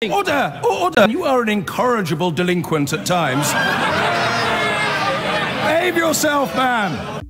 Order! Order! You are an incorrigible delinquent at times. Behave yourself, man!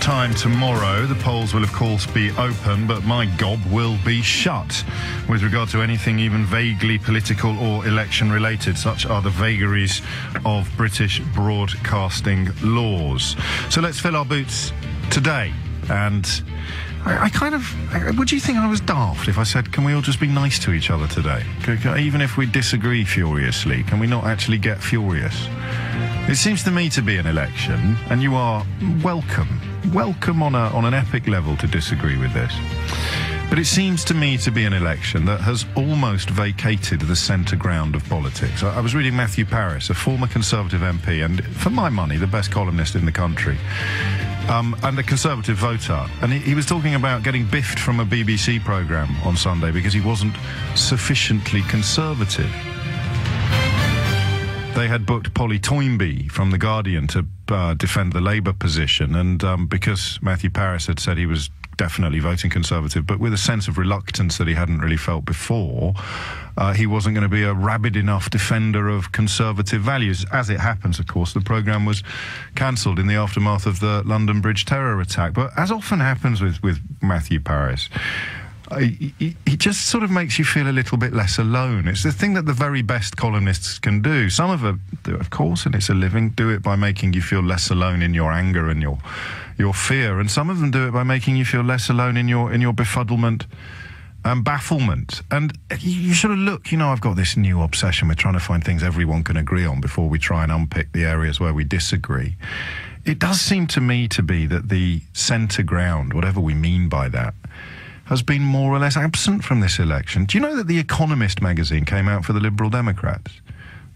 Time tomorrow, the polls will of course be open, but my gob will be shut with regard to anything even vaguely political or election related. Such are the vagaries of British broadcasting laws. So let's fill our boots today. And would you think I was daft if I said, can we all just be nice to each other today? Even if we disagree furiously, can we not actually get furious? It seems to me to be an election, and you are welcome on an epic level to disagree with this. But it seems to me to be an election that has almost vacated the centre ground of politics. I was reading Matthew Parris, a former Conservative MP, and for my money, the best columnist in the country, and a Conservative voter. And he was talking about getting biffed from a BBC programme on Sunday because he wasn't sufficiently conservative. They had booked Polly Toynbee from The Guardian to defend the Labour position, and because Matthew Parris had said he was definitely voting Conservative, but with a sense of reluctance that he hadn't really felt before, he wasn't going to be a rabid enough defender of Conservative values. As it happens, of course, the programme was cancelled in the aftermath of the London Bridge terror attack. But as often happens with Matthew Parris, he just sort of makes you feel a little bit less alone. It's the thing that the very best columnists can do. Some of them do, of course, and it's a living, do it by making you feel less alone in your anger and your fear. And some of them do it by making you feel less alone in your befuddlement and bafflement. And you sort of look, I've got this new obsession with trying to find things everyone can agree on before we try and unpick the areas where we disagree. It does seem to me to be that the centre ground, whatever we mean by that, has been more or less absent from this election. Do you know that The Economist magazine came out for the Liberal Democrats?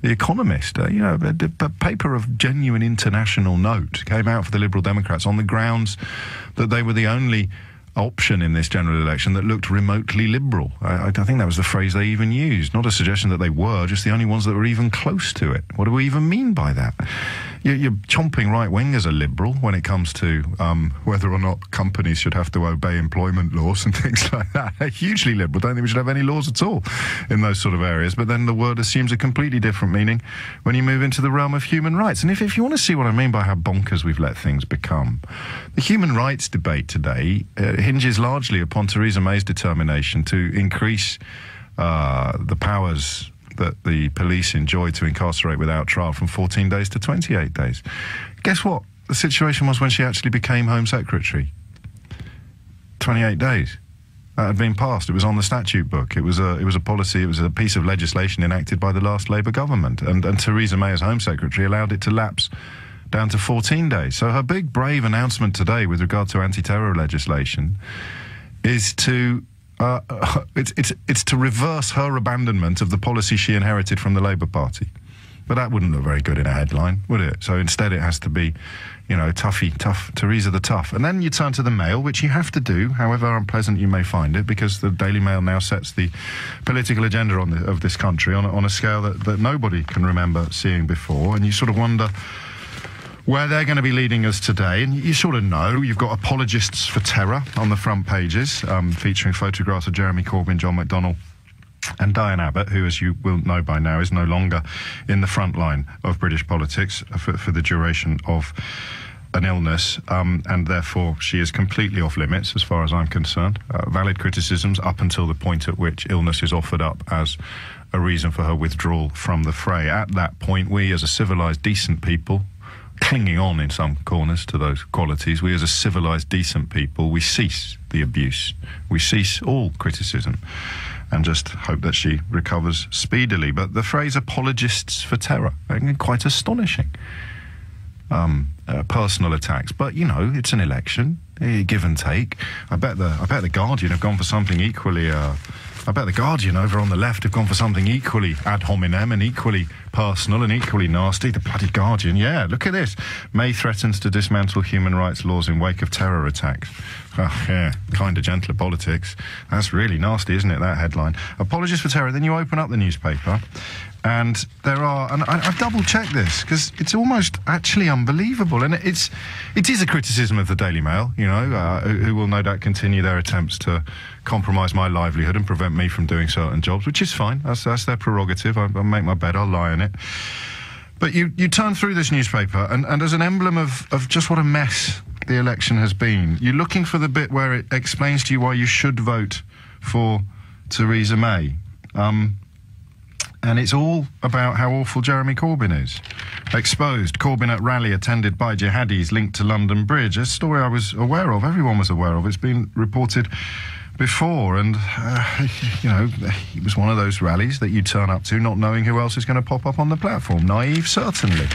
The Economist, a paper of genuine international note, came out for the Liberal Democrats on the grounds that they were the only option in this general election that looked remotely liberal. I think that was the phrase they even used. Not a suggestion that they were, just the only ones that were even close to it. What do we even mean by that? You're chomping right-wingers are liberal when it comes to whether or not companies should have to obey employment laws and things like that. They're hugely liberal. Don't think we should have any laws at all in those sort of areas. But then the word assumes a completely different meaning when you move into the realm of human rights. And if you want to see what I mean by how bonkers we've let things become, the human rights debate today hinges largely upon Theresa May's determination to increase the powers that the police enjoy to incarcerate without trial from 14 days to 28 days. Guess what the situation was when she actually became Home Secretary? 28 days. That had been passed. It was on the statute book. It was a policy, it was a piece of legislation enacted by the last Labour government. And Theresa May as Home Secretary allowed it to lapse down to 14 days. So her big, brave announcement today with regard to anti-terror legislation is to it's to reverse her abandonment of the policy she inherited from the Labour Party. But that wouldn't look very good in a headline, would it? So instead it has to be, tough, Theresa the Tough. And then you turn to the Mail, which you have to do, however unpleasant you may find it, because the Daily Mail now sets the political agenda of this country on a scale that nobody can remember seeing before. And you sort of wonder where they're going to be leading us today. And you sort of know, you've got apologists for terror on the front pages, featuring photographs of Jeremy Corbyn, John McDonnell and Diane Abbott, who, as you will know by now, is no longer in the front line of British politics for the duration of an illness, and therefore she is completely off limits as far as I'm concerned. Valid criticisms up until the point at which illness is offered up as a reason for her withdrawal from the fray. At that point, we as a civilised, decent people, clinging on in some corners to those qualities, we as a civilised, decent people, we cease the abuse, we cease all criticism, and just hope that she recovers speedily. But the phrase apologists for terror, quite astonishing. Personal attacks, but it's an election, give and take. I bet the Guardian have gone for something equally I bet the Guardian over on the left have gone for something equally ad hominem and equally personal and equally nasty. The bloody Guardian, yeah, look at this. May threatens to dismantle human rights laws in wake of terror attacks. Oh, yeah, kind of gentler politics. That's really nasty, isn't it, that headline? Apologies for terror. Then you open up the newspaper And there are, and I've double-checked this because it's almost actually unbelievable, and it is a criticism of the Daily Mail, you know, who will no doubt continue their attempts to compromise my livelihood and prevent me from doing certain jobs, which is fine. That's their prerogative. I'll make my bed, I'll lie in it. But you turn through this newspaper, and as an emblem of just what a mess the election has been, you're looking for the bit where it explains to you why you should vote for Theresa May. And it's all about how awful Jeremy Corbyn is. Exposed, Corbyn at rally attended by jihadis linked to London Bridge. A story I was aware of, everyone was aware of. It's been reported before, and, you know, it was one of those rallies that you turn up to not knowing who else is going to pop up on the platform. Naive, certainly.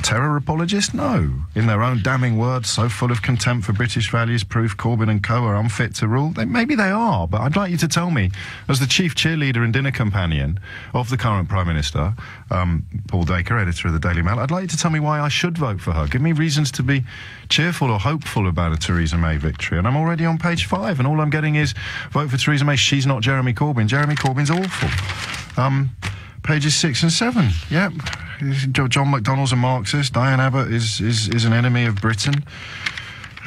Terror apologist? No. In their own damning words, so full of contempt for British values, proof Corbyn and co are unfit to rule. Maybe they are, but I'd like you to tell me, as the chief cheerleader and dinner companion of the current Prime Minister, Paul Dacre, editor of the Daily Mail, I'd like you to tell me why I should vote for her. Give me reasons to be cheerful or hopeful about a Theresa May victory. And I'm already on page 5, and all I'm getting is, vote for Theresa May, she's not Jeremy Corbyn. Jeremy Corbyn's awful. Pages 6 and 7, yep. John McDonnell's a Marxist. Diane Abbott is an enemy of Britain.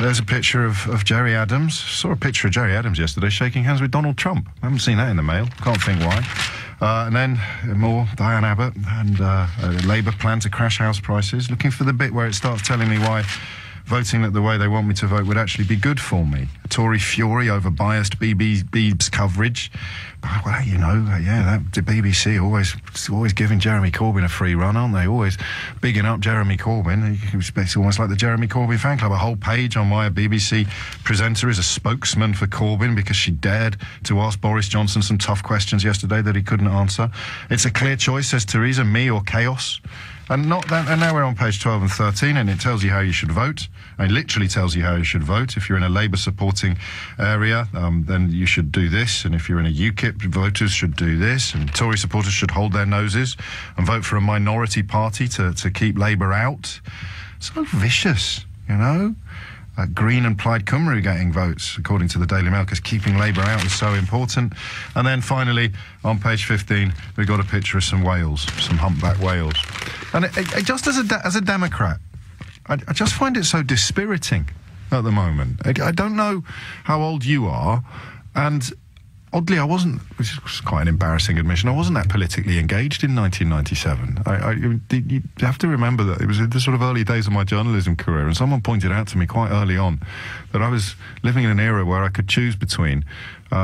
There's a picture of Jerry Adams. Saw a picture of Jerry Adams yesterday shaking hands with Donald Trump. I haven't seen that in the Mail. Can't think why. And then more Diane Abbott and a Labour plan to crash house prices. Looking for the bit where it starts telling me why voting the way they want me to vote would actually be good for me. Tory fury over biased Beebs coverage. But, well, you know, yeah, the BBC always giving Jeremy Corbyn a free run, aren't they? Always bigging up Jeremy Corbyn. It's almost like the Jeremy Corbyn fan club. A whole page on why a BBC presenter is a spokesman for Corbyn because she dared to ask Boris Johnson some tough questions yesterday that he couldn't answer. It's a clear choice, says Theresa, me or chaos. And now we're on page 12 and 13, and it tells you how you should vote. It literally tells you how you should vote. If you're in a Labour-supporting area, then you should do this. And if you're in a UKIP, voters should do this. And Tory supporters should hold their noses and vote for a minority party to keep Labour out. So vicious, you know? Green and Plaid Cymru getting votes, according to the Daily Mail, because keeping Labour out is so important. And then finally, on page 15, we've got a picture of some whales, some humpback whales. And it just as a Democrat, I just find it so dispiriting at the moment. I don't know how old you are, and oddly, I wasn't, which is quite an embarrassing admission, I wasn't that politically engaged in 1997. You have to remember that it was in the sort of early days of my journalism career, and someone pointed out to me quite early on that I was living in an era where I could choose between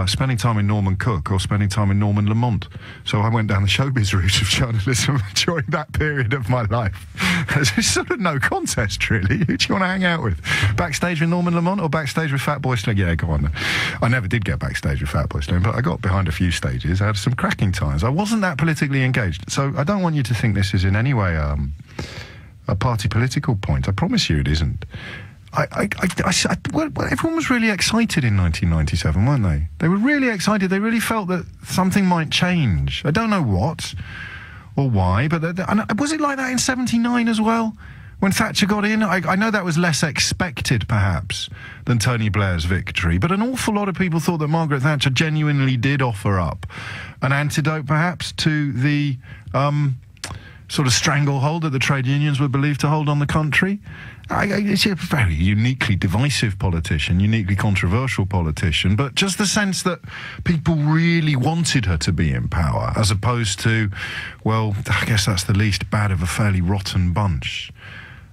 spending time in Norman Cook or spending time in Norman Lamont. So I went down the showbiz route of journalism during that period of my life. There's sort of no contest, really. Who do you want to hang out with? Backstage with Norman Lamont or backstage with Fatboy Slim? Yeah, go on. I never did get backstage with Fatboy Slim, but I got behind a few stages. I had some cracking times. I wasn't that politically engaged. So I don't want you to think this is in any way a party political point. I promise you it isn't. Well, everyone was really excited in 1997, weren't they? They were really excited. They really felt that something might change. I don't know what or why, but was it like that in 79 as well? When Thatcher got in, I know that was less expected, perhaps, than Tony Blair's victory, but an awful lot of people thought that Margaret Thatcher genuinely did offer up an antidote, perhaps, to the sort of stranglehold that the trade unions were believed to hold on the country. She's a very uniquely divisive politician, uniquely controversial politician, but just the sense that people really wanted her to be in power, as opposed to, well, I guess that's the least bad of a fairly rotten bunch.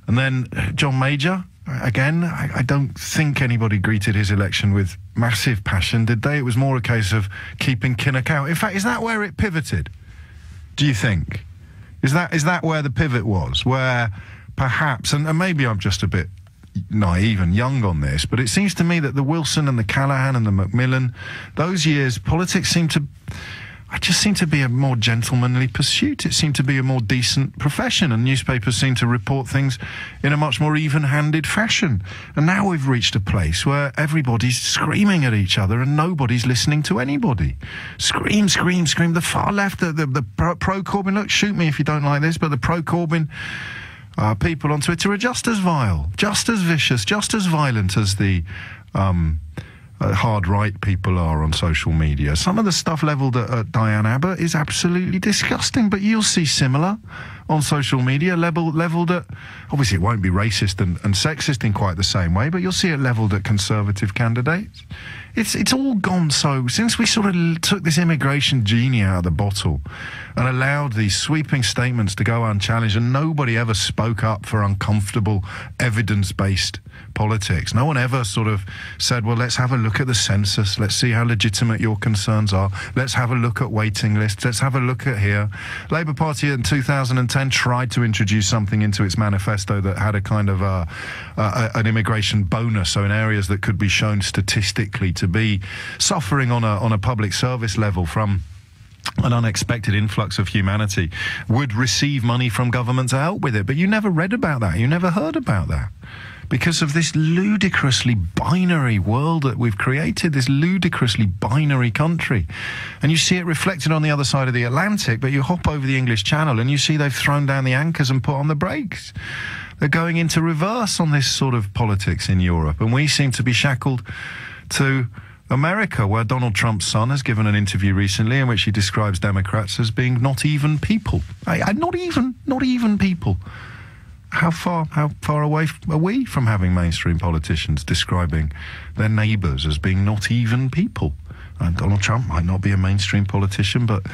And then John Major, again, I don't think anybody greeted his election with massive passion, did they? It was more a case of keeping Kinnock out. In fact, is that where it pivoted, do you think? Is that where the pivot was? Where perhaps, and maybe I'm just a bit naive and young on this, but it seems to me that the Wilson and the Callaghan and the Macmillan, those years, politics seemed to be a more gentlemanly pursuit. It seemed to be a more decent profession, and newspapers seemed to report things in a much more even-handed fashion. And now we've reached a place where everybody's screaming at each other and nobody's listening to anybody. Scream, scream, scream. The far left, the pro-Corbyn, look, shoot me if you don't like this, but the pro-Corbyn people on Twitter are just as vile, just as vicious, just as violent as the hard right people are on social media. Some of the stuff levelled at Diane Abbott is absolutely disgusting, but you'll see similar on social media, levelled at, obviously it won't be racist and sexist in quite the same way, but you'll see it levelled at Conservative candidates. It's all gone so, since we sort of took this immigration genie out of the bottle and allowed these sweeping statements to go unchallenged, and nobody ever spoke up for uncomfortable, evidence-based politics. No one ever sort of said, well, let's have a look at the census, let's see how legitimate your concerns are, let's have a look at waiting lists, let's have a look at here. Labour Party in 2010 tried to introduce something into its manifesto that had a kind of an immigration bonus, so in areas that could be shown statistically to be suffering on a public service level from an unexpected influx of humanity, would receive money from government to help with it. But you never read about that, you never heard about that, because of this ludicrously binary world that we've created, this ludicrously binary country. And you see it reflected on the other side of the Atlantic, but you hop over the English Channel and you see they've thrown down the anchors and put on the brakes. They're going into reverse on this sort of politics in Europe, and we seem to be shackled to America, where Donald Trump's son has given an interview recently in which he describes Democrats as being not even people. Not even people. How far away are we from having mainstream politicians describing their neighbours as being not even people? And Donald Trump might not be a mainstream politician, but,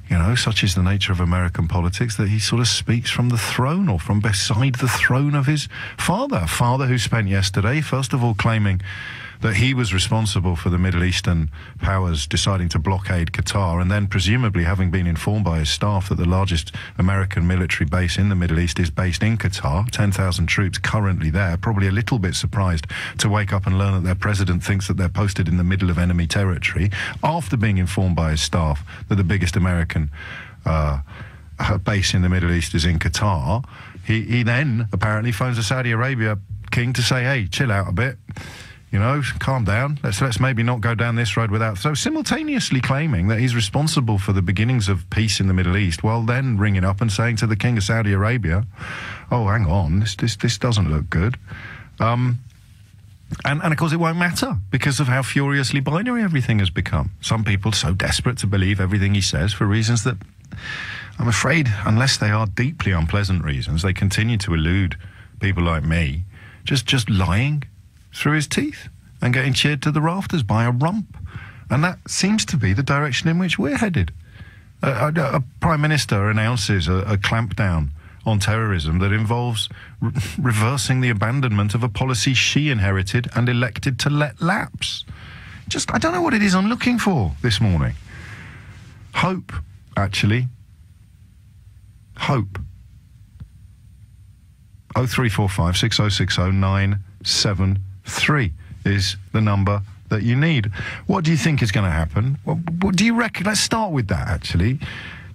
you know, such is the nature of American politics that he sort of speaks from the throne, or from beside the throne of his father. A father who spent yesterday, first of all, claiming that he was responsible for the Middle Eastern powers deciding to blockade Qatar, and then presumably having been informed by his staff that the largest American military base in the Middle East is based in Qatar, 10,000 troops currently there, probably a little bit surprised to wake up and learn that their president thinks that they're posted in the middle of enemy territory, after being informed by his staff that the biggest American base in the Middle East is in Qatar. He then apparently phones the Saudi Arabia king to say, hey, chill out a bit. You know, calm down. Let's maybe not go down this road without... So simultaneously claiming that he's responsible for the beginnings of peace in the Middle East, while then ringing up and saying to the King of Saudi Arabia, oh, hang on, this doesn't look good. And of course it won't matter, because of how furiously binary everything has become. Some people so desperate to believe everything he says for reasons that, I'm afraid, unless they are deeply unpleasant reasons, they continue to elude people like me, just lying through his teeth and getting cheered to the rafters by a rump. And that seems to be the direction in which we're headed. A Prime Minister announces a clampdown on terrorism that involves reversing the abandonment of a policy she inherited and elected to let lapse. I don't know what it is I'm looking for this morning. Hope, actually. Hope. 0345 6060 973 is the number that you need. What do you think is going to happen? What do you reckon? Let's start with that, actually.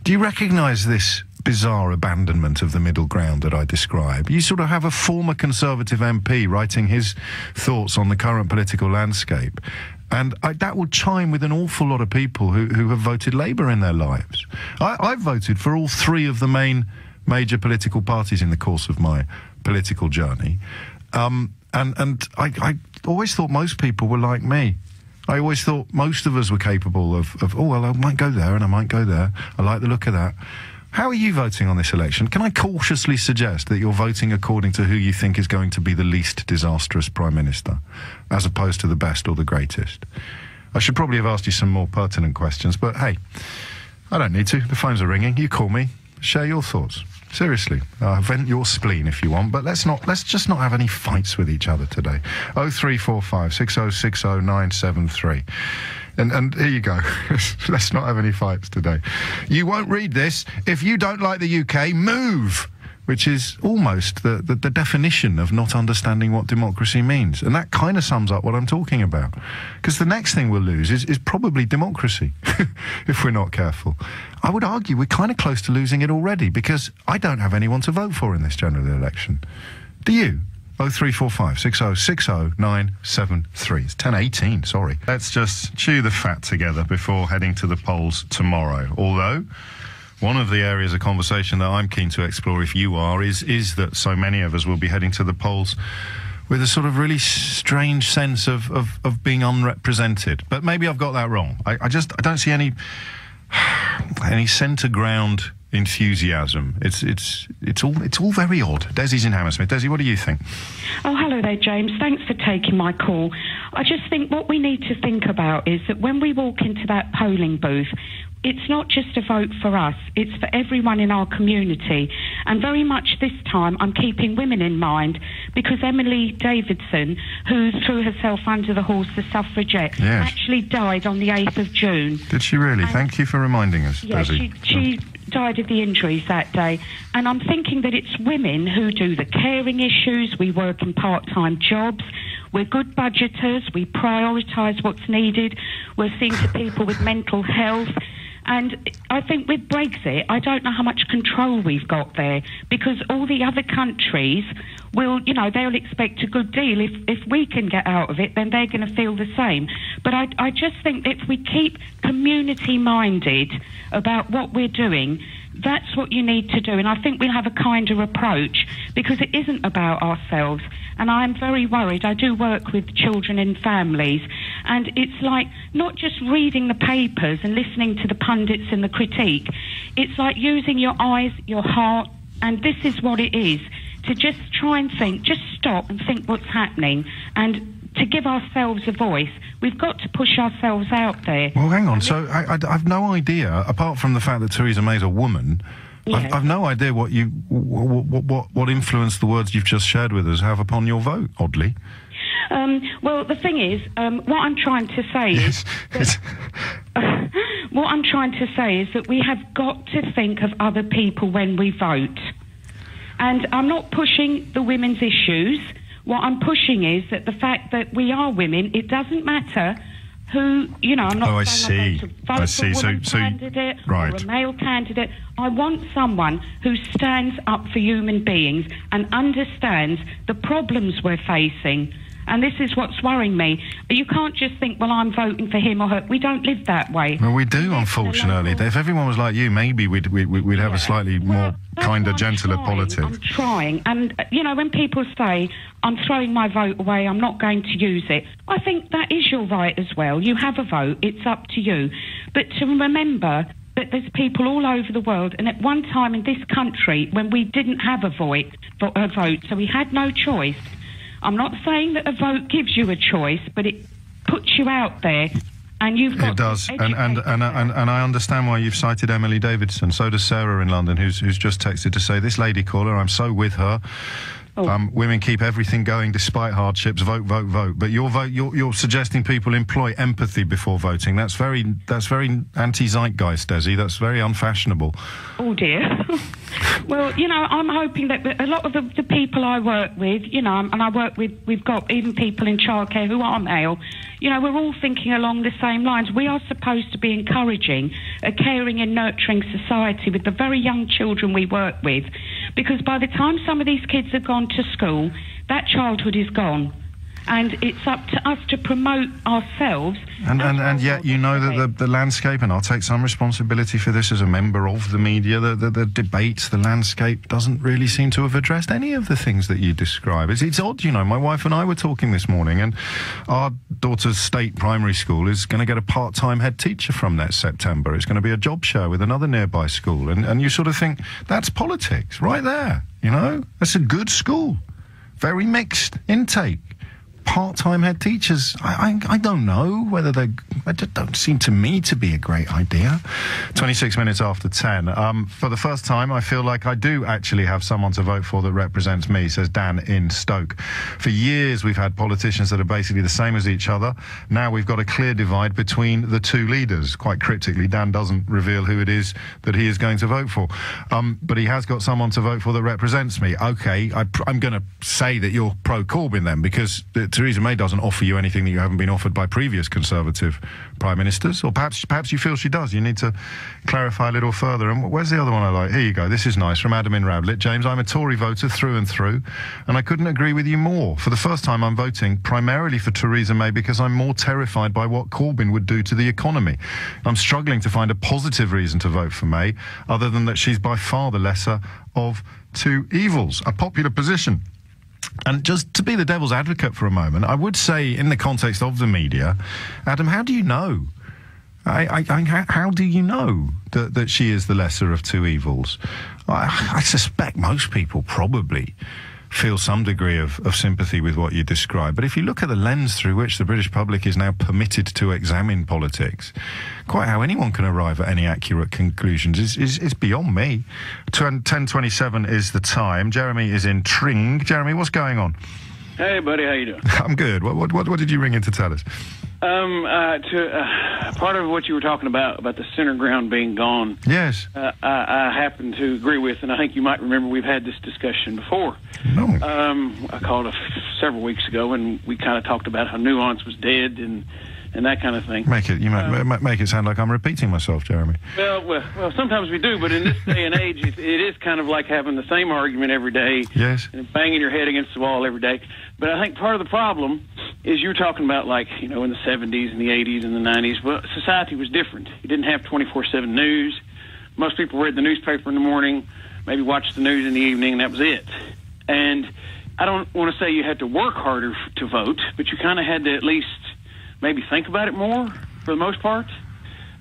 Do you recognise this bizarre abandonment of the middle ground that I describe? You sort of have a former Conservative MP writing his thoughts on the current political landscape, and that will chime with an awful lot of people who have voted Labour in their lives. I've voted for all three of the major political parties in the course of my political journey. And I always thought most people were like me. I always thought most of us were capable of, oh, well, I might go there and I might go there. I like the look of that. How are you voting on this election? Can I cautiously suggest that you're voting according to who you think is going to be the least disastrous Prime Minister, as opposed to the best or the greatest? I should probably have asked you some more pertinent questions, but hey, I don't need to. The phones are ringing. You call me. Share your thoughts. Seriously, vent your spleen if you want, but let's just not have any fights with each other today. 0345 6060 973. And here you go. Let's not have any fights today. You won't read this. If you don't like the UK, move! Which is almost the definition of not understanding what democracy means. And that kind of sums up what I'm talking about. Because the next thing we'll lose is probably democracy, if we're not careful. I would argue we're kind of close to losing it already, because I don't have anyone to vote for in this general election. Do you? 0345 6060 973. It's 10:18, sorry. Let's just chew the fat together before heading to the polls tomorrow. Although, one of the areas of conversation that I'm keen to explore, if you are, is that so many of us will be heading to the polls with a sort of really strange sense of being unrepresented. But maybe I've got that wrong. I don't see any centre ground enthusiasm. It's all very odd. Desi's in Hammersmith. Desi, what do you think? Oh, hello there, James. Thanks for taking my call. I just think what we need to think about is that when we walk into that polling booth, it's not just a vote for us, it's for everyone in our community. And very much this time I'm keeping women in mind, because Emily Davidson, who threw herself under the horse, the suffragette, yes, actually died on the 8th of June. Did she really? Thank you for reminding us, yeah, Desi. She died of the injuries that day. And I'm thinking that it's women who do the caring issues, we work in part-time jobs, we're good budgeters, we prioritise what's needed, we're seeing to people with mental health. And I think with Brexit, I don't know how much control we've got there, because all the other countries will, they'll expect a good deal. If we can get out of it, then they're going to feel the same. But I just think that if we keep community-minded about what we're doing, that's what you need to do. And I think we'll have a kinder approach, because it isn't about ourselves. And I am very worried. I do work with children and families, and it's like not just reading the papers and listening to the pundits and the critique. It's like using your eyes, your heart, and this is what it is, to just try and think, just stop and think what's happening, and to give ourselves a voice. We've got to push ourselves out there. Well, hang on. So I've no idea, apart from the fact that Theresa May's a woman, yes, I've no idea what influence the words you've just shared with us have upon your vote, oddly. Well, the thing is, what I'm trying to say is... what I'm trying to say is that we have got to think of other people when we vote. And I'm not pushing the women's issues. What I'm pushing is that the fact that we are women, it doesn't matter who, I'm not saying I'm going to vote for a woman candidate or a male candidate. I want someone who stands up for human beings and understands the problems we're facing. And this is what's worrying me. You can't just think, well, I'm voting for him or her. We don't live that way. Well, we do, unfortunately. If everyone was like you, maybe we'd have a slightly more kinder, gentler politics. I'm trying. And, when people say, I'm throwing my vote away, I'm not going to use it, I think that is your right as well. You have a vote. It's up to you. But to remember that there's people all over the world, and at one time in this country, when we didn't have a vote, so we had no choice. I'm not saying that a vote gives you a choice, but it puts you out there, and you've got... It does, and I understand why you've cited Emily Davidson. So does Sarah in London, who's just texted to say, this lady caller, I'm so with her. Women keep everything going despite hardships. Vote, vote, vote. But your vote, you're suggesting people employ empathy before voting. That's very anti-zeitgeist, Desi. That's very unfashionable. Oh dear. Well, I'm hoping that a lot of the people I work with, and I work with, we've got even people in childcare who are male, we're all thinking along the same lines. We are supposed to be encouraging a caring and nurturing society with the very young children we work with, because by the time some of these kids have gone to school, that childhood is gone. And it's up to us to promote ourselves. And yet, that the landscape, and I'll take some responsibility for this as a member of the media, the debates, the landscape doesn't really seem to have addressed any of the things that you describe. It's odd, my wife and I were talking this morning, and our daughter's state primary school is going to get a part-time head teacher from next September. It's going to be a job share with another nearby school. And you sort of think, that's politics right there, That's a good school. Very mixed intake. Part-time head teachers, I don't know whether they don't seem to me to be a great idea. 26 minutes after 10. For the first time, I feel like I do actually have someone to vote for that represents me, says Dan in Stoke. For years, we've had politicians that are basically the same as each other. Now we've got a clear divide between the two leaders. Quite cryptically, Dan doesn't reveal who it is that he is going to vote for. But he has got someone to vote for that represents me. OK, I'm going to say that you're pro-Corbyn then, because Theresa May doesn't offer you anything that you haven't been offered by previous Conservative Prime Ministers, or perhaps you feel she does. You need to clarify a little further. And where's the other one I like? Here you go. This is nice, from Adam in Radlett. James, I'm a Tory voter through and through, and I couldn't agree with you more. For the first time, I'm voting primarily for Theresa May because I'm more terrified by what Corbyn would do to the economy. I'm struggling to find a positive reason to vote for May, other than that she's by far the lesser of two evils. A popular position. And just to be the devil's advocate for a moment, I would say, in the context of the media, Adam, how do you know? How do you know that she is the lesser of two evils? I suspect most people probably feel some degree of sympathy with what you describe. But if you look at the lens through which the British public is now permitted to examine politics, quite how anyone can arrive at any accurate conclusions is beyond me. 10:27 is the time. Jeremy is in Tring. Jeremy, what's going on? Hey, buddy, how you doing? I'm good. What did you ring in to tell us? Part of what you were talking about the center ground being gone. Yes. I happen to agree with, and I think you might remember we've had this discussion before. No. I called several weeks ago, and we kind of talked about how nuance was dead and that kind of thing. Make it sound like I'm repeating myself, Jeremy. Well, sometimes we do, but in this day and age, it is kind of like having the same argument every day. Yes. And banging your head against the wall every day. But I think part of the problem is you're talking about, like, in the 70s and the 80s and the 90s. Well, society was different. You didn't have 24/7 news. Most people read the newspaper in the morning, maybe watched the news in the evening, and that was it. And I don't want to say you had to work harder to vote, but you kind of had to at least maybe think about it more for the most part.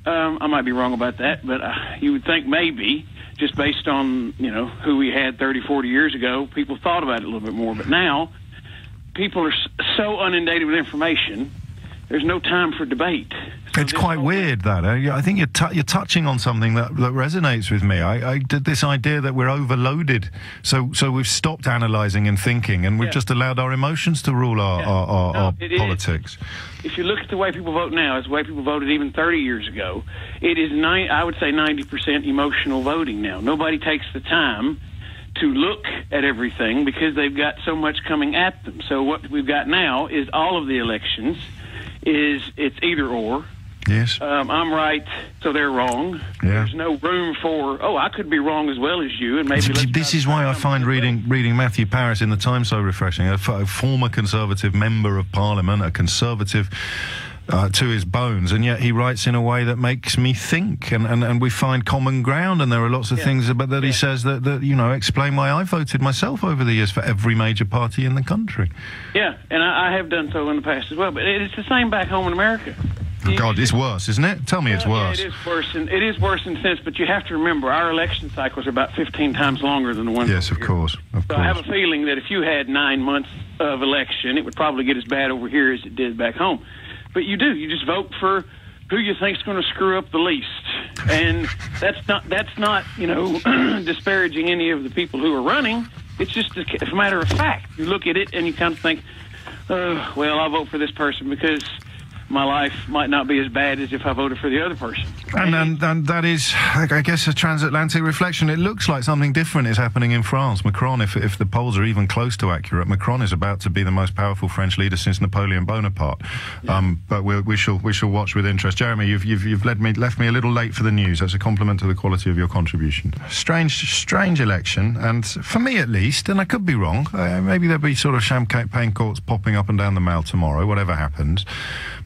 I might be wrong about that, but you would think maybe, just based on, who we had 30, 40 years ago, people thought about it a little bit more. But now, people are so inundated with information, there's no time for debate. So it's quite weird, that. I think you're touching on something that resonates with me. I did this idea that we're overloaded, so we've stopped analysing and thinking, and we've just allowed our emotions to rule our politics. If you look at the way people vote now, as the way people voted even 30 years ago, it is, I would say, 90% emotional voting now. Nobody takes the time to look at everything because they've got so much coming at them. So what we've got now is all of the elections it's either or. Yes. I'm right, so they're wrong. Yeah. There's no room for, I could be wrong as well as you, and maybe this is why I find reading Matthew Parris in the Times so refreshing. A former Conservative member of Parliament, a Conservative to his bones, and yet he writes in a way that makes me think, and we find common ground, and there are lots of things about that he says that explain why I voted myself over the years for every major party in the country. Yeah, and I have done so in the past as well, but it's the same back home in America. God, it's worse, isn't it? Tell me it's worse. Yeah, it is worse in a sense, but you have to remember our election cycles are about 15 times longer than the ones Yes, over of here. course. So I have a feeling that if you had 9 months of election, it would probably get as bad over here as it did back home. But you do. You just vote for who you think is going to screw up the least. And that's not disparaging any of the people who are running. It's just a matter of fact. You look at it and you kind of think, well, I'll vote for this person because my life might not be as bad as if I voted for the other person. And that is, I guess, a transatlantic reflection. It looks like something different is happening in France. Macron, if the polls are even close to accurate, Macron is about to be the most powerful French leader since Napoleon Bonaparte. Yeah. But we shall watch with interest. Jeremy, you've left me a little late for the news. That's a compliment to the quality of your contribution. Strange election, and for me at least, and I could be wrong. Maybe there'll be sort of champagne corks popping up and down the Mall tomorrow, whatever happens.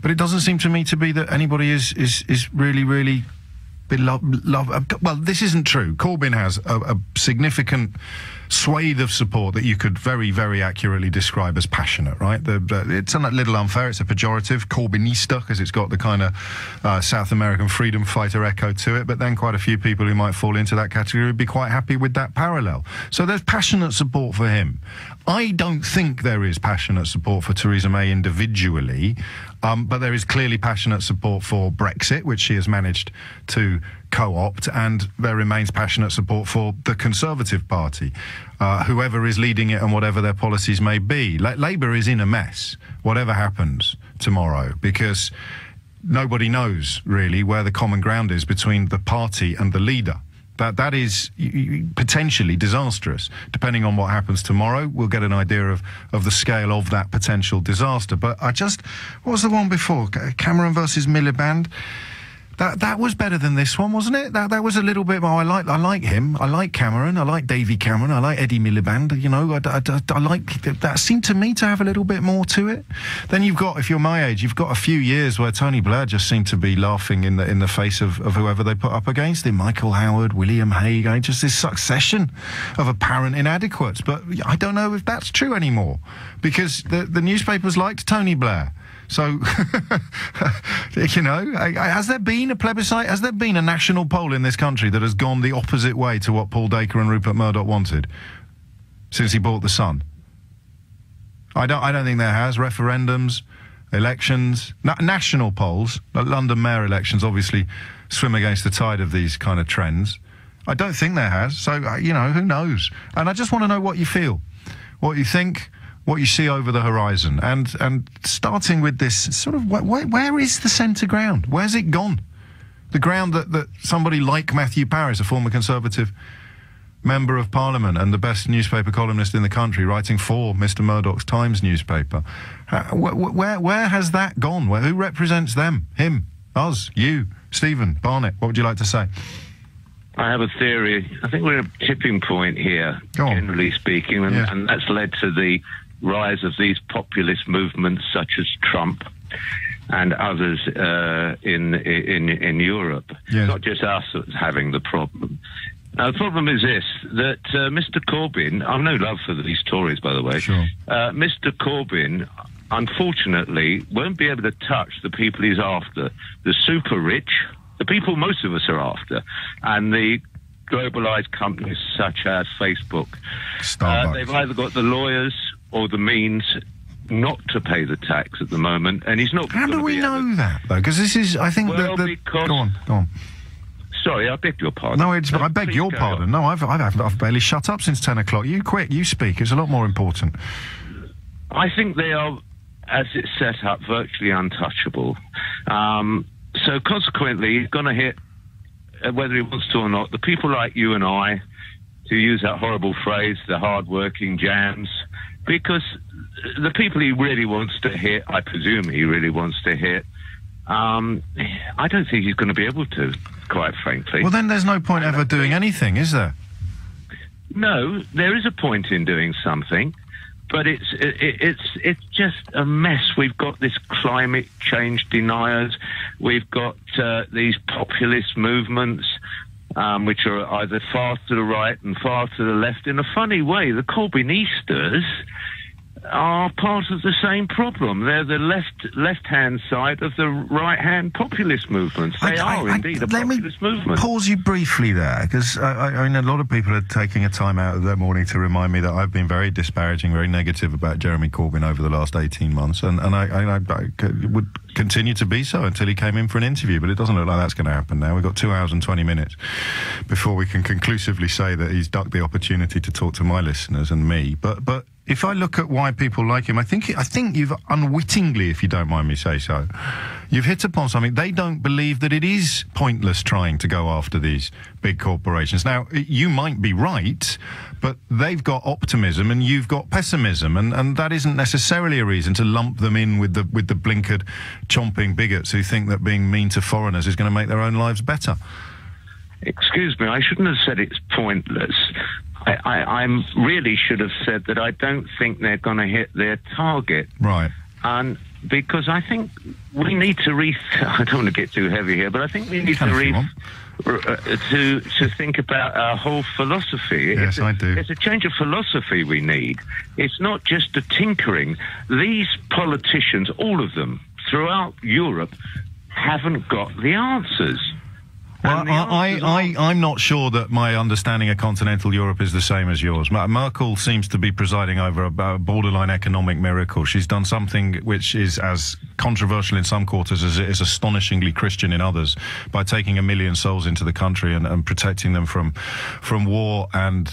But it doesn't seem to me to be that anybody is really beloved. Well, this isn't true. Corbyn has a significant swathe of support that you could very, very accurately describe as passionate, right? It's a little unfair. It's a pejorative, Corbynista, because it's got the kind of South American freedom fighter echo to it, but then quite a few people who might fall into that category would be quite happy with that parallel. So there's passionate support for him. I don't think there is passionate support for Theresa May individually, but there is clearly passionate support for Brexit, which she has managed to co-opt, and there remains passionate support for the Conservative Party, whoever is leading it and whatever their policies may be. Labour is in a mess, whatever happens tomorrow, because nobody knows really where the common ground is between the party and the leader. That is potentially disastrous. Depending on what happens tomorrow, we'll get an idea of the scale of that potential disaster. But what was the one before? Cameron versus Miliband? That was better than this one, wasn't it? That was a little bit more. I like him. I like Cameron. I like Davy Cameron. I like Eddie Miliband. You know, I like that. Seemed to me to have a little bit more to it. Then you've got, if you're my age, you've got a few years where Tony Blair just seemed to be laughing in the face of whoever they put up against him. Michael Howard, William Hague. Just this succession of apparent inadequates. But I don't know if that's true anymore, because the newspapers liked Tony Blair. So, you know, has there been a plebiscite? Has there been a national poll in this country that has gone the opposite way to what Paul Dacre and Rupert Murdoch wanted since he bought the Sun? I don't think there has. Referendums, elections, national polls, like London mayor elections obviously swim against the tide of these kind of trends. I don't think there has. So, you know, who knows? And I just want to know what you feel, what you think, what you see over the horizon, and starting with this sort of, where is the centre ground? Where's it gone? The ground that somebody like Matthew Parris, a former Conservative Member of Parliament and the best newspaper columnist in the country, writing for Mr. Murdoch's Times newspaper, where has that gone? Who represents them? Him? Us? You? Stephen? Barnett? What would you like to say? I have a theory. I think we're at a tipping point here, generally speaking, and that's led to the rise of these populist movements such as Trump and others in Europe. Yes. Not just us that's having the problem. Now, the problem is this, that Mr. Corbyn, I've no love for these Tories, by the way, sure. Mr. Corbyn, unfortunately, won't be able to touch the people he's after. The super rich, the people most of us are after, and the globalized companies such as Facebook. They've either got the lawyers or the means not to pay the tax at the moment, and he's not. How do we know that, though? Because this is, I think, because... Go on. Sorry, I beg your pardon. No, I beg your pardon. No, I've barely shut up since 10 o'clock. You quick, you speak. It's a lot more important. I think they are, as it's set up, virtually untouchable. So consequently, he's going to hit, whether he wants to or not, the people like you and I, to use that horrible phrase, the hard-working jams, because the people he really wants to hit, I presume he really wants to hit, I don't think he's going to be able to, quite frankly. Well, then there's no point ever doing anything, is there? No, there is a point in doing something, but it's just a mess. We've got this climate change deniers. We've got these populist movements, which are either far to the right and far to the left. In a funny way, the Corbynistas are part of the same problem. They're the left-hand side of the right-hand populist movements. They are indeed a populist movement. Let me pause you briefly there, because I mean, a lot of people are taking a time out of their morning to remind me that I've been very disparaging, very negative about Jeremy Corbyn over the last 18 months, and I would continue to be so until he came in for an interview, but it doesn't look like that's going to happen now. We've got 2 hours and 20 minutes before we can conclusively say that he's ducked the opportunity to talk to my listeners and me. But if I look at why people like him, I think you've unwittingly, if you don't mind me say so, you've hit upon something. They don't believe that it is pointless trying to go after these big corporations. Now, you might be right, but they've got optimism and you've got pessimism, and that isn't necessarily a reason to lump them in with the blinkered, chomping bigots who think that being mean to foreigners is going to make their own lives better. Excuse me, I shouldn't have said it's pointless. I really should have said that I don't think they're going to hit their target. Right. And because I think we need to I don't want to get too heavy here, but I think we need to think about our whole philosophy. Yes, I do. It's a change of philosophy we need. It's not just a tinkering. These politicians, all of them, throughout Europe, haven't got the answers. Well, I'm not sure that my understanding of continental Europe is the same as yours. Merkel seems to be presiding over a borderline economic miracle. She's done something which is as controversial in some quarters as it is astonishingly Christian in others, by taking 1 million souls into the country and protecting them from war and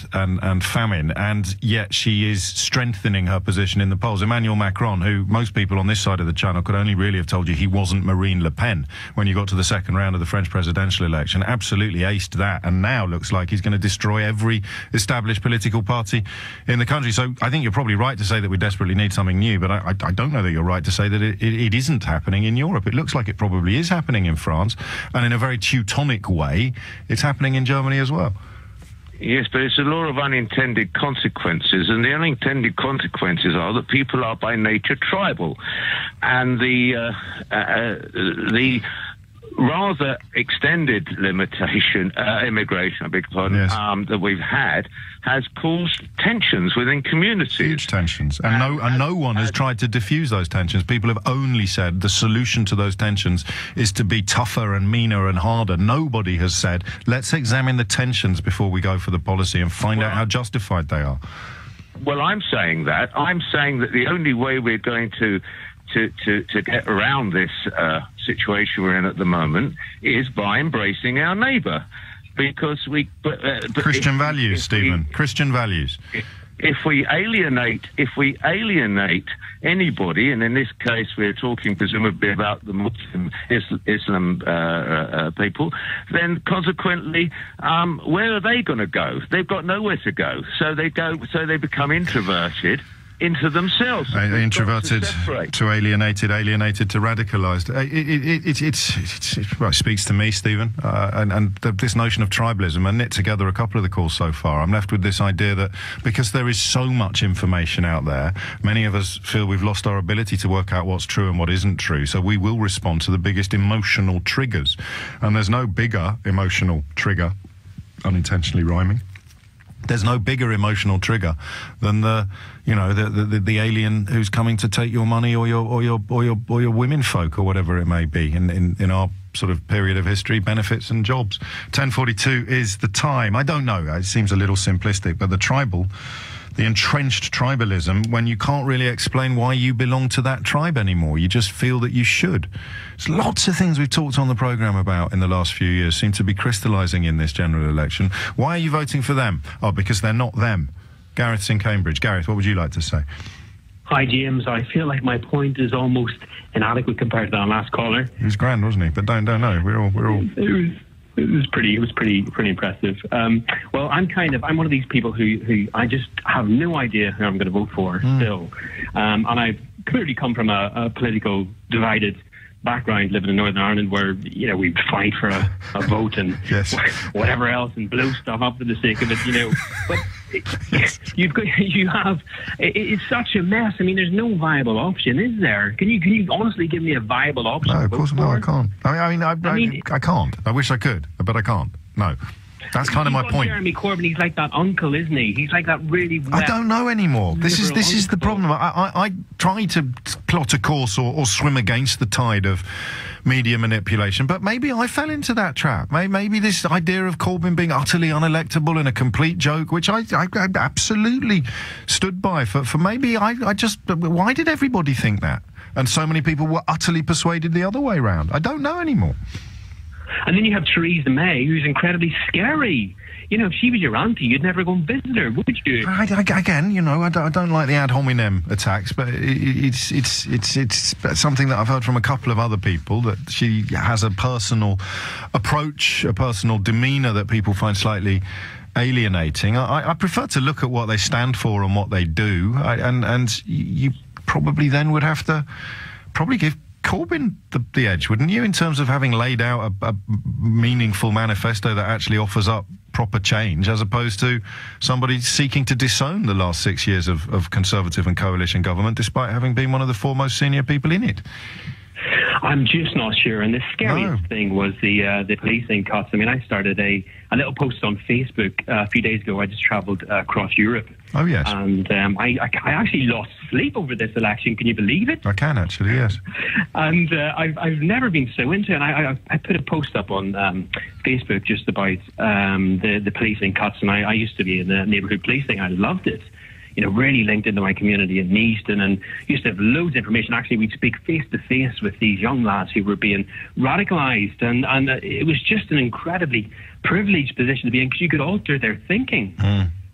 famine. And yet she is strengthening her position in the polls. Emmanuel Macron, who most people on this side of the channel could only really have told you he wasn't Marine Le Pen when you got to the second round of the French presidential election, absolutely aced that, and now looks like he's going to destroy every established political party in the country. So I think you're probably right to say that we desperately need something new, but I don't know that you're right to say that it it isn't happening in Europe. It looks like it probably is happening in France, and in a very Teutonic way, it's happening in Germany as well. Yes, but it's a law of unintended consequences, and the unintended consequences are that people are by nature tribal, and the rather extended immigration, I beg your pardon, yes. That we've had has caused tensions within communities. Huge tensions. And no one has tried to diffuse those tensions. People have only said the solution to those tensions is to be tougher and meaner and harder. Nobody has said, let's examine the tensions before we go for the policy and find out how justified they are. Well, I'm saying that. I'm saying that the only way we're going to get around this situation we're in at the moment is by embracing our neighbour, because Christian values, Stephen. Christian values. If we alienate anybody, and in this case we're talking presumably about the Muslim Islam people, then consequently, where are they going to go? They've got nowhere to go. So they become introverted into themselves. Introverted to alienated to radicalised. It speaks to me, Stephen, and this notion of tribalism. I knit together a couple of the calls so far. I'm left with this idea that because there is so much information out there, many of us feel we've lost our ability to work out what's true and what isn't true, so we will respond to the biggest emotional triggers. And there's no bigger emotional trigger, unintentionally rhyming, there's no bigger emotional trigger than the alien who's coming to take your money or your women folk or whatever it may be in our sort of period of history, benefits and jobs. 10:42 is the time. I don't know, it seems a little simplistic, but the entrenched tribalism, when you can't really explain why you belong to that tribe anymore, you just feel that you should. There's lots of things we've talked on the programme about in the last few years seem to be crystallising in this general election. Why are you voting for them? Oh, because they're not them. Gareth's in Cambridge. Gareth, what would you like to say? Hi, James. I feel like my point is almost inadequate compared to that last caller. He was grand, wasn't he? But don't know. We're all. It was pretty impressive. Well, I'm one of these people who I just have no idea who I'm going to vote for still. And I've clearly come from a political divided background, living in Northern Ireland, where we fight for a vote and yes. whatever else and blow stuff up for the sake of it, But it's such a mess. I mean, there's no viable option, is there? Can you honestly give me a viable option? No, of course not. I can't. I can't. I wish I could, but I can't. No. That's kind of my point. Jeremy Corbyn, he's like that uncle, isn't he? He's like that really. I don't know anymore. This is the problem. I try to plot a course or swim against the tide of media manipulation, but maybe I fell into that trap. Maybe this idea of Corbyn being utterly unelectable and a complete joke, which I absolutely stood by for maybe I just. Why did everybody think that? And so many people were utterly persuaded the other way round. I don't know anymore. And then you have Theresa May, who's incredibly scary. If she was your auntie, you'd never go and visit her, would you? I don't like the ad hominem attacks, but it's something that I've heard from a couple of other people, that she has a personal approach, a personal demeanour that people find slightly alienating. I prefer to look at what they stand for and what they do, and you probably then would have to give Corbyn the edge, wouldn't you, in terms of having laid out a meaningful manifesto that actually offers up proper change, as opposed to somebody seeking to disown the last 6 years of Conservative and coalition government, despite having been one of the foremost senior people in it? I'm just not sure. And the scariest thing was the policing cuts. I mean, I started a little post on Facebook a few days ago. I just travelled across Europe. Oh, yes. And I actually lost sleep over this election. Can you believe it? I can, actually, yes. And I've never been so into it. And I put a post up on Facebook just about the policing cuts. And I used to be in the neighbourhood policing. I loved it. Really linked into my community in Easton, and used to have loads of information. Actually, we'd speak face to face with these young lads who were being radicalised, and it was just an incredibly privileged position to be in, because you could alter their thinking.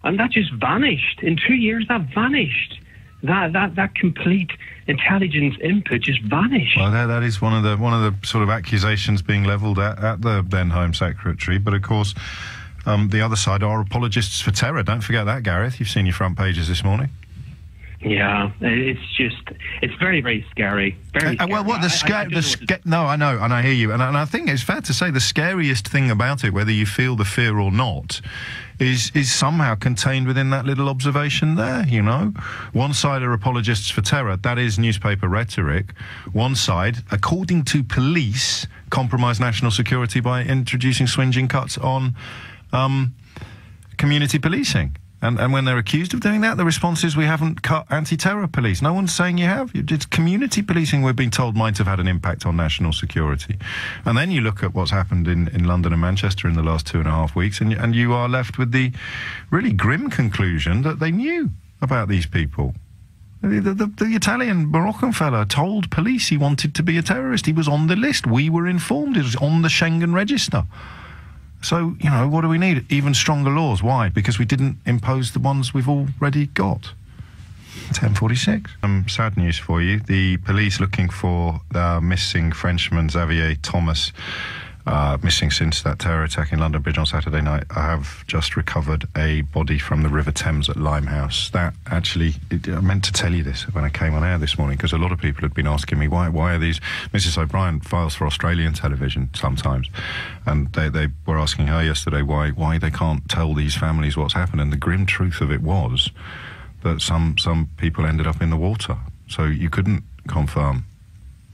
And that just vanished. In 2 years, that vanished. That complete intelligence input just vanished. Well, that is one of the sort of accusations being levelled at the then Home Secretary. But of course, the other side are apologists for terror. Don't forget that, Gareth. You've seen your front pages this morning. Yeah, it's very, very scary. Very scary. Well, what no, I know, and I hear you, and I think it's fair to say the scariest thing about it, whether you feel the fear or not, is somehow contained within that little observation there, you know? One side are apologists for terror, that is newspaper rhetoric. One side, according to police, compromise national security by introducing swinging cuts on community policing. And when they're accused of doing that, the response is, we haven't cut anti-terror police. No one's saying you have. It's community policing we're being told might have had an impact on national security. And then you look at what's happened in London and Manchester in the last 2.5 weeks, and you are left with the really grim conclusion that they knew about these people. The Italian Moroccan fella told police he wanted to be a terrorist. He was on the list. We were informed. It was on the Schengen register. So, you know, what do we need? Even stronger laws. Why? Because we didn't impose the ones we've already got. 10:46. Sad news for you. The police looking for missing Frenchman Xavier Thomas, missing since that terror attack in London Bridge on Saturday night. I have just recovered a body from the River Thames at Limehouse. That actually, I meant to tell you this when I came on air this morning, because a lot of people had been asking me, why are these... Mrs O'Brien files for Australian television sometimes, and they were asking her yesterday why they can't tell these families what's happened, and the grim truth of it was that some people ended up in the water. So you couldn't confirm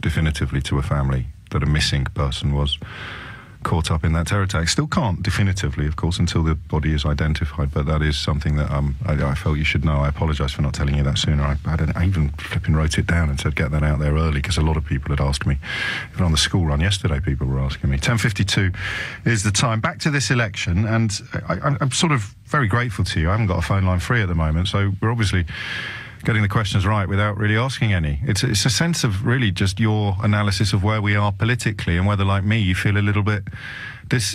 definitively to a family that a missing person was caught up in that terror attack. Still can't definitively, of course, until the body is identified, but that is something that I felt you should know. I apologise for not telling you that sooner. I even flipping wrote it down and said get that out there early, because a lot of people had asked me. Even on the school run yesterday, people were asking me. 10:52 is the time. Back to this election, and I'm sort of very grateful to you. I haven't got a phone line free at the moment, so we're obviously getting the questions right without really asking any. It's a sense of really just your analysis of where we are politically, and whether, like me, you feel a little bit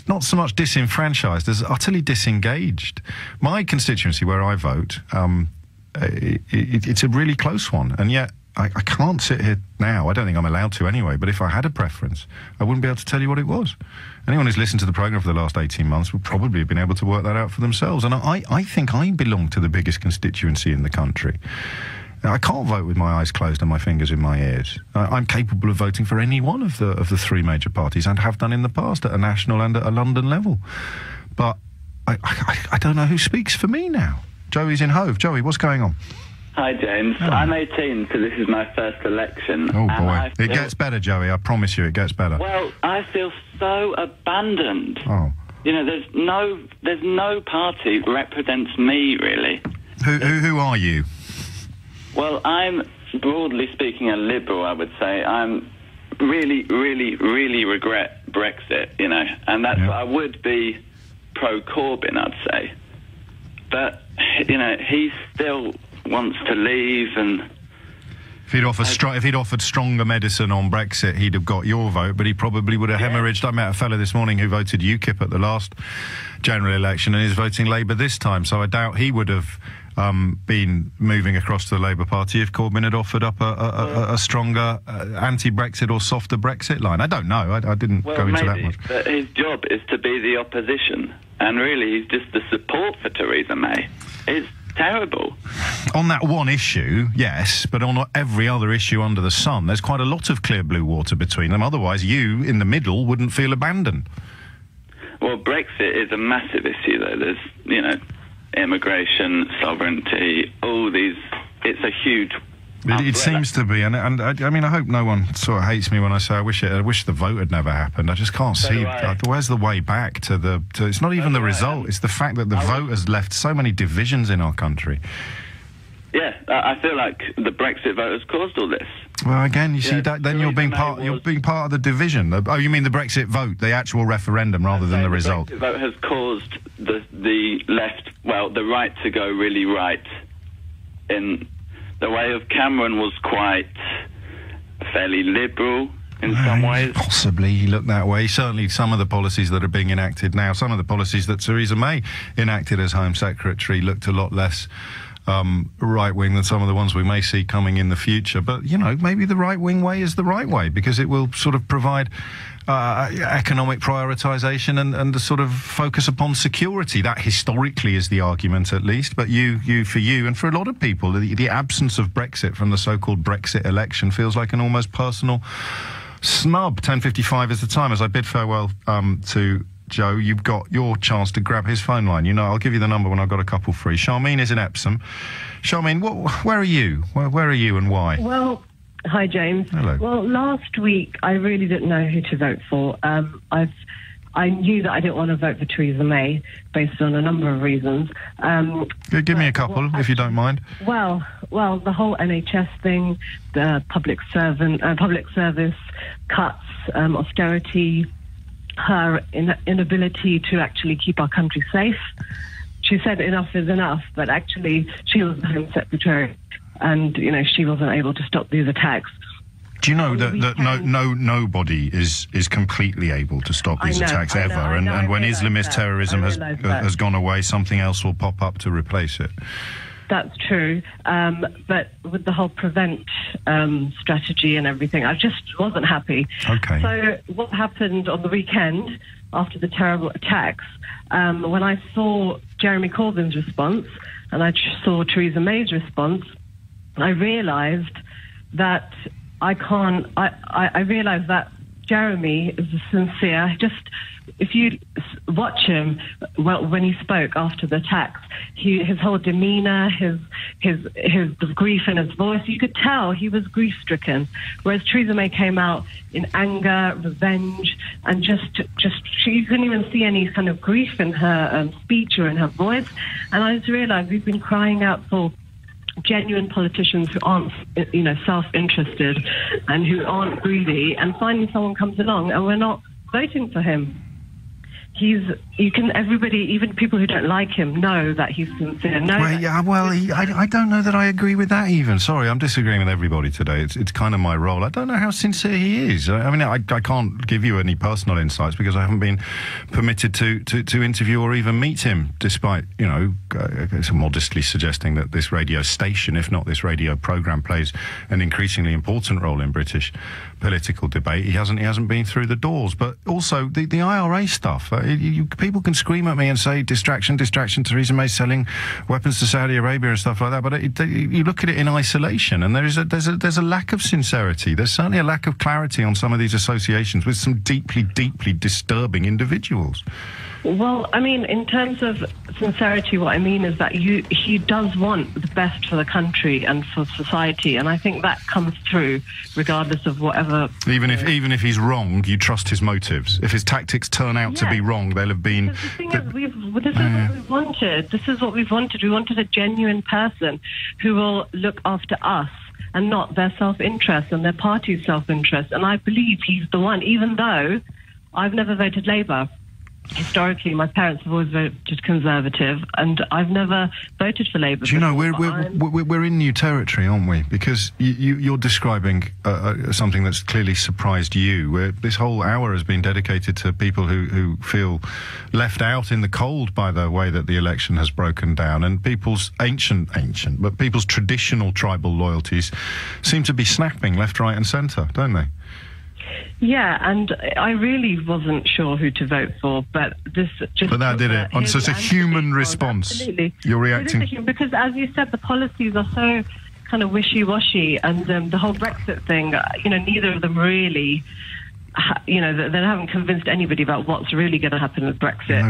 not so much disenfranchised as utterly disengaged. My constituency, where I vote, it's a really close one, and yet I can't sit here now. I don't think I'm allowed to anyway, but if I had a preference, I wouldn't be able to tell you what it was. Anyone who's listened to the programme for the last 18 months would probably have been able to work that out for themselves. And I think I belong to the biggest constituency in the country. I can't vote with my eyes closed and my fingers in my ears. I'm capable of voting for any one of the three major parties, and have done in the past at a national and at a London level. But I don't know who speaks for me now. Joey's in Hove. Joey, what's going on? Hi, James. Oh. I'm 18, so this is my first election. Oh, boy. It gets better, Joey. I promise you it gets better. Well, I feel so abandoned. Oh. You know, there's no party represents me, really. Who are you? Well, I'm, broadly speaking, a liberal, I would say. I'm really, really, really regret Brexit, you know, and that's I would be pro-Corbyn, I'd say. But, you know, he still wants to leave, and if he'd offered stronger medicine on Brexit, he'd have got your vote, but he probably would have hemorrhaged. I met a fellow this morning who voted UKIP at the last general election and is voting Labour this time, so I doubt he would have been moving across to the Labour Party if Corbyn had offered up a stronger anti-Brexit or softer Brexit line. I don't know. I didn't go into that much. But his job is to be the opposition, and really he's just the support for Theresa May. It's terrible. On that one issue, yes, but on every other issue under the sun, there's quite a lot of clear blue water between them. Otherwise, you, in the middle, wouldn't feel abandoned. Well, Brexit is a massive issue, though. There's, you know, immigration, sovereignty, all these. It's a huge... It seems to be, and I mean, I hope no one sort of hates me when I say I wish the vote had never happened. I just can't see where's the way back to it's not even the result. It's the fact that the vote has left so many divisions in our country. Yeah, I feel like the Brexit vote has caused all this. Well, again, you see that then you're being part of the division. Oh, you mean the Brexit vote, the actual referendum, rather than the result? The Brexit vote has caused the left, well, the right to go really right. In the way of Cameron was quite fairly liberal in some ways. Possibly he looked that way. Certainly some of the policies that are being enacted now, some of the policies that Theresa May enacted as Home Secretary looked a lot less right wing than some of the ones we may see coming in the future. But, you know, maybe the right wing way is the right way, because it will sort of provide economic prioritisation and the sort of focus upon security. That historically is the argument, at least. But for you and for a lot of people, the absence of Brexit from the so-called Brexit election feels like an almost personal snub. 10:55 is the time. As I bid farewell to Joe, you've got your chance to grab his phone line. You know, I'll give you the number when I've got a couple free. Charmaine is in Epsom. Charmaine, where are you? Where are you and why? Well, hi, James. Hello. Well, last week I really didn't know who to vote for. I knew that I didn't want to vote for Theresa May based on a number of reasons. Give me a couple, if you don't mind. Well, the whole NHS thing, the public service cuts, austerity, her inability to actually keep our country safe. She said enough is enough, but actually she was the Home Secretary, and you know she wasn't able to stop these attacks. Do you know that nobody is completely able to stop these attacks ever? And when Islamist terrorism has gone away, something else will pop up to replace it. That's true, but with the whole prevent strategy and everything, I just wasn't happy. Okay. So what happened on the weekend after the terrible attacks, when I saw Jeremy Corbyn's response and I saw Theresa May's response, I realised that I realised that Jeremy is sincere. Just if you watch him, when he spoke after the attacks, his whole demeanour, the grief in his voice, you could tell he was grief-stricken. Whereas Theresa May came out in anger, revenge, and just you couldn't even see any kind of grief in her speech or in her voice. And I just realised we've been crying out for genuine politicians who aren't, you know, self-interested and who aren't greedy, and finally someone comes along and we're not voting for him. Everybody, even people who don't like him, know that he's sincere. I don't know that I agree with that even. Sorry, I'm disagreeing with everybody today. It's kind of my role. I don't know how sincere he is. I mean, I can't give you any personal insights because I haven't been permitted to interview or even meet him, despite, you know, modestly suggesting that this radio station, if not this radio programme, plays an increasingly important role in British political debate. He hasn't been through the doors. But also the IRA stuff. People can scream at me and say distraction, Theresa May selling weapons to Saudi Arabia and stuff like that, but you look at it in isolation and there's a lack of sincerity. There's certainly a lack of clarity on some of these associations with some deeply disturbing individuals. Well, I mean, in terms of sincerity, what I mean is that he does want the best for the country and for society, and I think that comes through regardless of whatever. Even if he's wrong, you trust his motives. If his tactics turn out to be wrong, they'll have been. Because the thing is, this is what we've wanted. This is what we've wanted. We wanted a genuine person who will look after us and not their self-interest and their party's self-interest. And I believe he's the one, even though I've never voted Labour. Historically, my parents have always voted Conservative, and I've never voted for Labour. Do you know, we're in new territory, aren't we? Because you're describing something that's clearly surprised you, where this whole hour has been dedicated to people who feel left out in the cold by the way that the election has broken down, and people's but people's traditional tribal loyalties seem to be snapping left, right and centre, don't they? Yeah, and I really wasn't sure who to vote for, but that did it. So it's a human response. Absolutely. You're reacting. Because, as you said, the policies are so kind of wishy-washy, and the whole Brexit thing, you know, neither of them really, you know, they haven't convinced anybody about what's really going to happen with Brexit.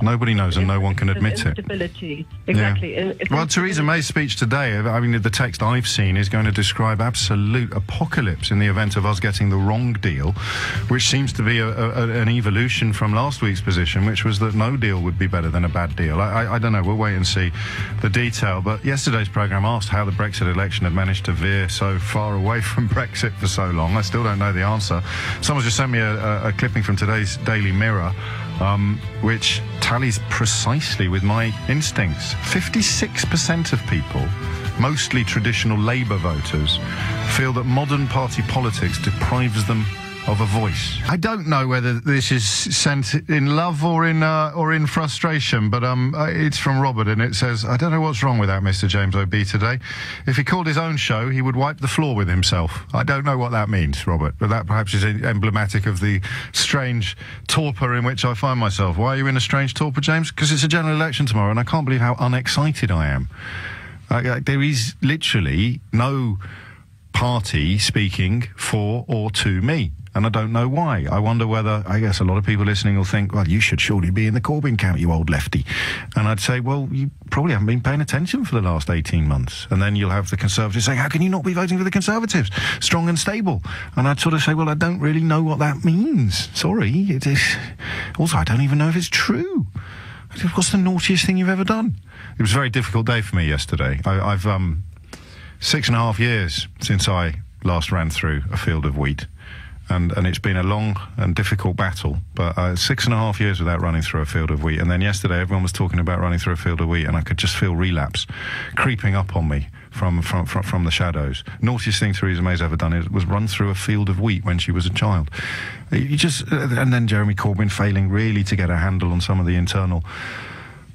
Nobody knows, and no one can admit it. Instability, exactly. Yeah. Well, Theresa May's speech today, I mean, the text I've seen is going to describe absolute apocalypse in the event of us getting the wrong deal, which seems to be an evolution from last week's position, which was that no deal would be better than a bad deal. I don't know. We'll wait and see the detail. But yesterday's programme asked how the Brexit election had managed to veer so far away from Brexit for so long. I still don't know the answer. Someone's just sent me a clipping from today's Daily Mirror, which tallies precisely with my instincts. 56% of people, mostly traditional Labour voters, feel that modern party politics deprives them of a voice. I don't know whether this is sent in love or in frustration, but it's from Robert, and it says, I don't know what's wrong with that Mr. James O.B. today. If he called his own show, he would wipe the floor with himself. I don't know what that means, Robert, but that perhaps is emblematic of the strange torpor in which I find myself. Why are you in a strange torpor, James? Because it's a general election tomorrow, and I can't believe how unexcited I am. There is literally no party speaking for or to me, and I don't know why. I wonder whether, I guess a lot of people listening will think, well, you should surely be in the Corbyn camp, you old lefty. And I'd say, well, you probably haven't been paying attention for the last 18 months. And then you'll have the Conservatives saying, how can you not be voting for the Conservatives? Strong and stable. And I'd sort of say, well, I don't really know what that means. Sorry. It is. Also, I don't even know if it's true. What's the naughtiest thing you've ever done? It was a very difficult day for me yesterday. I've 6.5 years since I last ran through a field of wheat. And it's been a long and difficult battle, but 6.5 years without running through a field of wheat. And then yesterday, everyone was talking about running through a field of wheat, and I could just feel relapse creeping up on me from the shadows. Naughtiest thing Theresa May's ever done was run through a field of wheat when she was a child. And then Jeremy Corbyn failing really to get a handle on some of the internal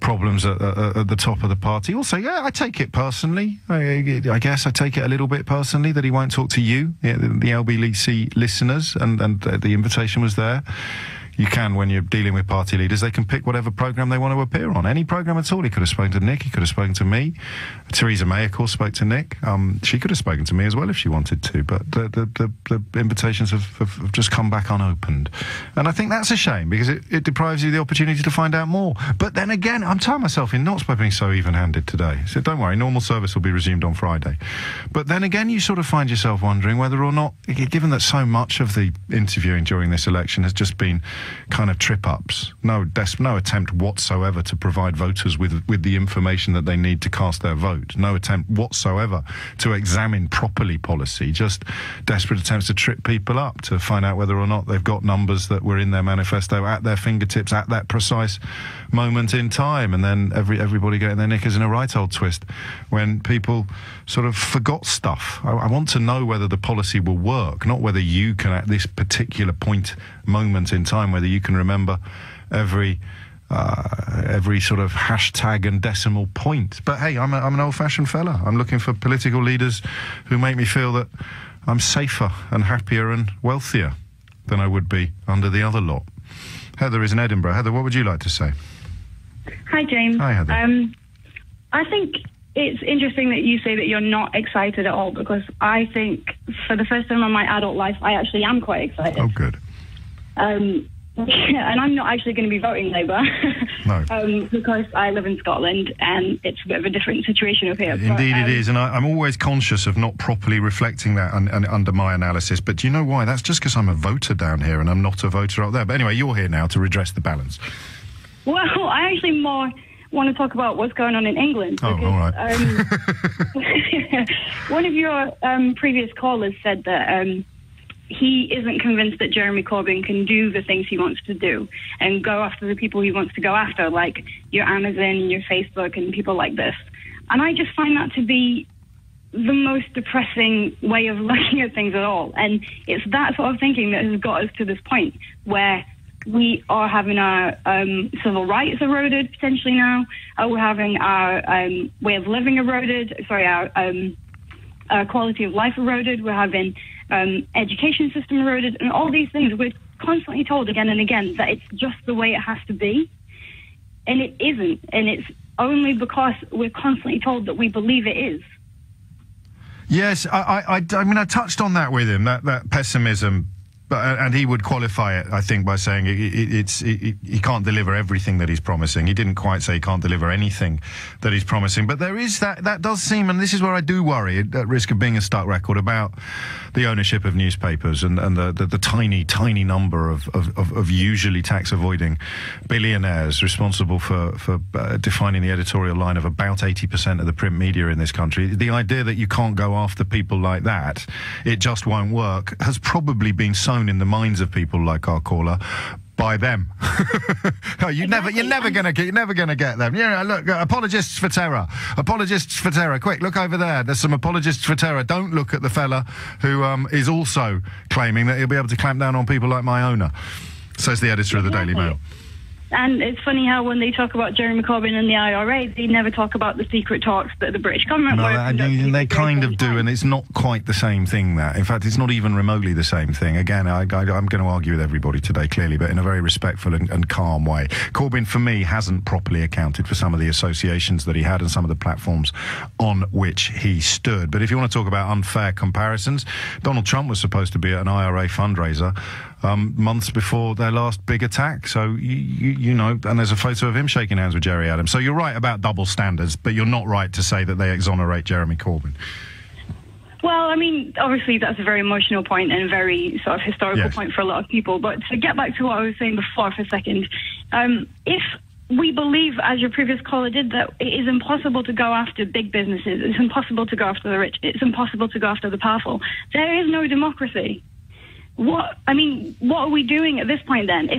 problems at the top of the party. Also, yeah, I take it personally. I guess I take it a little bit personally that he won't talk to you, the LBC listeners, and the invitation was there. You can, when you're dealing with party leaders, they can pick whatever programme they want to appear on. Any programme at all. He could have spoken to Nick, he could have spoken to me. Theresa May, of course, spoke to Nick. She could have spoken to me as well if she wanted to, but the invitations have just come back unopened. And I think that's a shame, because it deprives you the opportunity to find out more. But then again, I'm tying myself in knots by being so even-handed today. So don't worry, normal service will be resumed on Friday. But then again, you sort of find yourself wondering whether or not, given that so much of the interviewing during this election has just been kind of trip-ups, no attempt whatsoever to provide voters with the information that they need to cast their vote, no attempt whatsoever to examine properly policy, just desperate attempts to trip people up to find out whether or not they've got numbers that were in their manifesto at their fingertips at that precise moment in time, and then everybody getting their knickers in a right old twist when people sort of forgot stuff. I want to know whether the policy will work, not whether you can, at this particular moment in time, whether you can remember every sort of hashtag and decimal point. But hey, I'm an old-fashioned fella. I'm looking for political leaders who make me feel that I'm safer and happier and wealthier than I would be under the other lot. Heather is in Edinburgh. Heather, what would you like to say? Hi, James. Hi, Heather. I think it's interesting that you say that you're not excited at all, because I think for the first time in my adult life, I actually am quite excited. Oh, good. And I'm not actually going to be voting Labour. No. Because I live in Scotland and it's a bit of a different situation up here. Indeed it is, and I'm always conscious of not properly reflecting that under my analysis. But do you know why? That's just because I'm a voter down here and I'm not a voter up there. But anyway, you're here now to redress the balance. Well, I actually more want to talk about what's going on in England. Oh, because, all right. One of your previous callers said that he isn't convinced that Jeremy Corbyn can do the things he wants to do and go after the people he wants to go after, like your Amazon, your Facebook, and people like this. And I just find that to be the most depressing way of looking at things at all. And it's that sort of thinking that has got us to this point where we are having our civil rights eroded potentially now. We're having our way of living eroded. Sorry, our quality of life eroded. We're having education system eroded, and all these things. We're constantly told again and again that it's just the way it has to be, and it isn't. And it's only because we're constantly told that we believe it is. Yes, I mean, I touched on that with him, that pessimism. And he would qualify it, I think, by saying he can't deliver everything that he's promising. He didn't quite say he can't deliver anything that he's promising. But there is that does seem, and this is where I do worry, at risk of being a stuck record, about the ownership of newspapers and the tiny number of usually tax-avoiding billionaires responsible for defining the editorial line of about 80% of the print media in this country. The idea that you can't go after people like that, it just won't work, has probably been sown in the minds of people like our caller by them. Oh, you're never going to get them. Yeah, look, apologists for terror. Apologists for terror. Quick, look over there. There's some apologists for terror. Don't look at the fella who is also claiming that he'll be able to clamp down on people like my owner, says the editor of the Daily Mail. And it's funny how when they talk about Jeremy Corbyn and the IRA, they never talk about the secret talks that the British government were conducting. They kind of do, and it's not quite the same thing, that. In fact, it's not even remotely the same thing. Again, I'm going to argue with everybody today, clearly, but in a very respectful and calm way. Corbyn, for me, hasn't properly accounted for some of the associations that he had and some of the platforms on which he stood. But if you want to talk about unfair comparisons, Donald Trump was supposed to be at an IRA fundraiser months before their last big attack. So, you know, and there's a photo of him shaking hands with Jerry Adams. So you're right about double standards, but you're not right to say that they exonerate Jeremy Corbyn. Well, I mean, obviously that's a very emotional point and a very sort of historical point for a lot of people. But to get back to what I was saying before for a second, if we believe, as your previous caller did, that it is impossible to go after big businesses, it's impossible to go after the rich, it's impossible to go after the powerful, there is no democracy. What are we doing at this point then?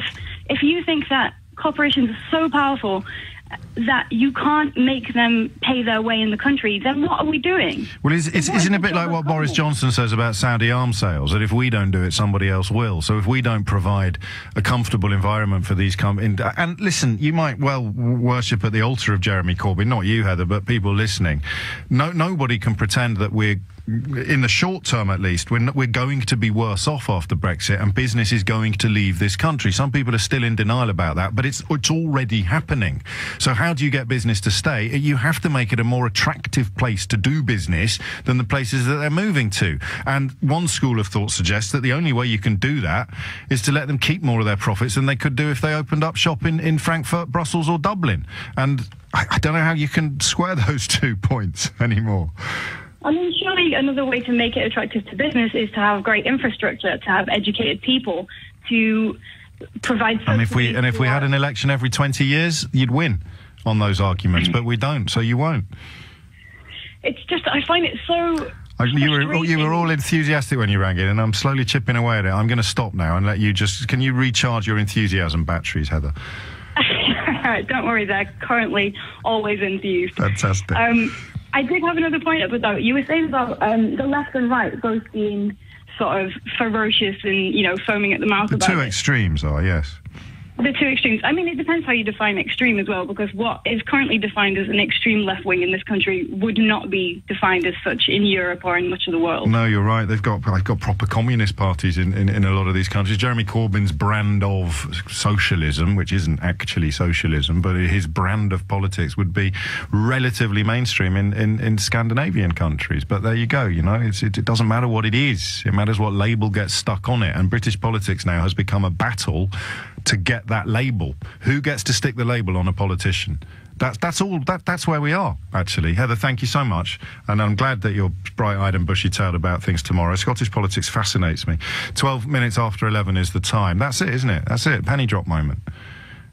If you think that corporations are so powerful that you can't make them pay their way in the country, then what are we doing? Well, isn't it a bit like what Boris Johnson says about Saudi arms sales, that if we don't do it, somebody else will? So if we don't provide a comfortable environment for these companies... And listen, you might well worship at the altar of Jeremy Corbyn, not you, Heather, but people listening. Nobody can pretend that we're, in the short term at least, we're going to be worse off after Brexit and business is going to leave this country. Some people are still in denial about that, but it's already happening. So how do you get business to stay? You have to make it a more attractive place to do business than the places that they're moving to. And one school of thought suggests that the only way you can do that is to let them keep more of their profits than they could do if they opened up shop in Frankfurt, Brussels or Dublin. And I don't know how you can square those 2 points anymore. I mean, surely another way to make it attractive to business is to have great infrastructure, to have educated people, to provide... And if we had an election every 20 years, you'd win on those arguments, but we don't, so you won't. It's just, I find it so... You were all enthusiastic when you rang in, and I'm slowly chipping away at it. I'm going to stop now and let you just... Can you recharge your enthusiasm batteries, Heather? Don't worry, they're currently always enthused. Fantastic. I did have another point up about, you were saying about the left and right both being sort of ferocious and, you know, foaming at the mouth about it. The two extremes are, yes. The two extremes. I mean, it depends how you define extreme as well, because what is currently defined as an extreme left wing in this country would not be defined as such in Europe or in much of the world. No, you're right. They've got proper communist parties in a lot of these countries. Jeremy Corbyn's brand of socialism, which isn't actually socialism, but his brand of politics would be relatively mainstream in Scandinavian countries. But there you go, you know, it doesn't matter what it is. It matters what label gets stuck on it. And British politics now has become a battle to get that label. Who gets to stick the label on a politician? That's where we are, actually. Heather, thank you so much, and I'm glad that you're bright-eyed and bushy-tailed about things tomorrow. Scottish politics fascinates me. 12 minutes after 11 is the time. That's it, isn't it? That's it. Penny drop moment.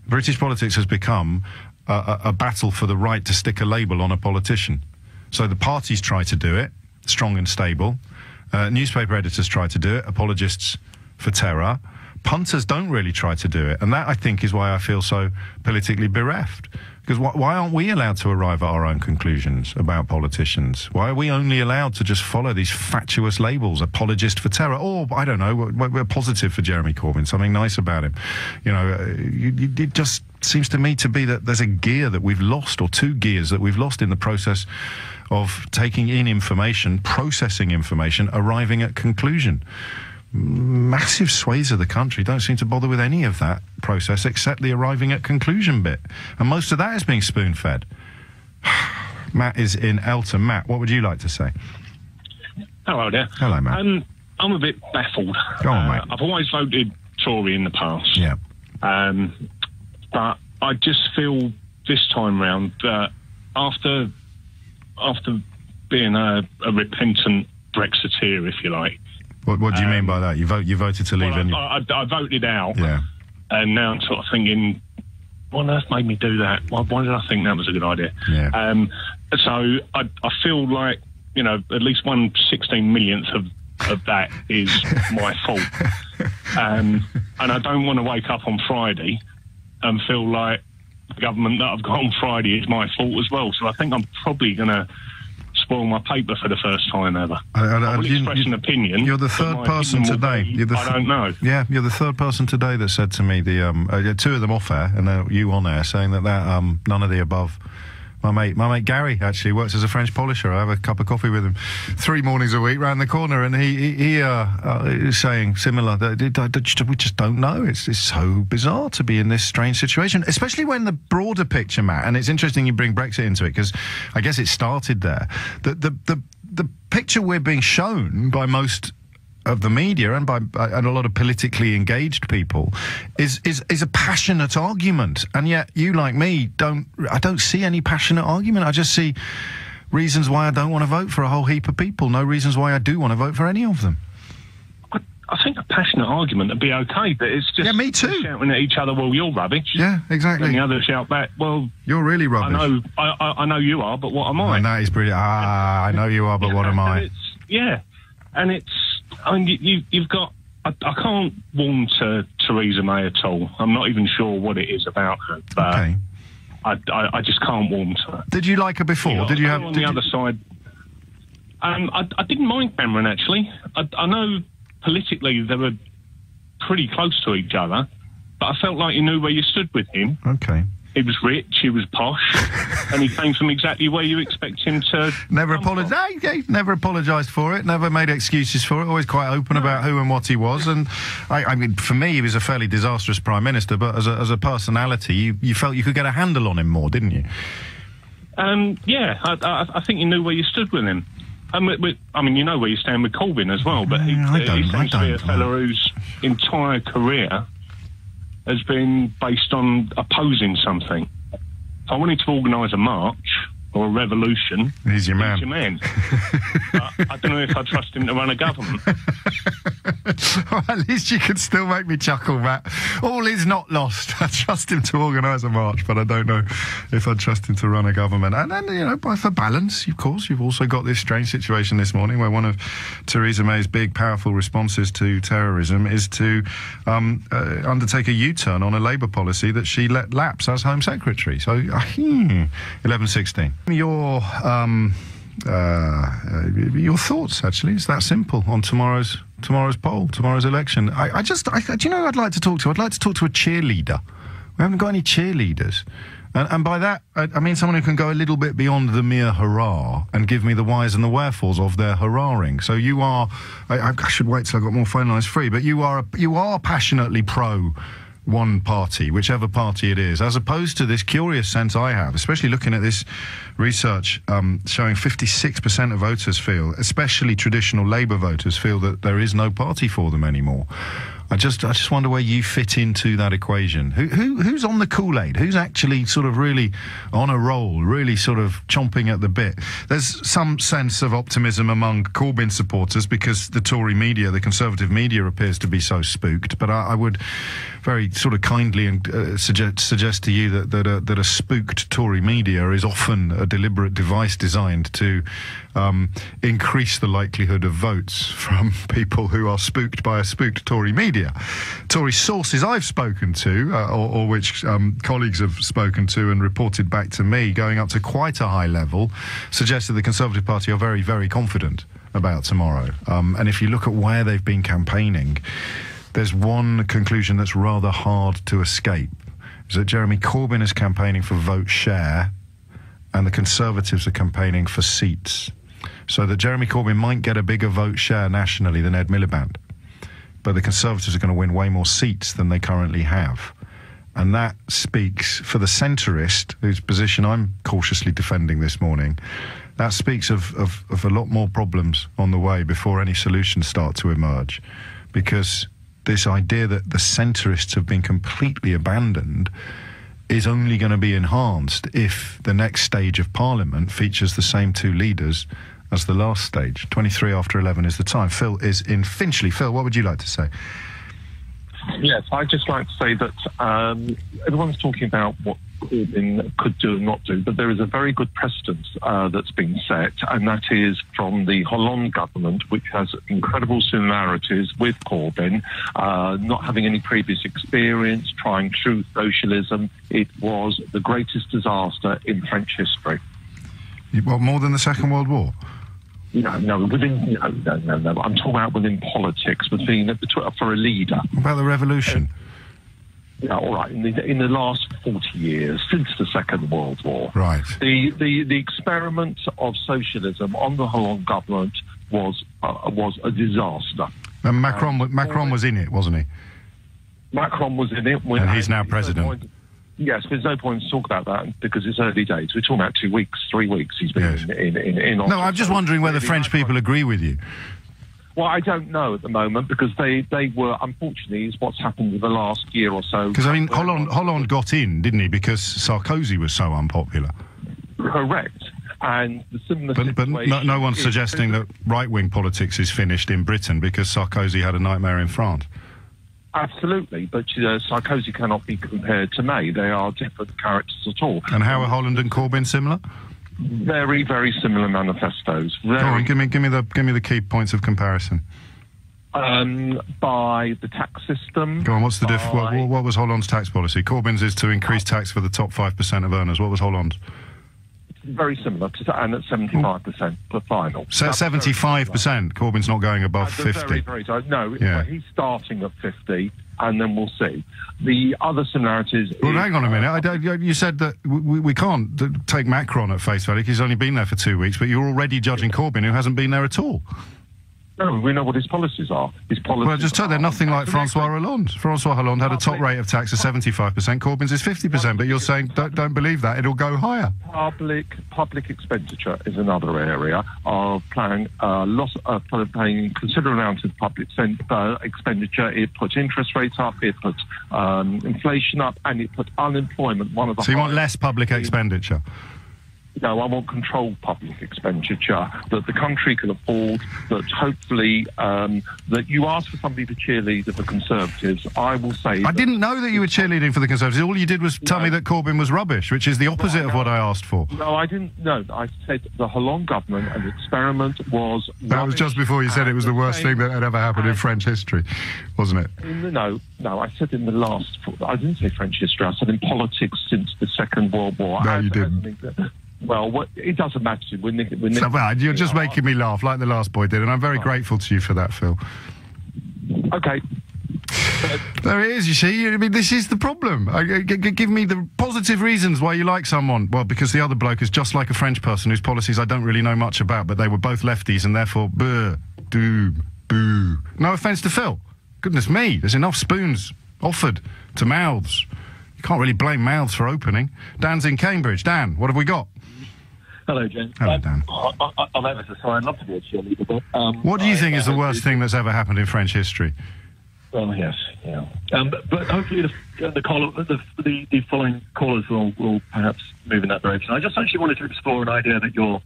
British politics has become a battle for the right to stick a label on a politician. So the parties try to do it, strong and stable. Newspaper editors try to do it, apologists for terror. Punters don't really try to do it, and that, I think, is why I feel so politically bereft. Because why aren't we allowed to arrive at our own conclusions about politicians? Why are we only allowed to just follow these fatuous labels, apologist for terror, or, I don't know, we're positive for Jeremy Corbyn, something nice about him. You know, it just seems to me to be that there's a gear that we've lost, or two gears that we've lost in the process of taking in information, processing information, arriving at conclusion. Massive swathes of the country don't seem to bother with any of that process except the arriving at conclusion bit. And most of that is being spoon-fed. Matt is in Elton. Matt, what would you like to say? Hello there. Hello, Matt. I'm a bit baffled. Go on, mate. I've always voted Tory in the past. Yeah. But I just feel this time round that after being a repentant Brexiteer, if you like, What do you mean by that? You voted to leave? I voted out. Yeah. And now I'm sort of thinking, what on earth made me do that? Why did I think that was a good idea? Yeah. So I feel like, you know, at least 1/16 millionth of of that is my fault. And I don't want to wake up on Friday and feel like the government that I've got on Friday is my fault as well. So I think I'm probably going to spoil my paper for the first time ever. I will express an opinion. You're the third person today. I don't know. Yeah, you're the third person today that said to me, two of them off air and you on air, saying that none of the above. My mate Gary actually works as a French polisher. I have a cup of coffee with him 3 mornings a week round the corner, and he is saying similar that we just don't know. It's so bizarre to be in this strange situation, especially when the broader picture, Matt. And it's interesting you bring Brexit into it, because I guess it started there. The picture we're being shown by most of the media and a lot of politically engaged people is a passionate argument, and yet you, like me, I don't see any passionate argument. I just see reasons why I don't want to vote for a whole heap of people, no reasons why I do want to vote for any of them. I think a passionate argument would be okay, but it's just me too. Shouting at each other, well, you're rubbish. Yeah, exactly. And the others shout back, well, you're really rubbish. I know you are, but what am I? And that is brilliant. I know you are, but what am I? I mean, you've got... I can't warm to Theresa May at all. I'm not even sure what it is about her, but okay. I just can't warm to her. Did you like her before? Did you have... On the other side... I didn't mind Cameron, actually. I know politically they were pretty close to each other, but I felt like you knew where you stood with him. Okay. He was rich, he was posh, and he came from exactly where you expect him to. Never apologised for it, never made excuses for it, always quite open about who and what he was. And I mean, for me, he was a fairly disastrous Prime Minister, but as a personality, you felt you could get a handle on him more, didn't you? Yeah, I think you knew where you stood with him. I mean, you know where you stand with Corbyn as well, but he seems to be a fellow whose entire career has been based on opposing something. If I wanted to organise a march or a revolution, he's your man. I don't know if I trust him to run a government. Well, at least you could still make me chuckle, Matt. All is not lost. I trust him to organise a march, but I don't know if I trust him to run a government. And then, you know, for balance, of course, you've also got this strange situation this morning where one of Theresa May's big, powerful responses to terrorism is to undertake a U-turn on a Labour policy that she let lapse as Home Secretary. So, 11:16. Your thoughts, actually, it's that simple on tomorrow's poll, tomorrow's election. Do you know who I'd like to talk to? I'd like to talk to a cheerleader. We haven't got any cheerleaders. And by that, I mean someone who can go a little bit beyond the mere hurrah and give me the whys and the wherefores of their hurrahing. So you are, I should wait till I got more phone lines free, but you are passionately pro one party, whichever party it is, as opposed to this curious sense I have, especially looking at this research showing 56% of voters feel, especially traditional Labour voters, feel that there is no party for them anymore. I just wonder where you fit into that equation. Who's on the Kool-Aid? Who's actually sort of really on a roll, really sort of chomping at the bit? There's some sense of optimism among Corbyn supporters because the Tory media, the Conservative media, appears to be so spooked. But I would very sort of kindly and suggest to you that a spooked Tory media is often a deliberate device designed to increase the likelihood of votes from people who are spooked by a spooked Tory media. Tory sources I've spoken to, or which colleagues have spoken to and reported back to me, going up to quite a high level, suggest that the Conservative Party are very, very confident about tomorrow. And if you look at where they've been campaigning, there's one conclusion that's rather hard to escape, is that Jeremy Corbyn is campaigning for vote share and the Conservatives are campaigning for seats. So that Jeremy Corbyn might get a bigger vote share nationally than Ed Miliband, but the Conservatives are going to win way more seats than they currently have. And that speaks for the centrist, whose position I'm cautiously defending this morning, that speaks of a lot more problems on the way before any solutions start to emerge. Because this idea that the centrists have been completely abandoned is only going to be enhanced if the next stage of Parliament features the same two leaders as the last stage. 23 after 11 is the time. Phil is in Finchley. Phil, what would you like to say? Yes, I'd just like to say that everyone's talking about what Corbyn could do and not do, but there is a very good precedent that's been set, and that is from the Hollande government, which has incredible similarities with Corbyn, not having any previous experience, trying true socialism. It was the greatest disaster in French history. What, more than the Second World War? No. I'm talking about within politics, for a leader. What about the revolution? Yeah, all right. In the last 40 years, since the Second World War, right. The experiment of socialism on the Hollande government was a disaster. And Macron was in it, wasn't he? Macron was in it, and he's now president. Yes, there's no point to talk about that because it's early days. We're talking about 2 weeks, 3 weeks. He's been in office. No, I'm just wondering whether French people agree with you. Well, I don't know at the moment because they were, unfortunately, is what's happened in the last year or so. Because, I mean, Hollande got in, didn't he, because Sarkozy was so unpopular? Correct. And the similar But no one's suggesting that right-wing politics is finished in Britain because Sarkozy had a nightmare in France. Absolutely, but Sarkozy cannot be compared to May. They are different characters at all. And how are Hollande and Corbyn similar? Very, very similar manifestos. Go on, give me the key points of comparison. By the tax system. Go on, what's the what was Hollande's tax policy? Corbyn's is to increase tax for the top 5% of earners. What was Hollande's? Very similar, and at 75% the final. So 75%. Corbyn's not going above 50. Very tight. No, he's starting at 50, and then we'll see. The other similarities. Well, hang on a minute. You said that we can't take Macron at face value. He's only been there for 2 weeks, but you're already judging Corbyn, who hasn't been there at all. No, we know what his policies are. Well, just tell they're nothing like François Hollande. François Hollande had a top rate of tax of 75%. Corbyn's is 50%, but you're saying don't believe that. It'll go higher. Public expenditure is another area of paying considerable amounts of public expenditure. It puts interest rates up, it puts inflation up, and it puts unemployment. So you want less public expenditure? No, I want controlled public expenditure that the country can afford, that hopefully that you ask for somebody to cheerlead for Conservatives. I will say... I didn't know that you were cheerleading for the Conservatives. All you did was tell me that Corbyn was rubbish, which is the opposite of what I asked for. No, I didn't. No, I said the Hollande government and the experiment was... That was just before you said it was the worst thing that had ever happened in French history, wasn't it? No, I said in the last... I didn't say French history. I said in politics since the Second World War. No, you didn't. Well, it doesn't matter. You're just making me laugh, like the last boy did, and I'm very grateful to you for that, Phil. Okay. There it is, you see. I mean, this is the problem. Give me the positive reasons why you like someone. Well, because the other bloke is just like a French person whose policies I don't really know much about, but they were both lefties, and therefore, boo. No offence to Phil. Goodness me, there's enough spoons offered to mouths. You can't really blame mouths for opening. Dan's in Cambridge. Dan, what have we got? Hello, James. Hello, Dan. I'm ever so sorry. I'd love to be a cheerleader, but... what do you think is the worst thing that's ever happened in French history? Well, yes, yeah. But hopefully the following callers will perhaps move in that direction. I just actually wanted to explore an idea that you're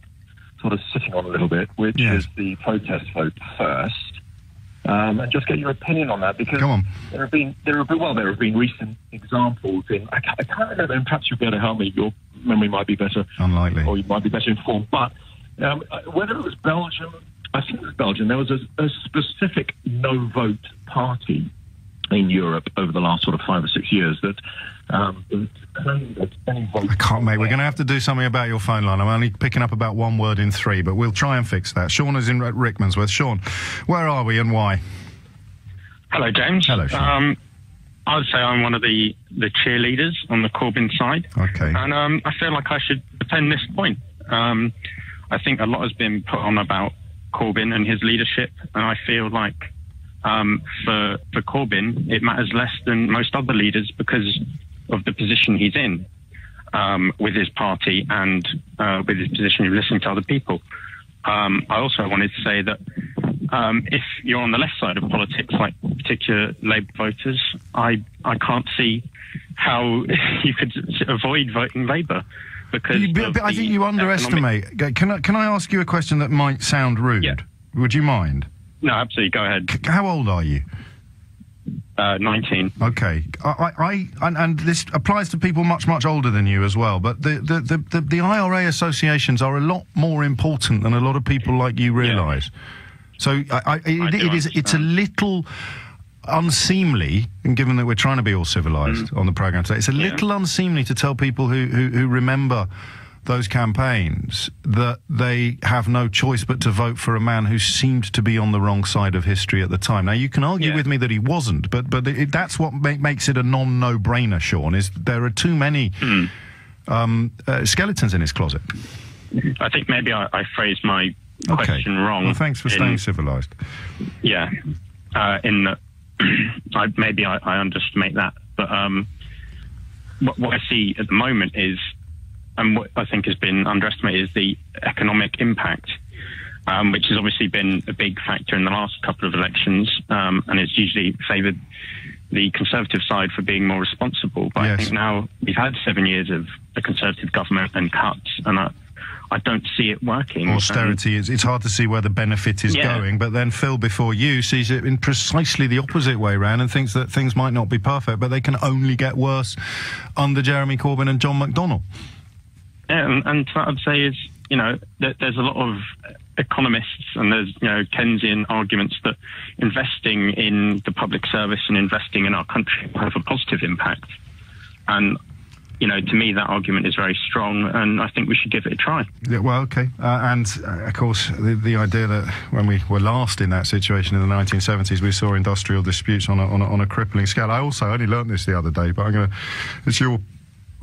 sort of sitting on a little bit, which is the protest vote first. And just get your opinion on that, because there have been recent examples in... I can't remember, and perhaps you'll be able to help me. Your memory might be better. Unlikely. Or you might be better informed. But whether it was Belgium, I think it was Belgium, there was a specific no-vote party in Europe over the last sort of 5 or 6 years that claimed that any vote... I can't, mate. We're going to have to do something about your phone line. I'm only picking up about 1 word in 3, but we'll try and fix that. Sean is in Rickmansworth. Sean, where are we and why? Hello, James. Hello, Sean. I would say I'm one of the cheerleaders on the Corbyn side. Okay. And I feel like I should defend this point. I think a lot has been put on about Corbyn and his leadership, and I feel like for Corbyn, it matters less than most other leaders because of the position he's in with his party and with his position of listening to other people. I also wanted to say that if you're on the left side of politics, like particular Labour voters, I can't see how you could avoid voting Labour. Because I think you underestimate. Can I ask you a question that might sound rude? Yeah. Would you mind? No, absolutely. Go ahead. How old are you? 19. Okay, and this applies to people much older than you as well. But the IRA associations are a lot more important than a lot of people like you realise. Yeah. So it's a little unseemly, and given that we're trying to be all civilised on the programme today, it's a little unseemly to tell people who remember those campaigns that they have no choice but to vote for a man who seemed to be on the wrong side of history at the time. Now, you can argue with me that he wasn't, but that's what makes it a no-brainer, Sean, is there are too many skeletons in his closet. I think maybe I phrased my question wrong. Well, thanks for staying civilised. Yeah, in that maybe I underestimate that, but what I see at the moment is, and what I think has been underestimated, is the economic impact, which has obviously been a big factor in the last couple of elections, and it's usually favoured the Conservative side for being more responsible. But I think now we've had 7 years of a Conservative government and cuts, and I don't see it working. Austerity it's hard to see where the benefit is going, but then Phil before you sees it in precisely the opposite way round and thinks that things might not be perfect, but they can only get worse under Jeremy Corbyn and John McDonnell. Yeah, and what I'd say is, that there's a lot of economists and there's, Keynesian arguments that investing in the public service and investing in our country will have a positive impact. And, to me, that argument is very strong, and I think we should give it a try. Yeah, well, okay. And, of course, the idea that when we were last in that situation in the 1970s, we saw industrial disputes on a crippling scale. I also only learnt this the other day, but it's your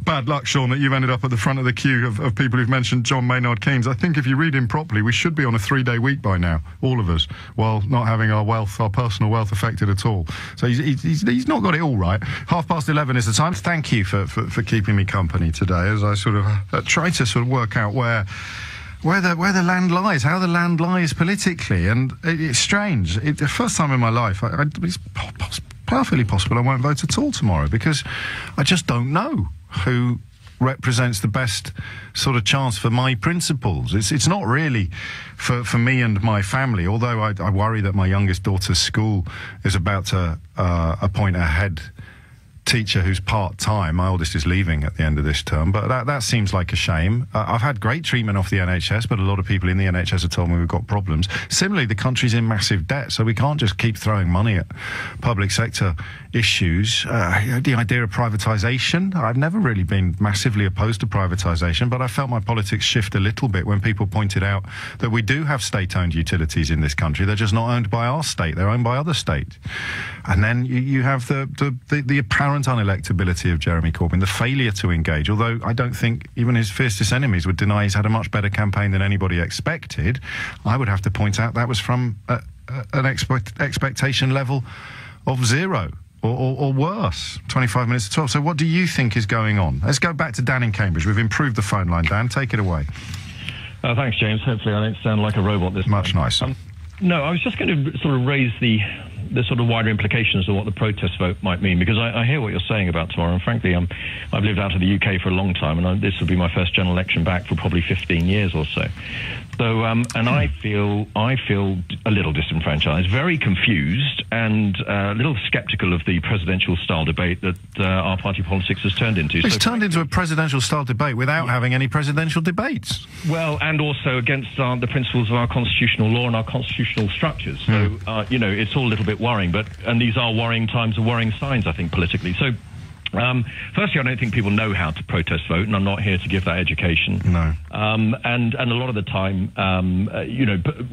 bad luck, Sean, that you've ended up at the front of the queue of people who've mentioned John Maynard Keynes. I think if you read him properly, we should be on a 3-day week by now, all of us, while not having our personal wealth affected at all. So he's not got it all right. 11:30 is the time. Thank you for keeping me company today as I sort of try to sort of work out where the land lies, how the land lies politically. And it's strange. The first time in my life, it's perfectly possible I won't vote at all tomorrow, because I just don't know who represents the best sort of chance for my principles. It's not really for me and my family, although I worry that my youngest daughter's school is about to appoint a head teacher who's part-time. My oldest is leaving at the end of this term, but that seems like a shame. I've had great treatment off the NHS, but a lot of people in the NHS have told me we've got problems. Similarly, the country's in massive debt, so we can't just keep throwing money at public sector issues. The idea of privatisation, I've never really been massively opposed to privatisation, but I felt my politics shift a little bit when people pointed out that we do have state-owned utilities in this country. They're just not owned by our state, they're owned by other states. And then you have the apparent unelectability of Jeremy Corbyn, the failure to engage, although I don't think even his fiercest enemies would deny he's had a much better campaign than anybody expected. I would have to point out that was from an expectation level of 0 or worse, 25 minutes to 12. So what do you think is going on? Let's go back to Dan in Cambridge. We've improved the phone line. Dan, take it away. Thanks, James. Hopefully I don't sound like a robot this time. Much nicer. No, I was just going to sort of raise the sort of wider implications of what the protest vote might mean, because I hear what you're saying about tomorrow, and frankly, I've lived out of the UK for a long time, and this will be my first general election back for probably 15 years or so. So, and I feel a little disenfranchised, very confused, and a little sceptical of the presidential-style debate that our party politics has turned into. It's turned into a presidential-style debate without having any presidential debates. Well, and also against the principles of our constitutional law and our constitutional structures. So, it's all a little bit worrying, and these are worrying times of worrying signs, I think, politically. So, firstly, I don't think people know how to protest vote, and I'm not here to give that education. No. And a lot of the time,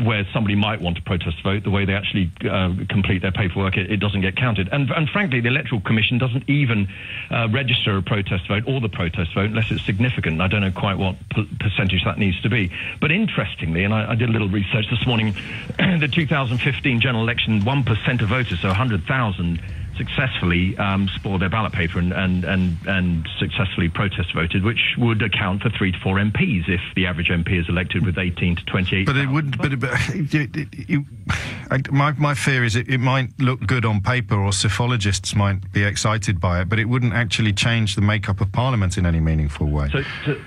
where somebody might want to protest vote, the way they actually complete their paperwork, it doesn't get counted. And frankly, the Electoral Commission doesn't even register a protest vote or the protest vote unless it's significant. I don't know quite what percentage that needs to be. But interestingly, and I did a little research this morning, the 2015 general election, 1% of voters, so 100,000, successfully spoiled their ballot paper and successfully protest voted, which would account for 3 to 4 MPs if the average MP is elected with 18 to 28. But it would. My fear is it might look good on paper, or psephologists might be excited by it, but it wouldn't actually change the makeup of Parliament in any meaningful way.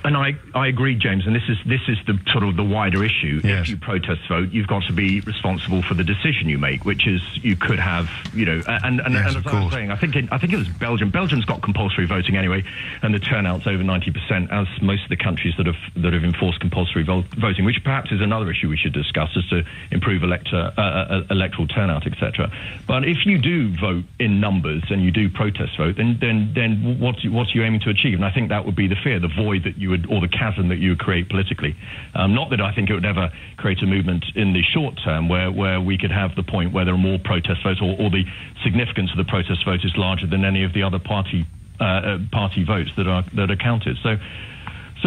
And I agree, James, and this is the sort of the wider issue. Yes. If you protest vote, you've got to be responsible for the decision you make, which is you could have, and as I was saying, I think it was Belgium. Belgium's got compulsory voting anyway, and the turnout's over 90%, as most of the countries that have enforced compulsory voting, which perhaps is another issue we should discuss, as to improve electoral turnout, etc. But if you do vote in numbers and you do protest vote, then what are you aiming to achieve? And I think that would be the fear, the void that you would, or the chasm that you would create politically. Not that I think it would ever create a movement in the short term where we could have the point where there are more protest votes, or the significance of the protest vote is larger than any of the other party votes that are counted. So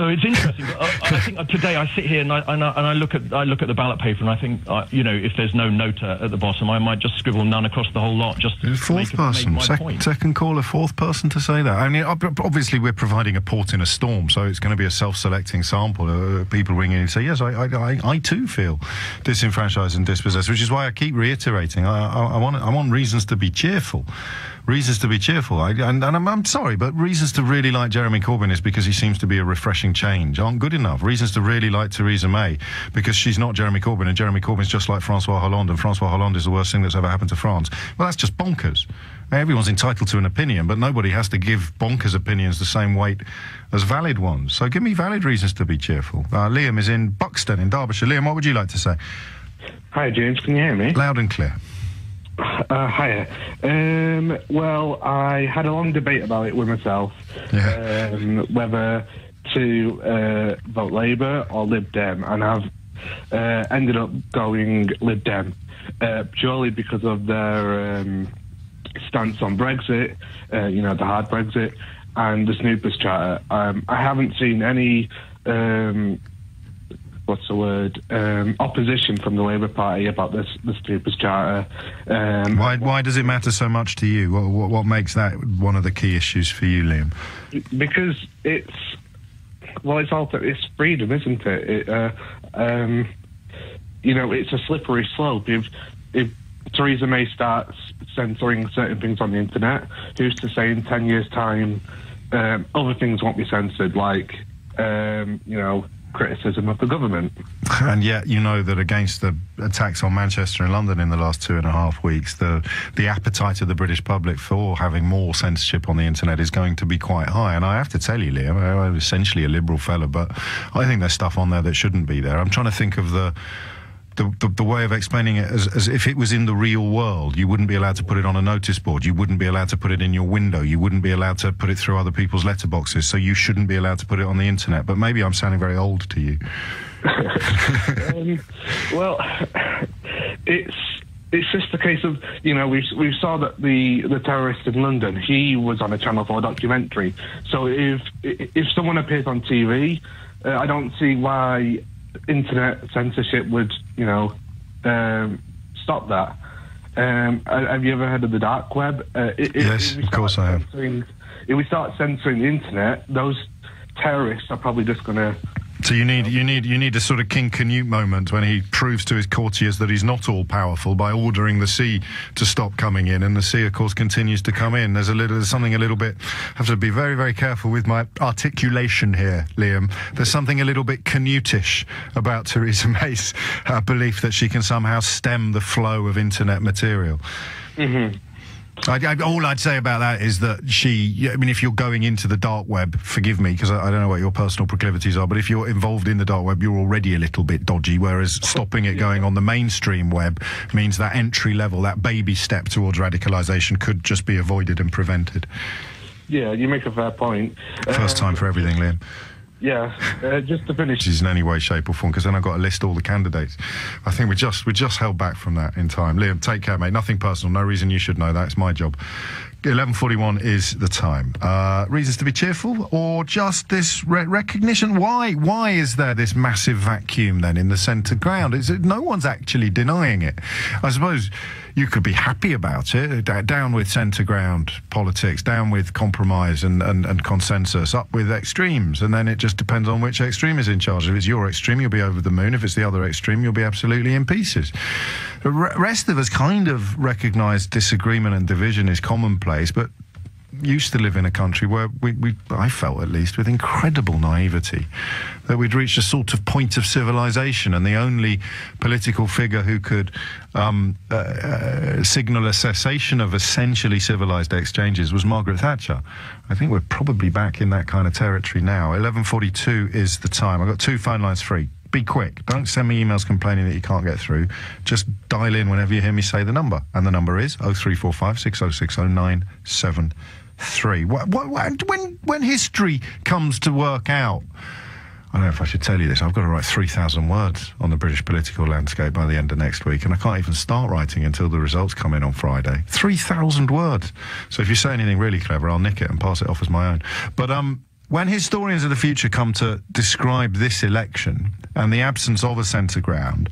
it's interesting. I think today I sit here and I look at the ballot paper and I think if there's no nota at the bottom, I might just scribble none across the whole lot. Just fourth person, second caller, fourth person to say that. I mean, obviously we're providing a port in a storm, so it's going to be a self-selecting sample. People ring in and say, yes, I too feel disenfranchised and dispossessed, which is why I keep reiterating. I want reasons to be cheerful. Reasons to be cheerful. I'm sorry, but reasons to really like Jeremy Corbyn is because he seems to be a refreshing change aren't good enough. Reasons to really like Theresa May because she's not Jeremy Corbyn, and Jeremy Corbyn's just like Francois Hollande, and Francois Hollande is the worst thing that's ever happened to France. Well, that's just bonkers. Everyone's entitled to an opinion, but nobody has to give bonkers opinions the same weight as valid ones. So give me valid reasons to be cheerful. Liam is in Buxton in Derbyshire. Liam, what would you like to say? Hi, James. Can you hear me? Loud and clear. Hiya. Well, I had a long debate about it with myself, whether to vote Labour or Lib Dem, and I've ended up going Lib Dem, purely because of their stance on Brexit, the hard Brexit, and the Snoopers Charter. I haven't seen any opposition from the Labour Party about the Snoopers Charter. Why does it matter so much to you? What makes that one of the key issues for you, Liam? Because it's freedom, isn't it? It's a slippery slope. If Theresa May starts censoring certain things on the internet, who's to say in 10 years' time other things won't be censored, like criticism of the government? And yet you know that against the attacks on Manchester and London in the last 2.5 weeks, the appetite of the British public for having more censorship on the internet is going to be quite high. And I have to tell you, Liam, I'm essentially a liberal fella, but I think there's stuff on there that shouldn't be there. I'm trying to think of the way of explaining it as if it was in the real world. You wouldn't be allowed to put it on a notice board. You wouldn't be allowed to put it in your window. You wouldn't be allowed to put it through other people's letterboxes. So you shouldn't be allowed to put it on the internet. But maybe I'm sounding very old to you. Well, it's just a case of, we saw that the terrorist in London, he was on a Channel 4 documentary. So if someone appears on TV, I don't see why internet censorship would, stop that. Have you ever heard of the dark web? Yes, of course I have. If we start censoring the internet, those terrorists are probably just going to... So you need a sort of King Canute moment when he proves to his courtiers that he's not all powerful by ordering the sea to stop coming in, and the sea, of course, continues to come in. There's something a little bit. I have to be very, very careful with my articulation here, Liam. There's something a little bit Canutish about Theresa May's belief that she can somehow stem the flow of internet material. Mm-hmm. All I'd say about that is that if you're going into the dark web, forgive me, because I don't know what your personal proclivities are, but if you're involved in the dark web, you're already a little bit dodgy, whereas stopping it going on the mainstream web means that entry level, that baby step towards radicalisation could just be avoided and prevented. Yeah, you make a fair point. First time for everything, Liam. Yeah, just to finish... in any way, shape or form, because then I've got to list all the candidates. I think we just held back from that in time. Liam, take care, mate. Nothing personal. No reason you should know that. It's my job. 11:41 is the time. Reasons to be cheerful, or just this recognition? Why is there this massive vacuum then in the centre ground? No one's actually denying it. I suppose you could be happy about it. Down with centre ground politics, down with compromise and consensus, up with extremes, and then it just depends on which extreme is in charge. If it's your extreme, you'll be over the moon. If it's the other extreme, you'll be absolutely in pieces. The rest of us kind of recognise disagreement and division is commonplace, but used to live in a country where I felt at least, with incredible naivety, that we'd reached a sort of point of civilization, and the only political figure who could signal a cessation of essentially civilized exchanges was Margaret Thatcher. I think we're probably back in that kind of territory now. 11:42 is the time. I've got 2 phone lines free. Be quick. Don't send me emails complaining that you can't get through. Just dial in whenever you hear me say the number. And the number is 0345 6060 973. When history comes to work out, I don't know if I should tell you this, I've got to write 3,000 words on the British political landscape by the end of next week, and I can't even start writing until the results come in on Friday. 3,000 words. So if you say anything really clever, I'll nick it and pass it off as my own. But when historians of the future come to describe this election and the absence of a centre ground,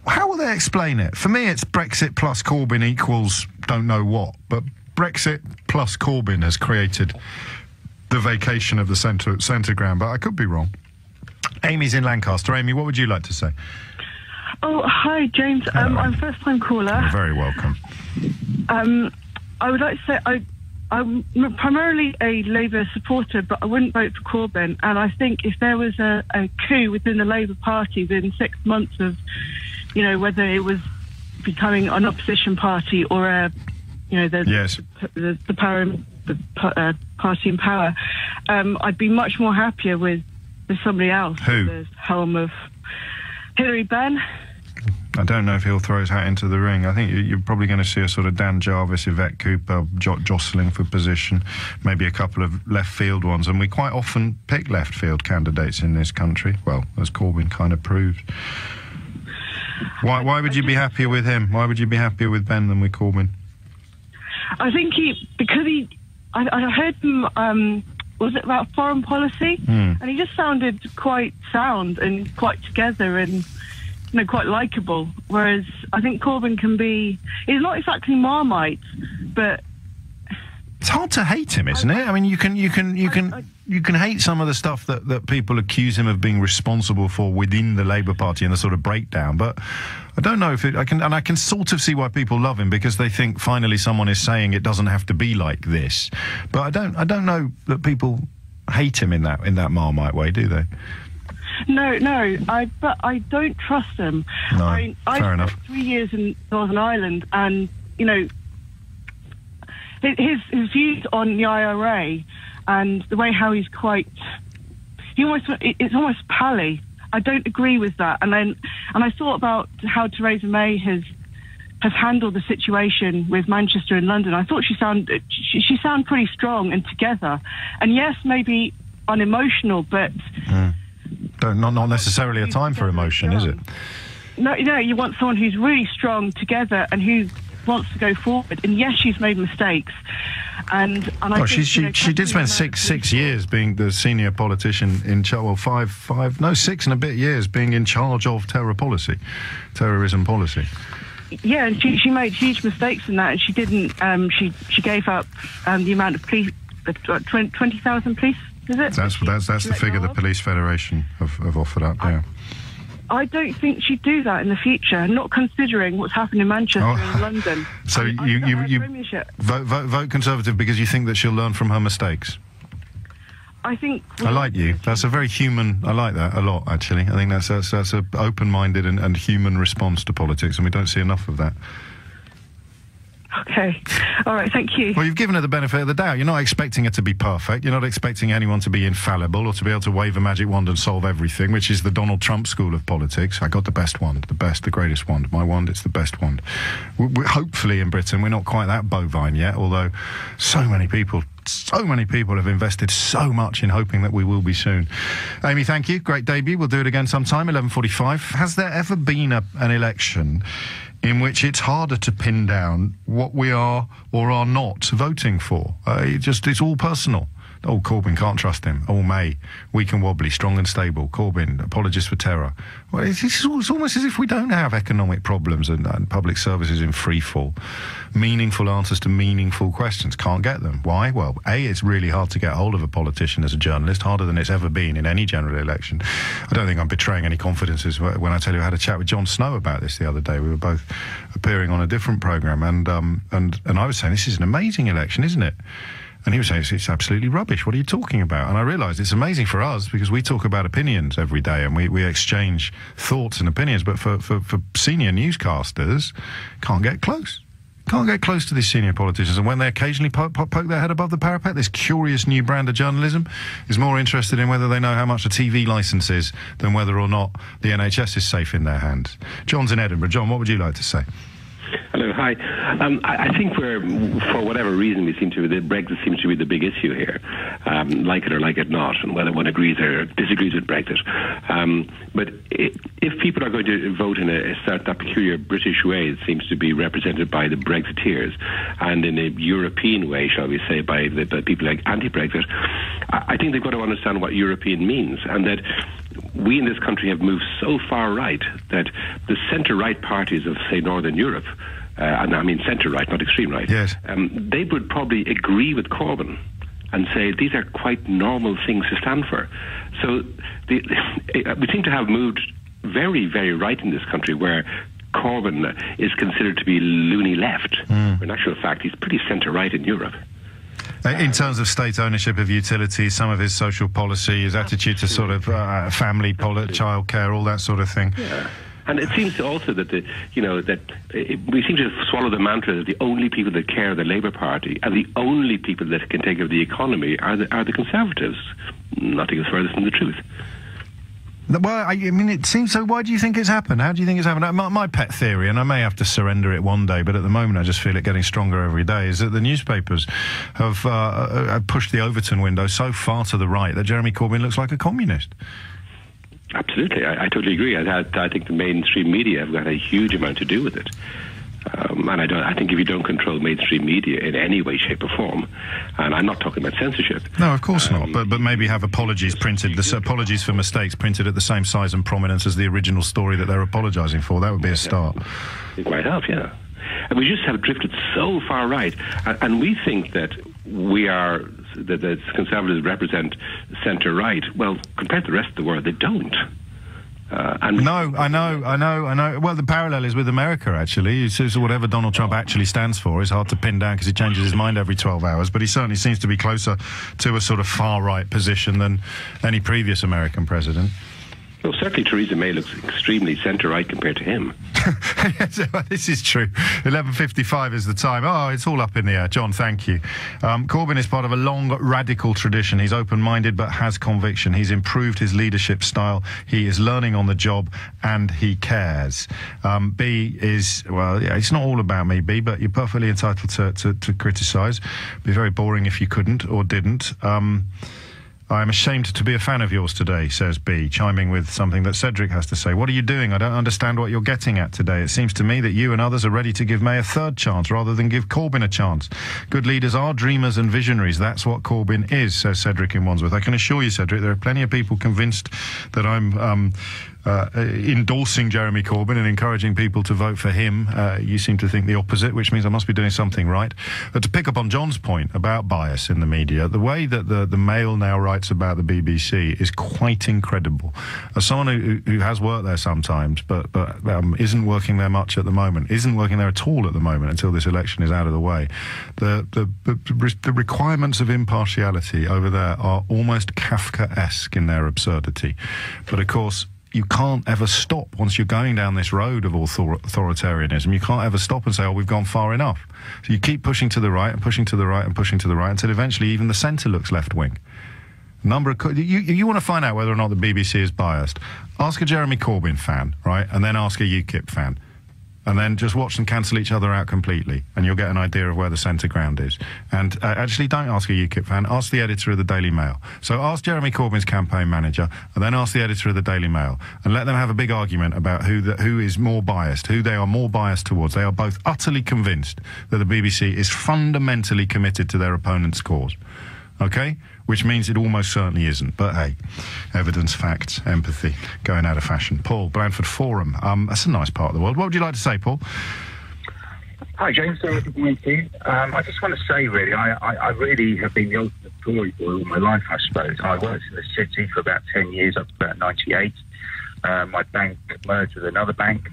how will they explain it? For me, it's Brexit plus Corbyn equals don't know what, but Brexit plus Corbyn has created the vacation of the centre ground, but I could be wrong. Amy's in Lancaster. Amy, what would you like to say? Oh, hi, James. I'm a first-time caller. You're very welcome. I would like to say I'm primarily a Labour supporter, but I wouldn't vote for Corbyn. And I think if there was a coup within the Labour Party within 6 months of, whether it was becoming an opposition party or the party in power, I'd be much more happier with somebody else. Who? The helm of Hilary Benn. I don't know if he'll throw his hat into the ring. I think you're probably going to see a sort of Dan Jarvis, Yvette Cooper jostling for position, maybe a couple of left field ones, and we quite often pick left field candidates in this country, well, as Corbyn kind of proved. Why would you be happier with him? Why would you be happier with Ben than with Corbyn? I think I heard him, was it about foreign policy? And he just sounded quite sound and quite together and quite likeable. Whereas I think Corbyn he's not exactly Marmite, but it's hard to hate him, isn't it? I mean, you can hate some of the stuff that people accuse him of being responsible for within the Labour Party and the sort of breakdown, but I don't know if I can sort of see why people love him, because they think finally someone is saying it doesn't have to be like this. But I don't know that people hate him in that Marmite way, do they? No, but I don't trust him. No, I enough. spent 3 years in Northern Ireland, and his views on the IRA and the way how it's almost pally. I don't agree with that. And I thought about how Theresa May has handled the situation with Manchester and London. I thought she sounded pretty strong and together. And yes, maybe unemotional, but not necessarily a time for emotion, is it? No, you want someone who's really strong together and who wants to go forward. And yes, she's made mistakes. And I think, she did spend six years being the senior politician in charge. Well, 6 and a bit years being in charge of terrorism policy. Yeah, and she made huge mistakes in that, and she didn't. She gave up the amount of police, 20,000 police. Is it? That's the figure the Police Federation have offered up. Yeah. I don't think she'd do that in the future, not considering what's happened in Manchester and London. So you vote Conservative because you think that she'll learn from her mistakes? I think... I like you. That's a very human... I like that a lot, actually. I think that's an open-minded and human response to politics, and we don't see enough of that. Okay. All right, thank you. Well, you've given her the benefit of the doubt. You're not expecting her to be perfect. You're not expecting anyone to be infallible or to be able to wave a magic wand and solve everything, which is the Donald Trump school of politics. I got the best wand, the greatest wand. My wand, it's the best wand. Hopefully in Britain, we're not quite that bovine yet, although so many people so many people have invested so much in hoping that we will be soon. Amy, thank you. Great debut. We'll do it again sometime, 11:45. Has there ever been an election in which it's harder to pin down what we are or are not voting for? It's all personal. Oh, Corbyn, can't trust him. Oh, May, weak and wobbly, strong and stable. Corbyn, apologist for terror. Well, it's almost as if we don't have economic problems and public services in free fall. Meaningful answers to meaningful questions. Can't get them. Why? Well, A, it's really hard to get hold of a politician as a journalist, harder than it's ever been in any general election. I don't think I'm betraying any confidences when I tell you I had a chat with Jon Snow about this the other day. We were both appearing on a different programme, and I was saying, this is an amazing election, isn't it? And he was saying, it's absolutely rubbish. What are you talking about? And I realised it's amazing for us because we talk about opinions every day and we exchange thoughts and opinions. But for senior newscasters, can't get close. Can't get close to these senior politicians. And when they occasionally poke their head above the parapet, this curious new brand of journalism is more interested in whether they know how much a TV licence is than whether or not the NHS is safe in their hands. John's in Edinburgh. John, what would you like to say? Hello, hi. I think for whatever reason, Brexit seems to be the big issue here, like it or like it not, and whether one agrees or disagrees with Brexit. But if people are going to vote in that peculiar British way, it seems to be represented by the Brexiteers, and in a European way, shall we say, by the people like anti-Brexit, I think they've got to understand what European means, and that we in this country have moved so far right that the centre-right parties of, say, Northern Europe, and I mean centre-right, not extreme-right, yes. They would probably agree with Corbyn and say these are quite normal things to stand for. So we seem to have moved very, very right in this country, where Corbyn is considered to be loony left. In actual fact, he's pretty centre-right in Europe. In terms of state ownership of utilities, some of his social policy, his attitude to sort of family, childcare, all that sort of thing. Yeah. And it seems also that we seem to swallow the mantra that the only people that care are the Labour Party, and the only people that can take care of the economy are the Conservatives. Nothing is further from the truth. Well, I mean, it seems so. Why do you think it's happened? How do you think it's happened? My pet theory, and I may have to surrender it one day, but at the moment I just feel it getting stronger every day, is that the newspapers have pushed the Overton window so far to the right that Jeremy Corbyn looks like a communist. Absolutely, I totally agree. I think the mainstream media have got a huge amount to do with it. And I think if you don't control mainstream media in any way, shape or form, and I'm not talking about censorship. No, of course not. But maybe have apologies printed, apologies for mistakes printed at the same size and prominence as the original story that they're apologising for. That would be a start. It might help, yeah. And we just have drifted so far right, and we think that that the Conservatives represent centre-right. Well, compared to the rest of the world, they don't. No, I know. Well, the parallel is with America, actually. So whatever Donald Trump actually stands for is hard to pin down because he changes his mind every 12 hours, but he certainly seems to be closer to a sort of far-right position than any previous American president. Well, certainly Theresa May looks extremely centre-right compared to him. This is true. 11:55 is the time. Oh, it's all up in the air. John, thank you. Corbyn is part of a long, radical tradition. He's open-minded but has conviction. He's improved his leadership style. He is learning on the job and he cares. B is, well, yeah, it's not all about me, B, but you're perfectly entitled to criticise. Be very boring if you couldn't or didn't. I am ashamed to be a fan of yours today, says B, chiming with something that Cedric has to say. What are you doing? I don't understand what you're getting at today. It seems to me that you and others are ready to give May a third chance rather than give Corbyn a chance. Good leaders are dreamers and visionaries. That's what Corbyn is, says Cedric in Wandsworth. I can assure you, Cedric, there are plenty of people convinced that I'm endorsing Jeremy Corbyn and encouraging people to vote for him. You seem to think the opposite, which means I must be doing something right. But to pick up on John's point about bias in the media, the way that the Mail now writes about the BBC is quite incredible. As someone who has worked there sometimes, but isn't working there much at the moment, isn't working there at all at the moment until this election is out of the way, the requirements of impartiality over there are almost Kafkaesque in their absurdity. But of course, you can't ever stop once you're going down this road of authoritarianism. You can't ever stop and say, oh, we've gone far enough. So you keep pushing to the right and pushing to the right and pushing to the right until eventually even the centre looks left-wing. You want to find out whether or not the BBC is biased. Ask a Jeremy Corbyn fan, right, and then ask a UKIP fan. and then just watch them cancel each other out completely, and you'll get an idea of where the centre ground is. And actually, don't ask a UKIP fan, ask the editor of the Daily Mail. So ask Jeremy Corbyn's campaign manager, and then ask the editor of the Daily Mail, and let them have a big argument about who is more biased, who they are more biased towards. They are both utterly convinced that the BBC is fundamentally committed to their opponent's cause. Okay? Which means it almost certainly isn't. But hey, evidence, facts, empathy, going out of fashion. Paul, Blandford Forum. That's a nice part of the world. What would you like to say, Paul? Hi, James. Good morning to you. I just want to say, really, I really have been the ultimate Tory boy all my life, I suppose. I worked in the city for about 10 years, up to about 98. My bank merged with another bank.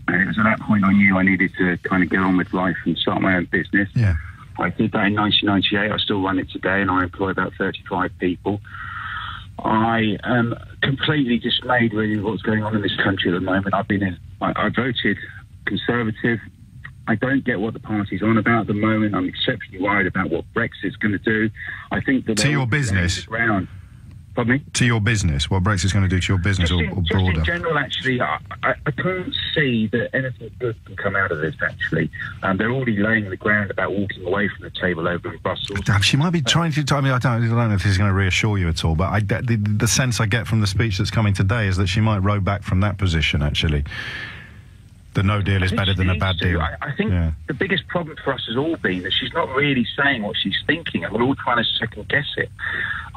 And it was at that point I knew I needed to kind of get on with life and start my own business. Yeah. I did that in 1998. I still run it today, and I employ about 35 people. I am completely dismayed, really, with what's going on in this country at the moment. I voted Conservative. I don't get what the party's on about at the moment. I'm exceptionally worried about what Brexit's going to do. I think that to your business. Pardon me? To your business, what Brexit's going to do to your business or broader? Just in general, actually, I can't see that anything good can come out of this, actually. They're already laying the ground about walking away from the table over in Brussels. She might be trying to... I mean, I don't know if this is going to reassure you at all, but the sense I get from the speech that's coming today is that she might row back from that position, actually. The no deal is better than a bad deal. I think the biggest problem for us has all been that she's not really saying what she's thinking, and we're all trying to second-guess it.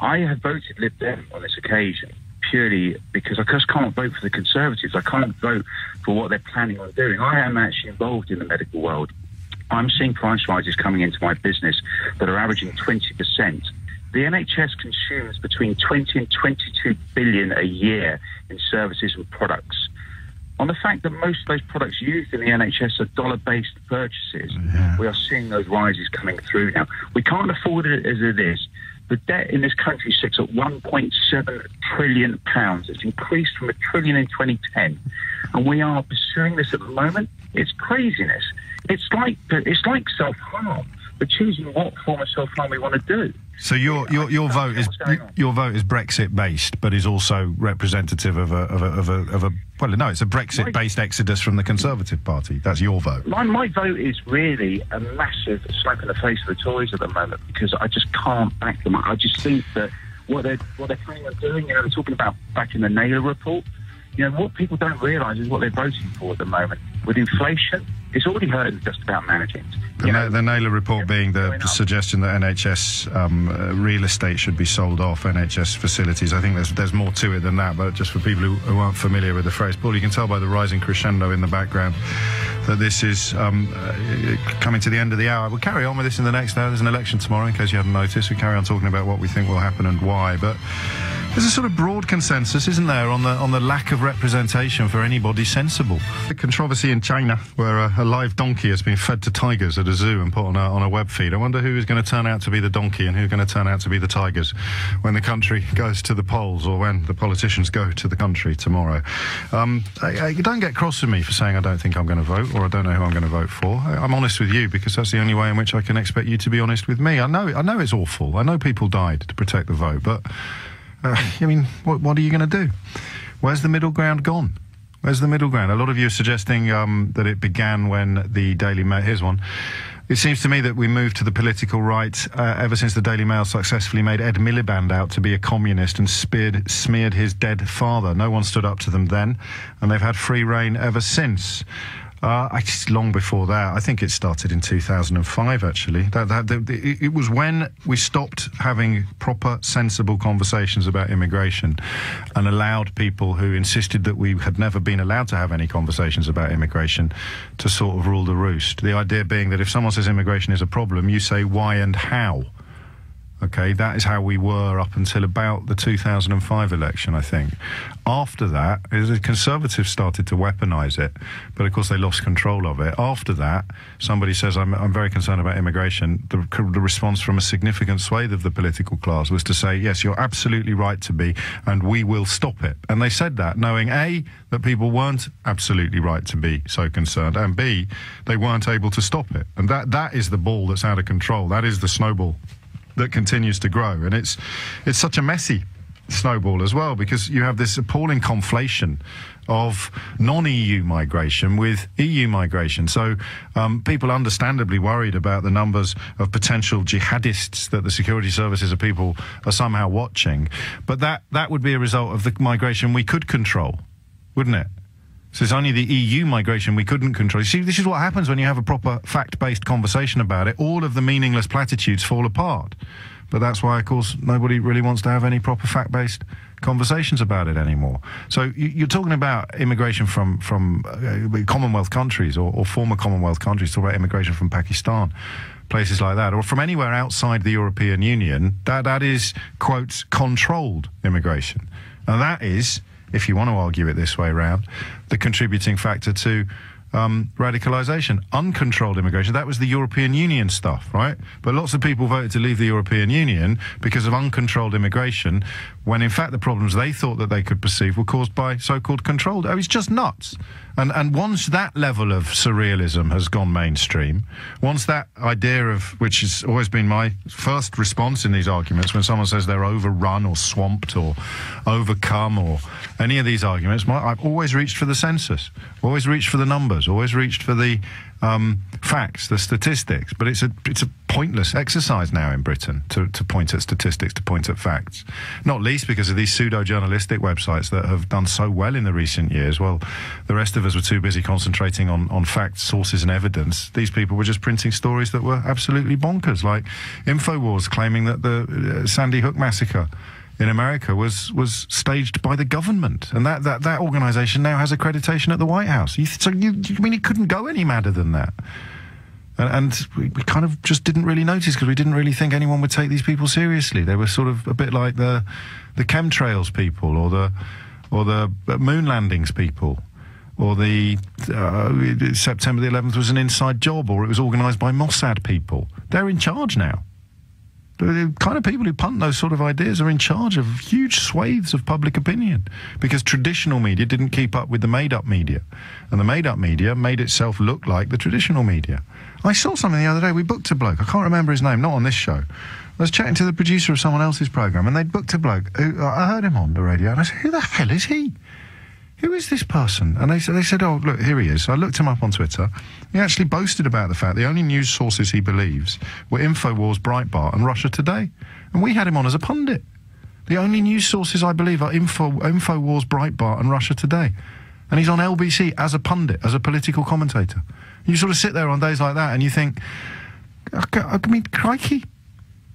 I have voted Lib Dem on this occasion purely because I just can't vote for the Conservatives. I can't vote for what they're planning on doing. I am actually involved in the medical world. I'm seeing price rises coming into my business that are averaging 20%. The NHS consumes between 20 and 22 billion a year in services and products. On the fact that most of those products used in the NHS are dollar-based purchases, we are seeing those rises coming through now. We can't afford it as it is. The debt in this country sits at £1.7 trillion. It's increased from $1 trillion in 2010. And we are pursuing this at the moment. It's craziness. It's like self-harm, but choosing what form of self-harm we want to do. So your vote is Brexit based, but is also representative of a well, no, it's a Brexit based exodus from the Conservative Party. That's your vote. My vote is really a massive slap in the face of the Tories at the moment, because I just can't back them. I just think that what they're planning on doing, they're talking about back in the Naylor report. What people don't realise is what they're voting for at the moment. With inflation, it's already hurting just about managing. The Naylor report being the suggestion that NHS real estate should be sold off, NHS facilities. I think there's more to it than that, but just for people who aren't familiar with the phrase, Paul, you can tell by the rising crescendo in the background that this is coming to the end of the hour. We'll carry on with this in the next hour. There's an election tomorrow, in case you haven't noticed. We carry on talking about what we think will happen and why, but there's a sort of broad consensus, isn't there, on the lack of representation for anybody sensible. The controversy in China, where a live donkey has been fed to tigers at a zoo and put on a web feed. I wonder who is going to turn out to be the donkey and who's going to turn out to be the tigers when the country goes to the polls, or when the politicians go to the country tomorrow. You don't get cross with me for saying I don't think I'm going to vote, or I don't know who I'm going to vote for. I'm honest with you because that's the only way in which I can expect you to be honest with me. I know it's awful. I know people died to protect the vote, but I mean, what are you going to do? Where's the middle ground gone? Where's the middle ground? A lot of you are suggesting that it began when the Daily Mail... Here's one. It seems to me that we moved to the political right ever since the Daily Mail successfully made Ed Miliband out to be a communist and smeared his dead father. No one stood up to them then, and they've had free rein ever since. Long before that. I think it started in 2005, actually. It was when we stopped having proper, sensible conversations about immigration and allowed people who insisted that we had never been allowed to have any conversations about immigration to sort of rule the roost. The idea being that if someone says immigration is a problem, you say why and how. Okay, that is how we were up until about the 2005 election, I think. After that, the Conservatives started to weaponise it, but of course they lost control of it. After that, somebody says, I'm very concerned about immigration. The response from a significant swathe of the political class was to say, yes, you're absolutely right to be, and we will stop it. And they said that, knowing A, that people weren't absolutely right to be so concerned, and B, they weren't able to stop it. And that is the ball that's out of control. That is the snowball that continues to grow, and it's such a messy snowball as well, because you have this appalling conflation of non-EU migration with EU migration. So people understandably worried about the numbers of potential jihadists that the security services of people are somehow watching. But that would be a result of the migration we could control, wouldn't it? So it's only the EU migration we couldn't control. You see, this is what happens when you have a proper fact-based conversation about it. All of the meaningless platitudes fall apart. But that's why, of course, nobody really wants to have any proper fact-based conversations about it anymore. So you're talking about immigration from Commonwealth countries or former Commonwealth countries. Talk about immigration from Pakistan, places like that, or from anywhere outside the European Union. That is, quotes, controlled immigration. And that is, if you want to argue it this way round, the contributing factor to radicalisation. Uncontrolled immigration, that was the European Union stuff, right? But lots of people voted to leave the European Union because of uncontrolled immigration, when in fact the problems they thought that they could perceive were caused by so-called controlled. Oh, it's just nuts. And once that level of surrealism has gone mainstream, once that idea of, which has always been my first response in these arguments, when someone says they're overrun or swamped or overcome or any of these arguments, I've always reached for the census, always reached for the numbers, always reached for the facts, the statistics. But it's a pointless exercise now in Britain to point at statistics, to point at facts, not least because of these pseudo-journalistic websites that have done so well in the recent years. Well, the rest of us were too busy concentrating on facts, sources and evidence. These people were just printing stories that were absolutely bonkers, like InfoWars claiming that the Sandy Hook massacre in America was staged by the government, and that organisation now has accreditation at the White House. I mean, it couldn't go any madder than that. And we kind of just didn't really notice because we didn't really think anyone would take these people seriously. They were sort of a bit like the chemtrails people, or the moon landings people, or the September the 11th was an inside job, or it was organised by Mossad people. They're in charge now. The kind of people who punt those sort of ideas are in charge of huge swathes of public opinion, because traditional media didn't keep up with the made-up media, and the made-up media made itself look like the traditional media. I saw something the other day. We booked a bloke. I can't remember his name, not on this show. I was chatting to the producer of someone else's programme, and they'd booked a bloke who, I heard him on the radio, and I said, who the hell is he? Who is this person? And they said, oh, look, here he is. So I looked him up on Twitter. He actually boasted about the fact the only news sources he believes were InfoWars, Breitbart and Russia Today. And we had him on as a pundit. The only news sources I believe are InfoWars, Breitbart and Russia Today. And he's on LBC as a pundit, as a political commentator. You sort of sit there on days like that and you think, I mean, crikey,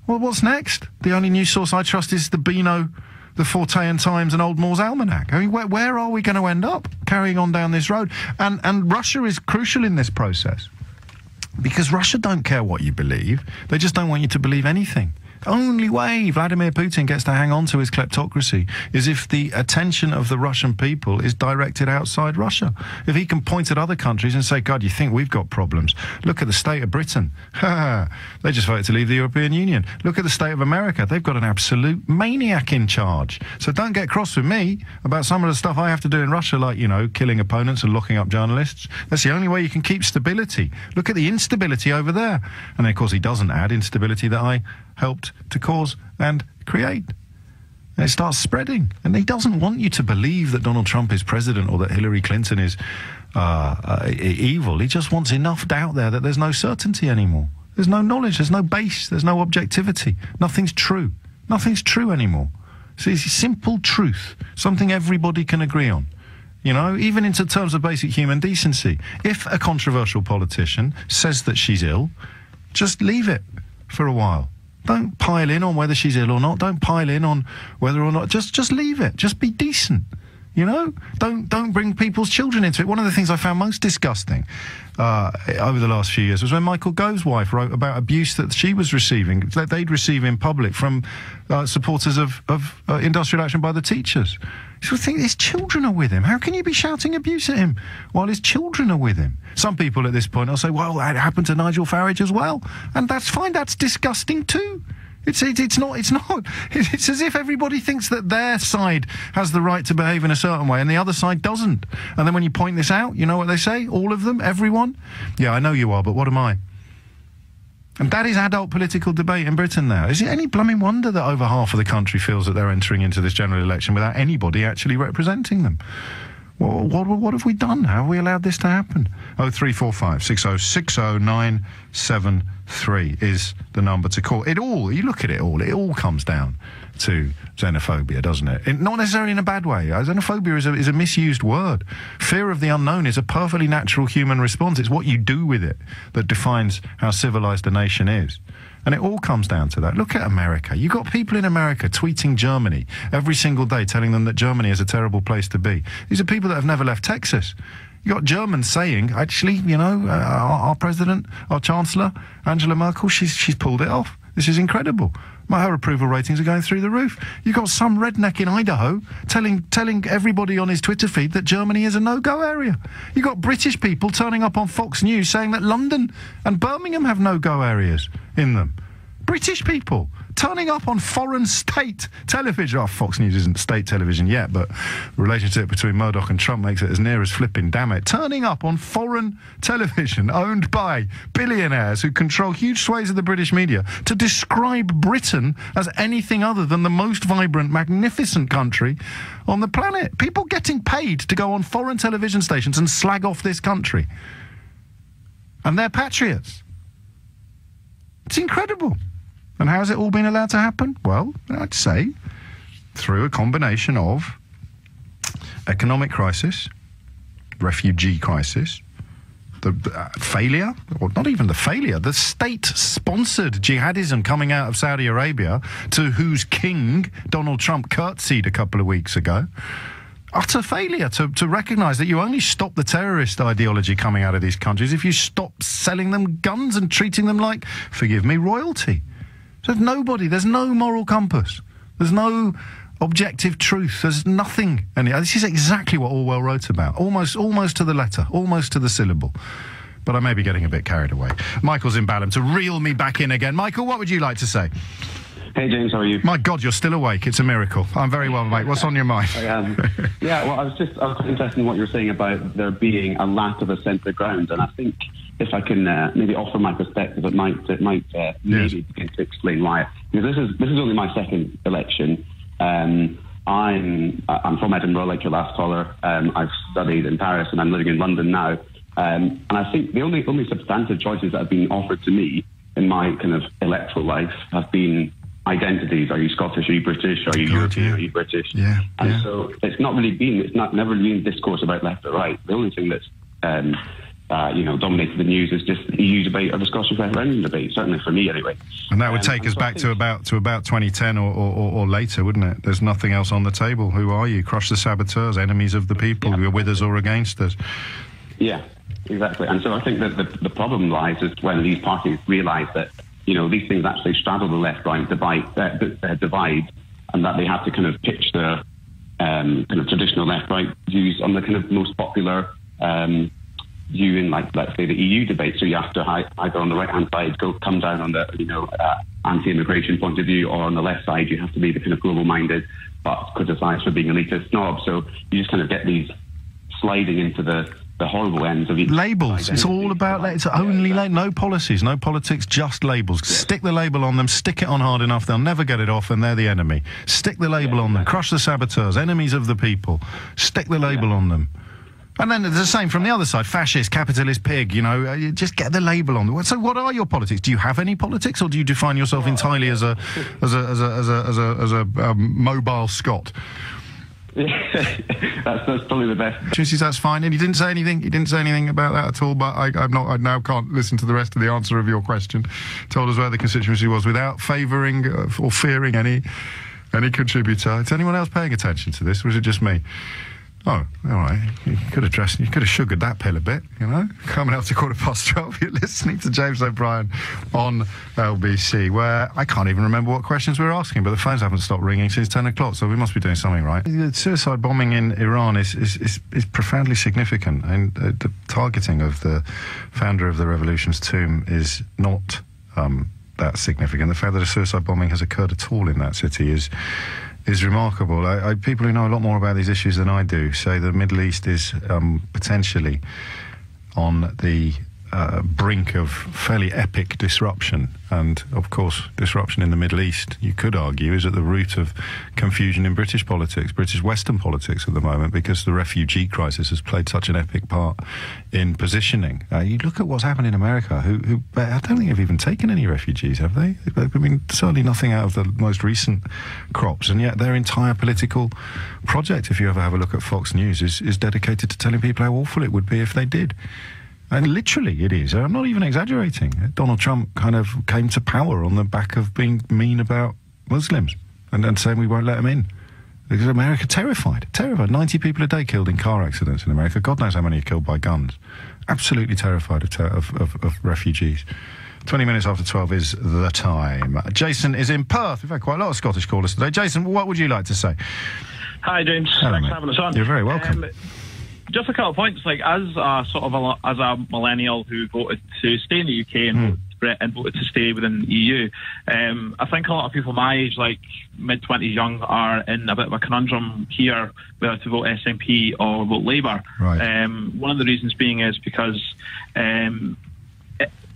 well, what's next? The only news source I trust is the Beano, the Fortean Times and Old Moore's Almanac. I mean, where are we going to end up carrying on down this road? And Russia is crucial in this process, because Russia don't care what you believe. They just don't want you to believe anything. The only way Vladimir Putin gets to hang on to his kleptocracy is if the attention of the Russian people is directed outside Russia. If he can point at other countries and say, God, you think we've got problems? Look at the state of Britain. They just voted to leave the European Union. Look at the state of America. They've got an absolute maniac in charge. So don't get cross with me about some of the stuff I have to do in Russia, like, you know, killing opponents and locking up journalists. That's the only way you can keep stability. Look at the instability over there. And then, of course, he doesn't add instability that I helped to cause and create. And it starts spreading. And he doesn't want you to believe that Donald Trump is president or that Hillary Clinton is evil. He just wants enough doubt there that there's no certainty anymore. There's no knowledge, there's no base, there's no objectivity. Nothing's true. Nothing's true anymore. So it's simple truth, something everybody can agree on. You know, even into terms of basic human decency. If a controversial politician says that she's ill, just leave it for a while. Don't pile in on whether she's ill or not. Don't pile in on whether or not. Just leave it. Just be decent. You know, don't bring people's children into it. One of the things I found most disgusting over the last few years was when Michael Gove's wife wrote about abuse that she was receiving, that they'd receive in public from supporters of industrial action by the teachers. You sort of think his children are with him. How can you be shouting abuse at him while his children are with him? Some people at this point will say, well, that happened to Nigel Farage as well. And that's fine. That's disgusting too. It's not. It's as if everybody thinks that their side has the right to behave in a certain way and the other side doesn't. And then when you point this out, you know what they say? All of them? Everyone? Yeah, I know you are, but what am I? And that is adult political debate in Britain now. Is it any blooming wonder that over half of the country feels that they're entering into this general election without anybody actually representing them? What have we done? How have we allowed this to happen? 0345 6060 973 is the number to call. You look at it all comes down to xenophobia, doesn't it? Not necessarily in a bad way. Xenophobia is a misused word. Fear of the unknown is a perfectly natural human response. It's what you do with it that defines how civilized a nation is. And it all comes down to that. Look at America. You've got people in America tweeting Germany every single day, telling them that Germany is a terrible place to be. These are people that have never left Texas. You've got Germans saying, actually, our president, our chancellor, Angela Merkel, she's pulled it off. This is incredible. Her approval ratings are going through the roof. You've got some redneck in Idaho telling everybody on his Twitter feed that Germany is a no-go area. You've got British people turning up on Fox News saying that London and Birmingham have no-go areas in them. British people turning up on foreign state television. Fox News isn't state television yet, but the relationship between Murdoch and Trump makes it as near as flipping, damn it. Turning up on foreign television owned by billionaires who control huge swathes of the British media to describe Britain as anything other than the most vibrant, magnificent country on the planet. People getting paid to go on foreign television stations and slag off this country. And they're patriots. It's incredible. And how has it all been allowed to happen? Well, I'd say through a combination of economic crisis, refugee crisis, the failure, or not even the failure, the state-sponsored jihadism coming out of Saudi Arabia, to whose king Donald Trump curtsied a couple of weeks ago. Utter failure to recognise that you only stop the terrorist ideology coming out of these countries if you stop selling them guns and treating them like, forgive me, royalty. So there's no moral compass. There's no objective truth. There's nothing. And this is exactly what Orwell wrote about. Almost to the letter, almost to the syllable. But I may be getting a bit carried away. Michael's in Balham to reel me back in again. Michael, what would you like to say? Hey, James, how are you? My God, you're still awake. It's a miracle. I'm very well, mate. What's on your mind? I am. Yeah, well, I was interested in what you were saying about there being a lack of a centre ground, and I think if I can maybe offer my perspective, it might maybe begin to explain why. Because this is only my second election. I'm from Edinburgh, like your last caller. I've studied in Paris, and I'm living in London now. And I think the only substantive choices that have been offered to me in my kind of electoral life have been identities. Are you Scottish? Are you British? Are you European? Are you British? So it's never really been discourse about left or right. The only thing that's dominated the news is just the EU debate or the Scottish referendum debate. Certainly for me, anyway. And that would take us back to about 2010 or later, wouldn't it? There's nothing else on the table. Who are you? Crush the saboteurs, enemies of the people who are with us or against us. Yeah, exactly. And so I think that the problem lies is when these parties realise that these things actually straddle the left-right divide, and that they have to kind of pitch their kind of traditional left-right views on the kind of most popular view in, like, let's say, the EU debate. So you have to either on the right-hand side come down on the anti-immigration point of view, or on the left side you have to be the kind of global-minded but criticised for being elitist snob. So you just kind of get these sliding into the horrible ends of labels. It's all about it's only no policies, no politics, just labels. Stick the label on them, stick it on hard enough, they'll never get it off, and they're the enemy. Stick the label on them, crush the saboteurs, enemies of the people. Stick the label on them. And then the same from the other side, fascist, capitalist, pig, you just get the label on them. So what are your politics? Do you have any politics, or do you define yourself entirely as a mobile Scot? that's probably the best. That's fine. And he didn't say anything. He didn't say anything about that at all. But I now can't listen to the rest of the answer of your question. Told us where the constituency was without favouring or fearing any contributor. Is anyone else paying attention to this, or is it just me? Oh, all right. You could have sugared that pill a bit, Coming up to 12:15, you're listening to James O'Brien on LBC, where I can't even remember what questions we were asking, but the phones haven't stopped ringing since 10 o'clock, so we must be doing something right. The suicide bombing in Iran is profoundly significant, and the targeting of the founder of the revolution's tomb is not that significant. The fact that a suicide bombing has occurred at all in that city is remarkable. People who know a lot more about these issues than I do say the Middle East is potentially on the brink of fairly epic disruption. And, of course, disruption in the Middle East, you could argue, is at the root of confusion in British politics, British Western politics at the moment, because the refugee crisis has played such an epic part in positioning. You look at what's happened in America, who I don't think have even taken any refugees, have they? I mean, certainly nothing out of the most recent crops, and yet their entire political project, if you ever have a look at Fox News, is dedicated to telling people how awful it would be if they did. And literally it is. I'm not even exaggerating. Donald Trump kind of came to power on the back of being mean about Muslims and saying we won't let them in. Because America terrified. 90 people a day killed in car accidents in America. God knows how many are killed by guns. Absolutely terrified of refugees. 20 minutes after 12 is the time. Jason is in Perth. We've had quite a lot of Scottish callers today. Jason, what would you like to say? Hi, James. Hello, Thanks mate. for having us on. You're very welcome. Just a couple of points. Like, as a millennial who voted to stay in the UK and voted to stay within the EU, I think a lot of people my age, like mid-20s young, are in a bit of a conundrum here whether to vote SNP or vote Labour. Right. One of the reasons being is because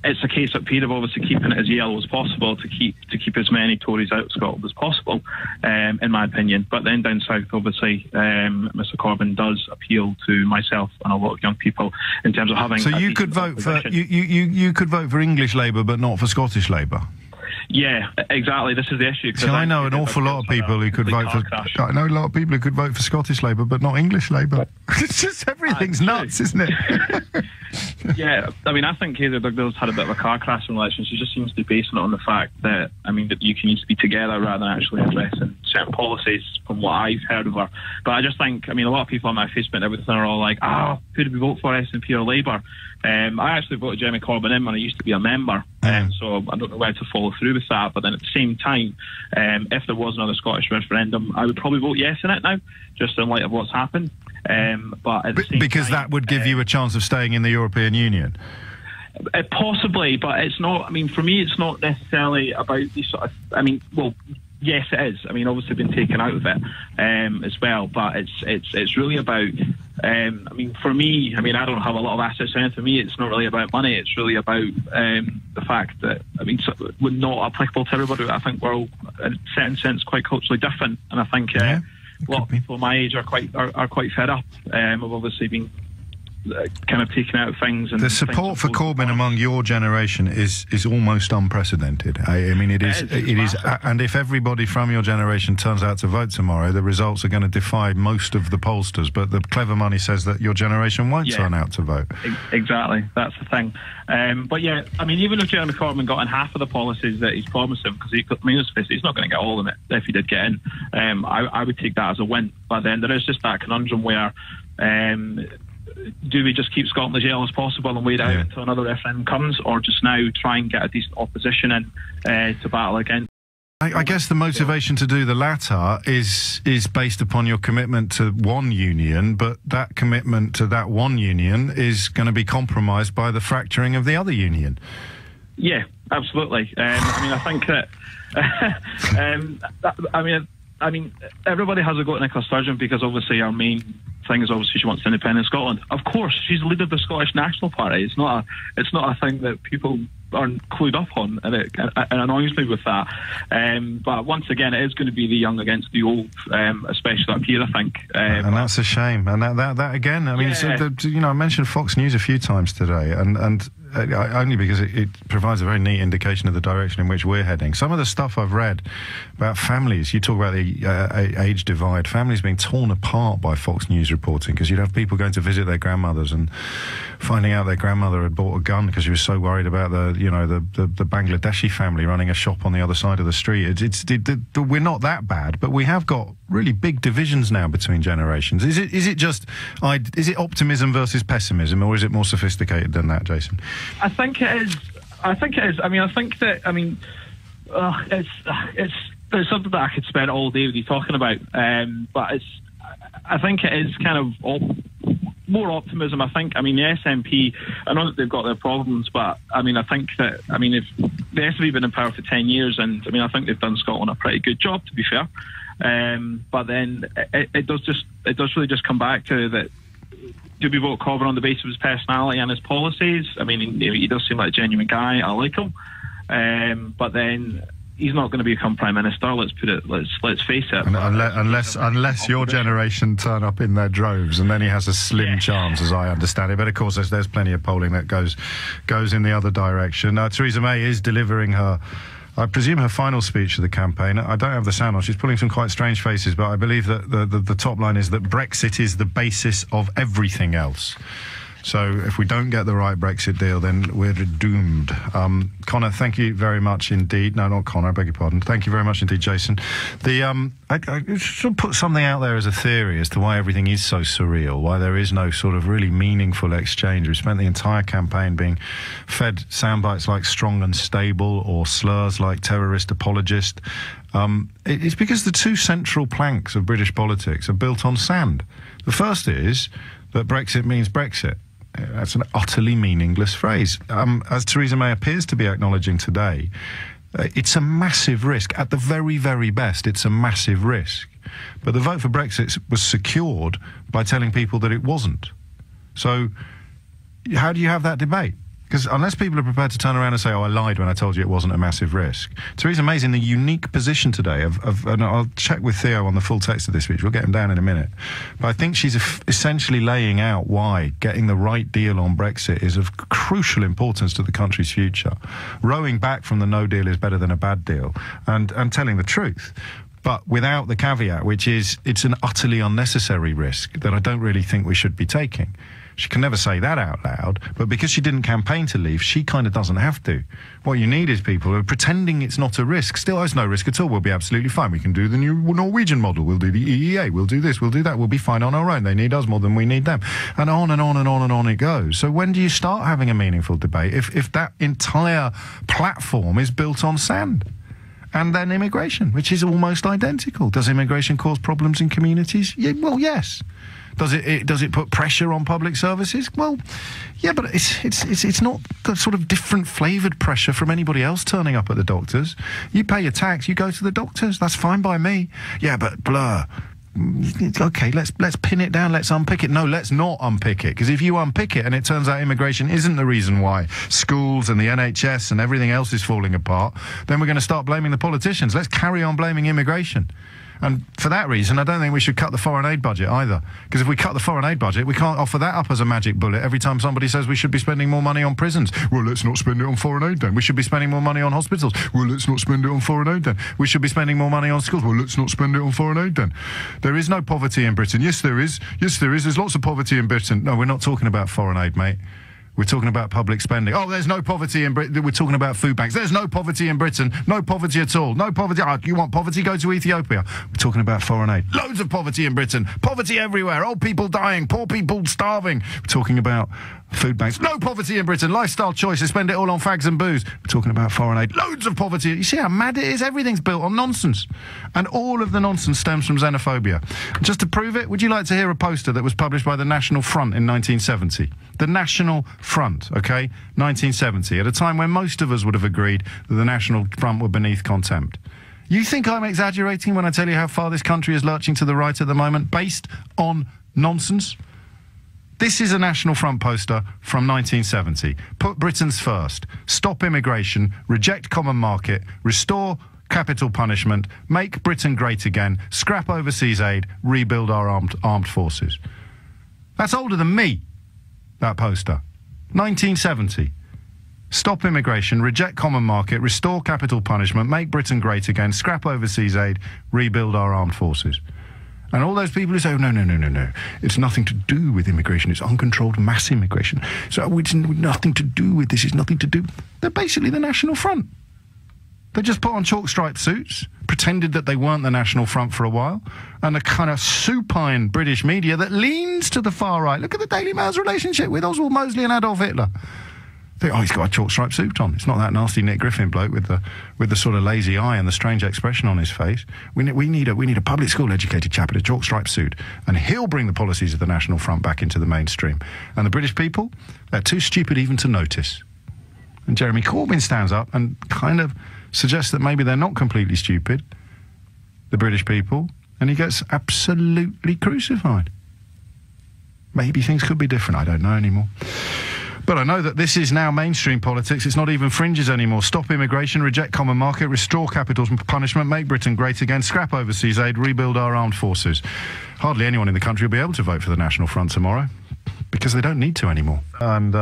it's a case up here of obviously keeping it as yellow as possible to keep as many Tories out of Scotland as possible, in my opinion. But then down south, obviously, Mr Corbyn does appeal to myself and a lot of young people in terms of having. So you could vote for you could vote for English Labour, but not for Scottish Labour. Yeah, exactly. This is the issue. See, I know an awful lot of people who could vote for. I know a lot of people who could vote for Scottish Labour, but not English Labour. It's just everything's nuts, isn't it? Yeah, I mean, I think Heather Douglas had a bit of a car crash in relation. She just seems to be basing it on the fact that, I mean, that the UK needs to be together rather than actually addressing certain policies, from what I've heard of her. But I just think, I mean, a lot of people on my Facebook and everything are all like, who did we vote for, SNP or Labour? I actually voted Jeremy Corbyn in when I used to be a member, so I don't know where to follow through with that. But then at the same time, if there was another Scottish referendum, I would probably vote yes in it now, just in light of what's happened. But at the same because time, that would give you a chance of staying in the European Union. Possibly, but it's not. I mean, for me, it's not necessarily about the sort of. I mean, well, yes, it is. I mean, obviously, been taken out of it as well, but it's really about. I mean, for me, I mean, I don't have a lot of assets. And for me, it's not really about money. It's really about the fact that, I mean, we're not applicable to everybody. I think we're all, in a certain sense, quite culturally different, and I think a lot of people my age are quite fed up of obviously being kind of taken out of things. And the support for Corbyn among your generation is almost unprecedented. I mean, it is, and if everybody from your generation turns out to vote tomorrow, the results are going to defy most of the pollsters. But the clever money says that your generation won't turn out to vote. Exactly, that's the thing. But yeah, I mean, even if Jeremy Corbyn got in half of the policies that he's promised him, because he's not going to get all of it if he did get in, I would take that as a win. But then there is just that conundrum where. Do we just keep Scotland as yellow as possible and wait out until another referendum comes, or just now try and get a decent opposition in to battle against? I guess the motivation to do the latter is based upon your commitment to one union, but that commitment to that one union is going to be compromised by the fracturing of the other union. Yeah, absolutely. I mean, I think that. I mean, everybody has a go at Nicola Sturgeon because obviously our main thing is obviously she wants independent Scotland. Of course, she's the leader of the Scottish National Party. It's not a thing that people aren't clued up on, and it annoys me with that. But once again, it is going to be the young against the old, especially up here, I think. And that's a shame. And that again, I mean, I mentioned Fox News a few times today, and only because it provides a very neat indication of the direction in which we're heading. Some of the stuff I've read about families, you talk about the age divide, families being torn apart by Fox News reporting, because you'd have people going to visit their grandmothers and finding out their grandmother had bought a gun because she was so worried about the Bangladeshi family running a shop on the other side of the street. We're not that bad, but we have got really big divisions now between generations. Is it optimism versus pessimism, or is it more sophisticated than that, Jason? I think it is. I mean, I think that. I mean, it's something that I could spend all day with you talking about. But I think it is kind of more optimism. I think. I mean, the SNP. I know that they've got their problems, but I mean, I think that. I mean, if the SNP have been in power for 10 years, and I mean, I think they've done Scotland a pretty good job, to be fair. But then it does really just come back to that. do we vote Corbyn on the basis of his personality and his policies? I mean, he does seem like a genuine guy. I like him. But then he's not going to become Prime Minister. Let's face it. Unless your generation turn up in their droves, and then he has a slim chance, as I understand it. But of course, there's plenty of polling that goes in the other direction. Theresa May is delivering I presume her final speech of the campaign. I don't have the sound on. She's pulling some quite strange faces, but I believe that the top line is that Brexit is the basis of everything else. So if we don't get the right Brexit deal, then we're doomed. Connor, thank you very much indeed. No, not Connor, I beg your pardon. Thank you very much indeed, Jason. I should put something out there as a theory as to why everything is so surreal, why there is no sort of really meaningful exchange. We spent the entire campaign being fed sound bites like strong and stable or slurs like terrorist apologist. It's because the two central planks of British politics are built on sand. The first is that Brexit means Brexit. That's an utterly meaningless phrase. As Theresa May appears to be acknowledging today, it's a massive risk. At the very, very best, it's a massive risk. But the vote for Brexit was secured by telling people that it wasn't. So how do you have that debate? Because unless people are prepared to turn around and say, oh, I lied when I told you it wasn't a massive risk. Theresa May's in the unique position today and I'll check with Theo on the full text of this speech. We'll get him down in a minute. But I think she's essentially laying out why getting the right deal on Brexit is of crucial importance to the country's future. Rowing back from the no deal is better than a bad deal, and telling the truth. But without the caveat, which is it's an utterly unnecessary risk that I don't really think we should be taking. She can never say that out loud, but because she didn't campaign to leave, she kind of doesn't have to. What you need is people who are pretending it's not a risk. Still, there's no risk at all. We'll be absolutely fine. We can do the new Norwegian model. We'll do the EEA. We'll do this. We'll do that. We'll be fine on our own. They need us more than we need them. And on and on and on and on it goes. So when do you start having a meaningful debate if that entire platform is built on sand? And then immigration, which is almost identical. Does immigration cause problems in communities? Yeah, well, yes. Does it put pressure on public services? Well, yeah, but it's not the sort of different flavoured pressure from anybody else turning up at the doctors. You pay your tax, you go to the doctors. That's fine by me. Yeah, but blur. Okay, let's pin it down. Let's unpick it. No, let's not unpick it, because if you unpick it and it turns out immigration isn't the reason why schools and the NHS and everything else is falling apart, then we're going to start blaming the politicians. Let's carry on blaming immigration. And for that reason, I don't think we should cut the foreign aid budget either. Because if we cut the foreign aid budget, we can't offer that up as a magic bullet every time somebody says we should be spending more money on prisons. Well, let's not spend it on foreign aid then. We should be spending more money on hospitals. Well, let's not spend it on foreign aid then. We should be spending more money on schools. Well, let's not spend it on foreign aid then. There is no poverty in Britain. Yes, there is. Yes, there is. There's lots of poverty in Britain. No, we're not talking about foreign aid, mate. We're talking about public spending. Oh, there's no poverty in Britain. We're talking about food banks. There's no poverty in Britain. No poverty at all. No poverty. Oh, you want poverty? Go to Ethiopia. We're talking about foreign aid. Loads of poverty in Britain. Poverty everywhere. Old people dying. Poor people starving. We're talking about food banks. No poverty in Britain. Lifestyle choices. Spend it all on fags and booze. We're talking about foreign aid. Loads of poverty. You see how mad it is? Everything's built on nonsense. And all of the nonsense stems from xenophobia. Just to prove it, would you like to hear a poster that was published by the National Front in 1970? The National Front, okay? 1970, at a time when most of us would have agreed that the National Front were beneath contempt. You think I'm exaggerating when I tell you how far this country is lurching to the right at the moment, based on nonsense? This is a National Front poster from 1970. Put Britons first. Stop immigration. Reject common market. Restore capital punishment. Make Britain great again. Scrap overseas aid. Rebuild our armed forces. That's older than me, that poster. 1970. Stop immigration. Reject common market. Restore capital punishment. Make Britain great again. Scrap overseas aid. Rebuild our armed forces. And all those people who say, oh, no, it's nothing to do with immigration, it's uncontrolled mass immigration. So it's nothing to do with this, it's nothing to do. They're basically the National Front. They just put on chalk-striped suits, pretended that they weren't the National Front for a while, and a kind of supine British media that leans to the far right. Look at the Daily Mail's relationship with Oswald Mosley and Adolf Hitler. Oh, he's got a chalk-striped suit on. It's not that nasty Nick Griffin bloke with the sort of lazy eye and the strange expression on his face. We need a public school educated chap in a chalk-striped suit, and he'll bring the policies of the National Front back into the mainstream. And the British people, they're too stupid even to notice. And Jeremy Corbyn stands up and kind of suggests that maybe they're not completely stupid, the British people, and he gets absolutely crucified. maybe things could be different. I don't know anymore. But I know that this is now mainstream politics. It's not even fringes anymore. Stop immigration, reject common market, restore capital punishment, make Britain great again, scrap overseas aid, rebuild our armed forces. Hardly anyone in the country will be able to vote for the National Front tomorrow, because they don't need to anymore. And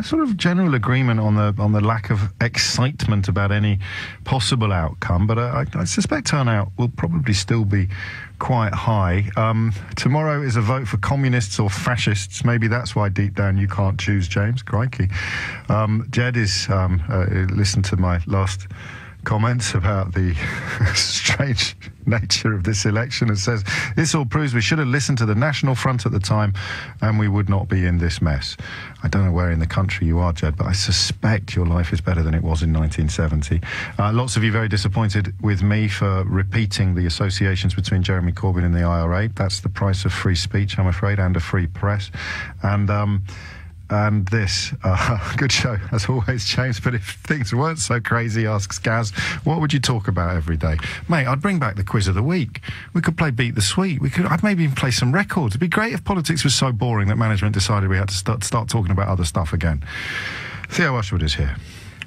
sort of general agreement on the lack of excitement about any possible outcome, but I suspect turnout will probably still be quite high. Tomorrow is a vote for communists or fascists. Maybe that's why deep down you can't choose, James. Crikey. Jed is listened to my last comments about the strange nature of this election and says, this all proves we should have listened to the National Front at the time and we would not be in this mess. I don't know where in the country you are, Jed, but I suspect your life is better than it was in 1970. Lots of you very disappointed with me for repeating the associations between Jeremy Corbyn and the IRA. That's the price of free speech, I'm afraid, and a free press. And this, good show, as always, James, but if things weren't so crazy, asks Gaz, what would you talk about every day? Mate, I'd bring back the quiz of the week. We could play Beat the Sweet. I'd maybe even play some records. It'd be great if politics was so boring that management decided we had to start talking about other stuff again. Theo Ushwood is here.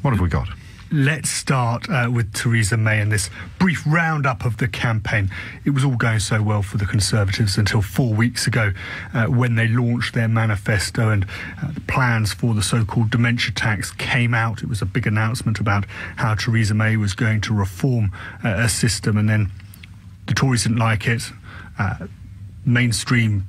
What have we got? Let's start with Theresa May and this brief roundup of the campaign. It was all going so well for the Conservatives until 4 weeks ago when they launched their manifesto and the plans for the so-called dementia tax came out. It was a big announcement about how Theresa May was going to reform a system, and then the Tories didn't like it. Mainstream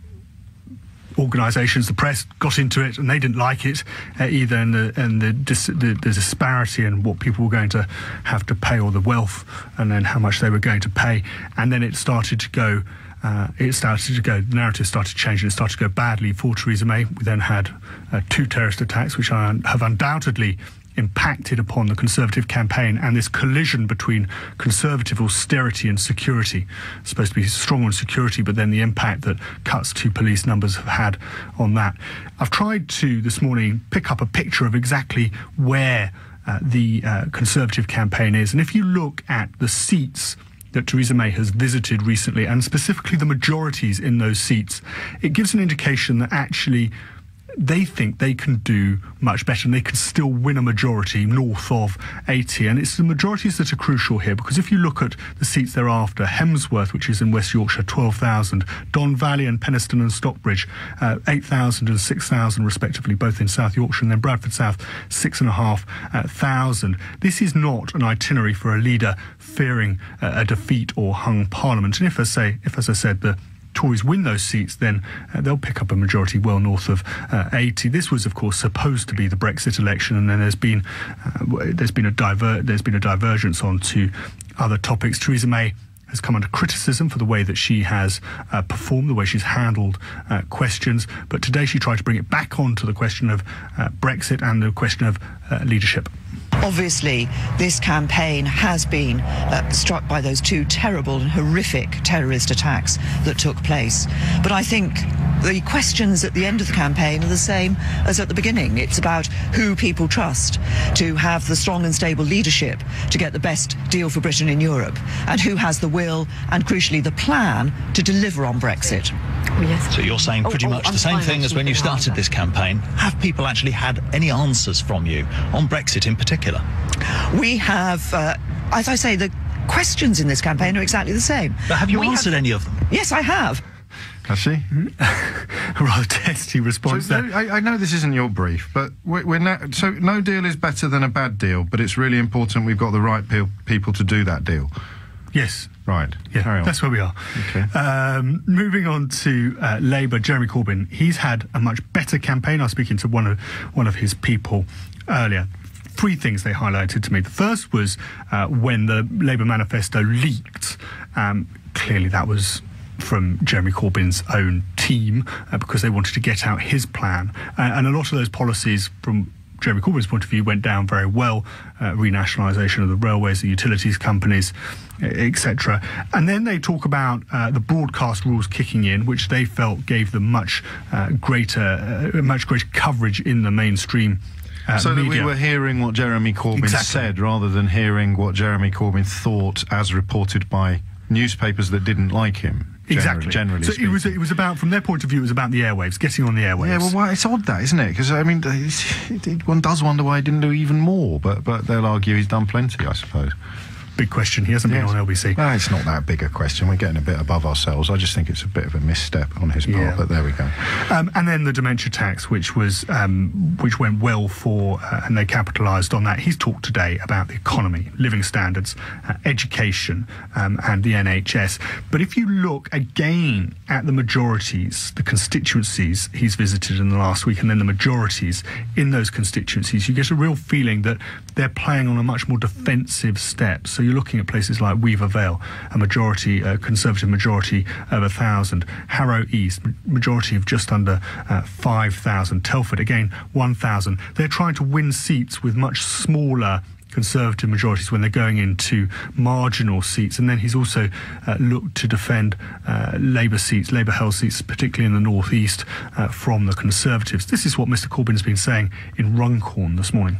organisations, the press, got into it and they didn't like it either, and the disparity in what people were going to have to pay, or the wealth, and then how much they were going to pay, and then it started to go. The narrative started to change, and it started to go badly for Theresa May. We then had 2 terrorist attacks, which have undoubtedly impacted upon the Conservative campaign, and this collision between Conservative austerity and security. It's supposed to be strong on security, but then the impact that cuts to police numbers have had on that. I've tried to, this morning, pick up a picture of exactly where the Conservative campaign is, and if you look at the seats that Theresa May has visited recently, and specifically the majorities in those seats, it gives an indication that actually they think they can do much better and they can still win a majority north of 80. And it's the majorities that are crucial here, because if you look at the seats thereafter, Hemsworth, which is in West Yorkshire, 12,000, Don Valley and Penistone and Stockbridge, 8,000 and 6,000 respectively, both in South Yorkshire, and then Bradford South, 6,500. This is not an itinerary for a leader fearing a defeat or hung parliament. And if, as I said, the Tories win those seats, then they'll pick up a majority well north of 80. This was, of course, supposed to be the Brexit election, and then there's been a divergence onto other topics. Theresa May has come under criticism for the way that she has performed, the way she's handled questions. But today she tried to bring it back onto the question of Brexit and the question of leadership. Obviously, this campaign has been struck by those 2 terrible and horrific terrorist attacks that took place. But I think the questions at the end of the campaign are the same as at the beginning. It's about who people trust to have the strong and stable leadership to get the best deal for Britain in Europe, and who has the will and, crucially, the plan to deliver on Brexit. Yes. So you're saying pretty much the same thing as when you started this campaign. Have people actually had any answers from you on Brexit in particular? We have, as I say, the questions in this campaign are exactly the same. But have you answered any of them? Yes, I have. Has she? A rather testy response so, there. I know this isn't your brief, but we're not, so no deal is better than a bad deal, but it's really important we've got the right people to do that deal. Yes. Right. Yeah, that's where we are. Okay. Moving on to Labour, Jeremy Corbyn. He's had a much better campaign. I was speaking to one of his people earlier. 3 things they highlighted to me. The first was when the Labour manifesto leaked. Clearly that was from Jeremy Corbyn's own team because they wanted to get out his plan. And a lot of those policies from Jeremy Corbyn's point of view went down very well. Renationalisation of the railways, the utilities companies, etc. And then they talk about the broadcast rules kicking in, which they felt gave them much greater coverage in the mainstream so that media. we were hearing what Jeremy Corbyn said rather than hearing what Jeremy Corbyn thought as reported by newspapers that didn't like him. Exactly. Generally so speaking. it was about, from their point of view, it was about the airwaves, getting on the airwaves. Yeah, well, it's odd that, isn't it? Because, I mean, one does wonder why he didn't do even more, but they'll argue he's done plenty, I suppose. Big question. He hasn't been on LBC. Well, it's not that big a question. We're getting a bit above ourselves. I just think it's a bit of a misstep on his part, but there we go. And then the dementia tax, which went well for, and they capitalised on that. He's talked today about the economy, living standards, education, and the NHS. But if you look again at the majorities, the constituencies he's visited in the last week, and then the majorities in those constituencies, you get a real feeling that they're playing on a much more defensive step. So you're looking at places like Weaver Vale, a Conservative majority of 1,000. Harrow East, majority of just under 5,000. Telford, again, 1,000. They're trying to win seats with much smaller Conservative majorities when they're going into marginal seats. And then he's also looked to defend Labour-held seats, particularly in the North East, from the Conservatives. This is what Mr Corbyn's been saying in Runcorn this morning.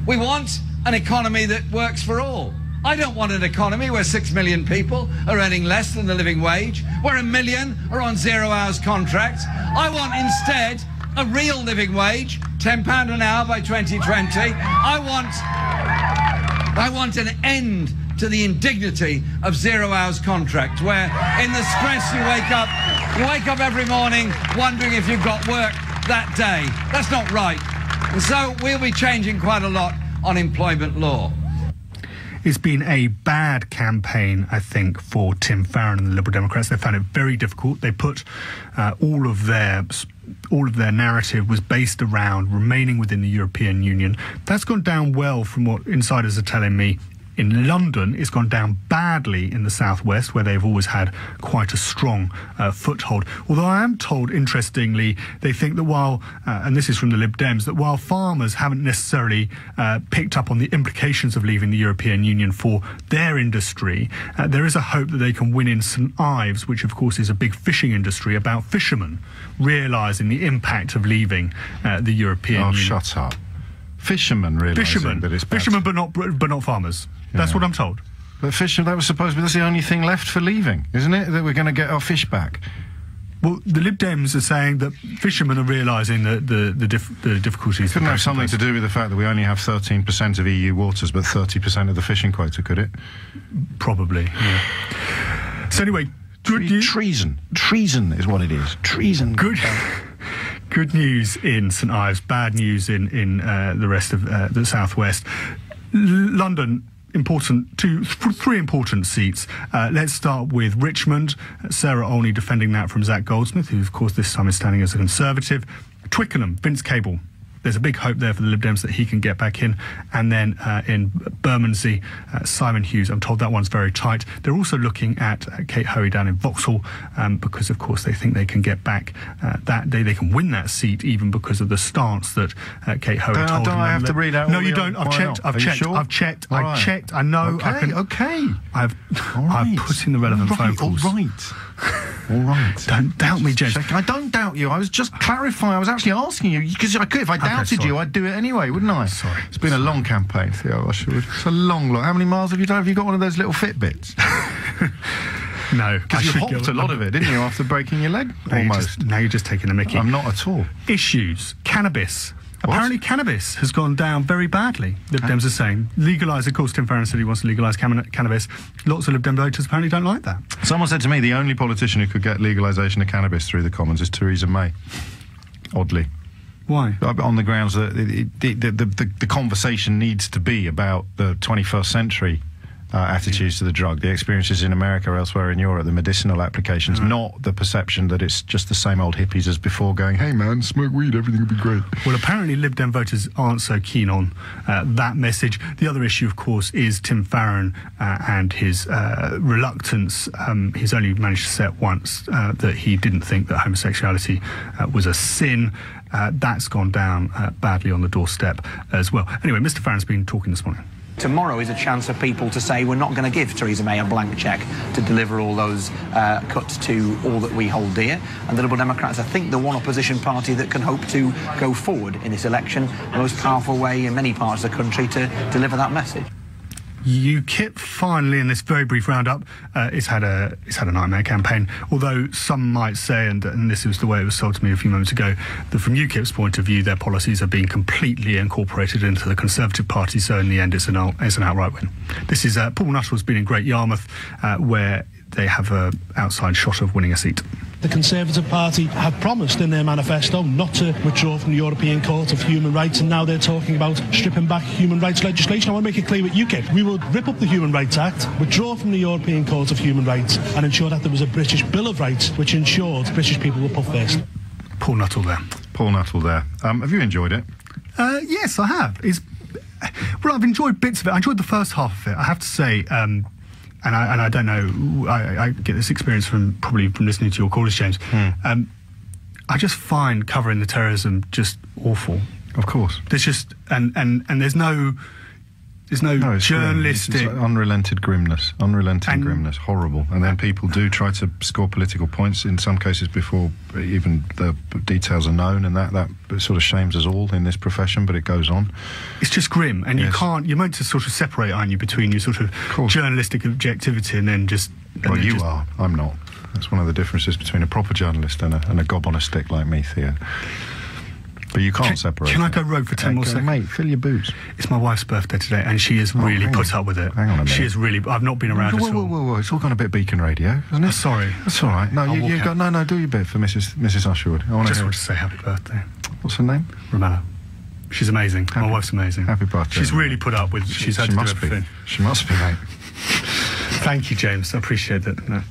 We want an economy that works for all. I don't want an economy where 6 million people are earning less than the living wage, where 1 million are on 0 hours contracts. I want instead a real living wage, £10 an hour by 2020. I want an end to the indignity of 0 hours contract, where in the stress you wake up every morning wondering if you've got work that day. That's not right. And so we'll be changing quite a lot on employment law. It's been a bad campaign, I think, for Tim Farron and the Liberal Democrats. They found it very difficult. They put all of their narrative was based around remaining within the European Union. That's gone down well from what insiders are telling me. In London, it's gone down badly in the southwest, where they've always had quite a strong foothold. Although I am told, interestingly, they think that while, and this is from the Lib Dems, that while farmers haven't necessarily picked up on the implications of leaving the European Union for their industry, there is a hope that they can win in St Ives, which of course is a big fishing industry, about fishermen realising the impact of leaving the European Union. Oh, shut up. Fishermen realising that it's better. Fishermen, but not farmers. That's what I'm told. But that was supposed to be, that's the only thing left for leaving, isn't it? That we're going to get our fish back. Well, the Lib Dems are saying that fishermen are realising the difficulties. Couldn't have something to do with the fact that we only have 13% of EU waters, but 30% of the fishing quota, could it? Probably, yeah. So anyway, treason. Treason is what it is. Treason. Good news in St Ives, bad news in the rest of the southwest. London, three important seats. Let's start with Richmond. Sarah Olney defending that from Zach Goldsmith, who of course this time is standing as a Conservative. Twickenham, Vince Cable. There's a big hope there for the Lib Dems that he can get back in. And then in Bermondsey, Simon Hughes. I'm told that one's very tight. They're also looking at Kate Hoey down in Vauxhall because, of course, they think they can get back that day. They can win that seat even because of the stance that Kate Hoey told them. Don't I have to read out? No, you don't. I've checked. I've checked. I've checked. I know. Okay. I've put in the relevant phone calls. All right. Don't doubt me, James. I don't doubt you. I was just clarifying. I was actually asking you because I could. If I doubted you, I'd do it anyway, wouldn't I? Sorry. It's been a long campaign, Theo. It's a long. How many miles have you done? Have you got one of those little Fitbits? No, because you hopped a lot of it, didn't you, after breaking your leg? Almost. Now you're just taking a mickey. I'm not at all. Issues. Cannabis. Apparently cannabis has gone down very badly, Lib Dems are saying. Legalise, of course, Tim Farron said he wants to legalise cannabis. Lots of Lib Dem voters apparently don't like that. Someone said to me the only politician who could get legalisation of cannabis through the Commons is Theresa May. Oddly. Why? On the grounds that the conversation needs to be about the 21st century attitudes to the drug, the experiences in America or elsewhere in Europe, the medicinal applications, not the perception that it's just the same old hippies as before going, hey man, smoke weed, everything will be great. Well, apparently Lib Dem voters aren't so keen on that message. The other issue, of course, is Tim Farron and his reluctance. He's only managed to say once that he didn't think that homosexuality was a sin. That's gone down badly on the doorstep as well. Anyway, Mr Farron's been talking this morning. Tomorrow is a chance for people to say we're not going to give Theresa May a blank cheque to deliver all those cuts to all that we hold dear. And the Liberal Democrats, I think, the one opposition party that can hope to go forward in this election, the most powerful way in many parts of the country to deliver that message. UKIP finally, in this very brief roundup, it's had a nightmare campaign. Although some might say, and this is the way it was told to me a few moments ago, that from UKIP's point of view, their policies are being completely incorporated into the Conservative Party. So in the end, it's an outright win. This is Paul Nuttall's been in Great Yarmouth, where they have an outside shot of winning a seat. The Conservative Party have promised in their manifesto not to withdraw from the European Court of Human Rights, and now they're talking about stripping back human rights legislation. I want to make it clear with UKIP, we will rip up the Human Rights Act, withdraw from the European Court of Human Rights, and ensure that there was a British Bill of Rights which ensured British people were put first. Paul Nuttall there. Paul Nuttall there. Have you enjoyed it? Yes, I have. Well, I've enjoyed bits of it. I enjoyed the first half of it, I have to say. And I don't know, I get this experience probably from listening to your callers, James. I just find covering the terrorism just awful. Of course. There's just, and there's no journalistic... It's unrelenting grimness, grimness, horrible. And then people do try to score political points, in some cases before even the details are known, and that sort of shames us all in this profession, but it goes on. It's just grim, and you're meant to sort of separate, aren't you, between your sort of journalistic objectivity and then just... Well, you are. I'm not. That's one of the differences between a proper journalist and a gob on a stick like me, Theo. But you can't separate. Can I go rogue for 10 more seconds? Mate, fill your boots. It's my wife's birthday today, and she has really put up with it. Hang on a minute. She has really... I've not been around at all. Whoa. It's all gone a bit Beacon Radio, hasn't it? Sorry. That's all right. No, do your bit for Mrs. Usherwood. I just want to say happy birthday. What's her name? Romana. She's amazing. My wife's amazing. Happy birthday. She's really put up with... She's had to do everything. She must be, mate. Thank you, James. I appreciate that. No.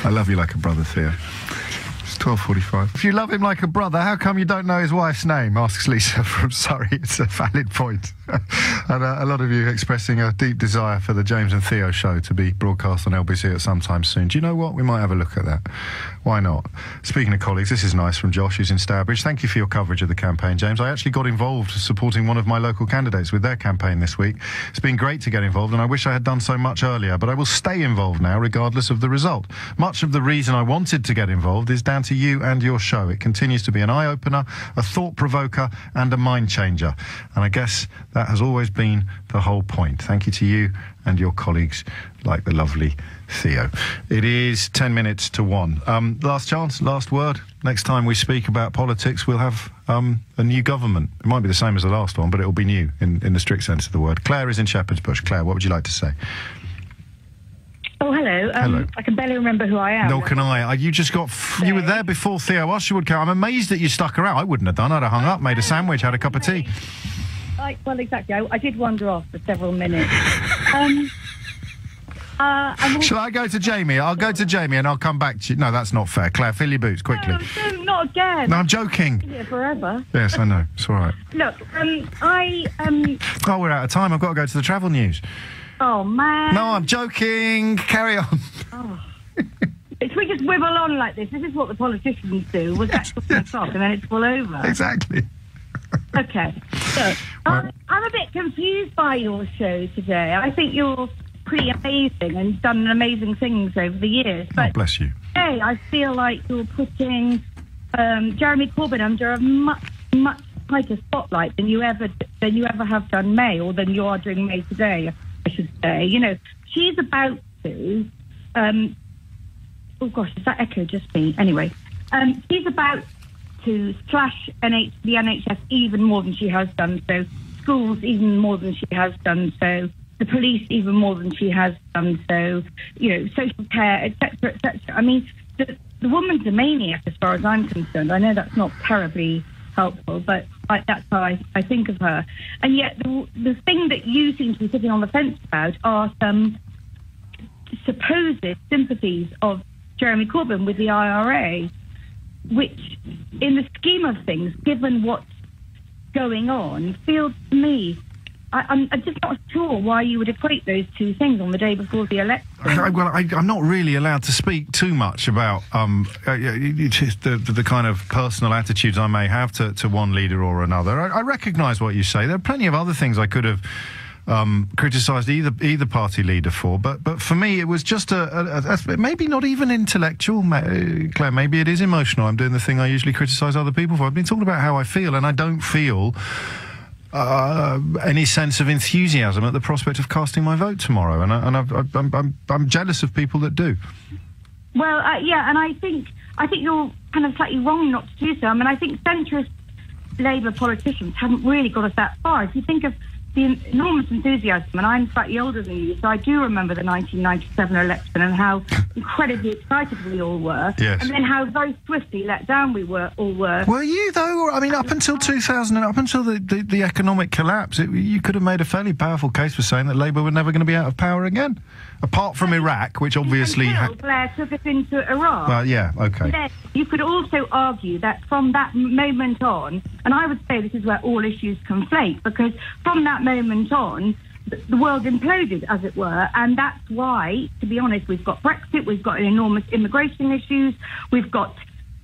I love you like a brother, Theo. 12:45. If you love him like a brother, how come you don't know his wife's name? Asks Lisa from Surrey. It's a valid point. And a lot of you expressing a deep desire for the James and Theo show to be broadcast on LBC at some time soon. Do you know what? We might have a look at that. Why not? Speaking of colleagues, this is nice from Josh, who's in Stourbridge. Thank you for your coverage of the campaign, James. I actually got involved supporting one of my local candidates with their campaign this week. It's been great to get involved, and I wish I had done so much earlier, but I will stay involved now, regardless of the result. Much of the reason I wanted to get involved is down to you and your show. It continues to be an eye-opener, a thought-provoker, and a mind-changer. And I guess that has always been the whole point. Thank you to you and your colleagues, like the lovely Theo. It is 10 minutes to 1. Last chance, last word. Next time we speak about politics, we'll have a new government. It might be the same as the last one, but it'll be new in the strict sense of the word. Claire is in Shepherd's Bush. Claire, what would you like to say? Oh, hello. Hello. I can barely remember who I am. Nor can I. You just got... You were there before Theo Usherwood came. I'm amazed that you stuck around. I wouldn't have done. I'd have hung up, made a sandwich, had a cup of tea. Well, exactly. I did wander off for several minutes. Shall I go to Jamie? I'll go to Jamie and I'll come back to you. No, that's not fair. Claire, fill your boots quickly. No, not again. No, I'm joking. Here forever. Yes, I know. It's all right. Look, Oh, we're out of time. I've got to go to the travel news. Oh, man. No, I'm joking. Carry on. Oh. If we just wibble on like this is what the politicians do. We'll catch the top and then it's all over. Exactly. Okay. So, I'm a bit confused by your show today. I think you're pretty amazing and done amazing things over the years. But bless you. Today, I feel like you're putting Jeremy Corbyn under a much tighter spotlight than you ever have done May, or than you are doing May today, I should say. You know, she's about to... oh, gosh, is that echo just me? Anyway, she's about to slash the NHS even more than she has done so, schools even more than she has done so, the police even more than she has done so, you know, social care, etc., etc. I mean, the woman's a maniac as far as I'm concerned. I know that's not terribly helpful, but that's how I think of her. And yet the thing that you seem to be sitting on the fence about are some supposed sympathies of Jeremy Corbyn with the IRA, which, in the scheme of things, given what's going on, feels to me... I'm just not sure why you would equate those two things on the day before the election. Well, I'm not really allowed to speak too much about the kind of personal attitudes I may have to one leader or another. I recognise what you say. There are plenty of other things I could have criticised either party leader for, but for me it was just maybe not even intellectual, Claire, maybe it is emotional. I'm doing the thing I usually criticise other people for. I've been talking about how I feel, and I don't feel any sense of enthusiasm at the prospect of casting my vote tomorrow, and I'm jealous of people that do. Well, yeah, and I think you're kind of slightly wrong not to do so. I mean, I think centrist Labour politicians haven't really got us that far. If you think of the enormous enthusiasm, and I'm slightly older than you, so I do remember the 1997 election and how incredibly excited we all were, yes. And then how very swiftly let down we all were. Were you, though? I mean, up until 2000, up until the economic collapse, you could have made a fairly powerful case for saying that Labour were never going to be out of power again, apart from Iraq, which obviously... Blair took us into Iraq. Well, yeah, OK. Then you could also argue that from that moment on, and I would say this is where all issues conflate, because from that moment on, the world imploded, as it were, and that's why, to be honest, we've got Brexit, we've got enormous immigration issues, we've got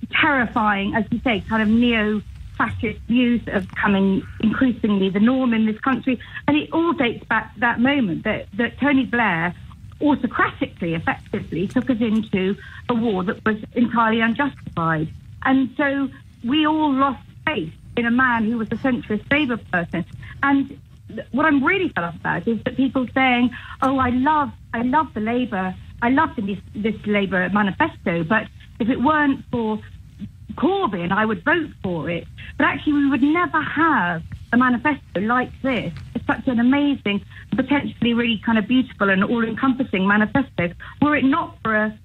terrifying, as you say, kind of neo-fascist views of becoming increasingly the norm in this country, and it all dates back to that moment that Tony Blair autocratically, effectively, took us into a war that was entirely unjustified. And so we all lost faith in a man who was a centrist Labour person. And what I'm really fed up about is that people saying, oh, I love the Labour, I love this Labour manifesto, but if it weren't for Corbyn, I would vote for it. But actually, we would never have a manifesto like this. It's such an amazing, potentially really kind of beautiful and all-encompassing manifesto, were it not for a,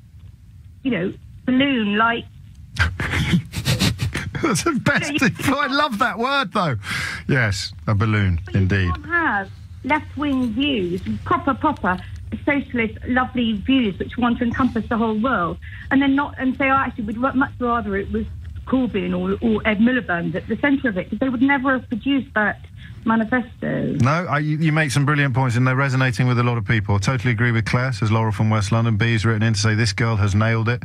balloon like... That's the best. I love that word, though. Yes, a balloon, indeed. You can't have left-wing views, proper socialist, lovely views which want to encompass the whole world, and then say, oh, actually, we'd much rather it was Corbyn or Ed Miliband at the centre of it, because they would never have produced that manifesto. No, you make some brilliant points, and they're resonating with a lot of people. I totally agree with Claire, says Laurel from West London. B's written in to say this girl has nailed it.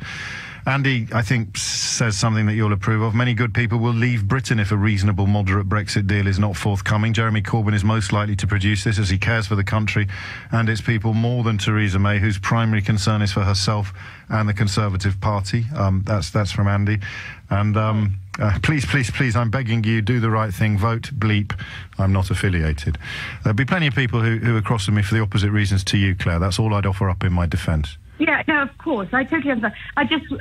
Andy, I think, says something that you'll approve of. Many good people will leave Britain if a reasonable, moderate Brexit deal is not forthcoming. Jeremy Corbyn is most likely to produce this, as he cares for the country and its people more than Theresa May, whose primary concern is for herself and the Conservative Party. That's from Andy. And please, I'm begging you, do the right thing. Vote bleep. I'm not affiliated. There'll be plenty of people who are crossing me for the opposite reasons to you, Claire. That's all I'd offer up in my defence. Yeah, no, of course. I totally understand.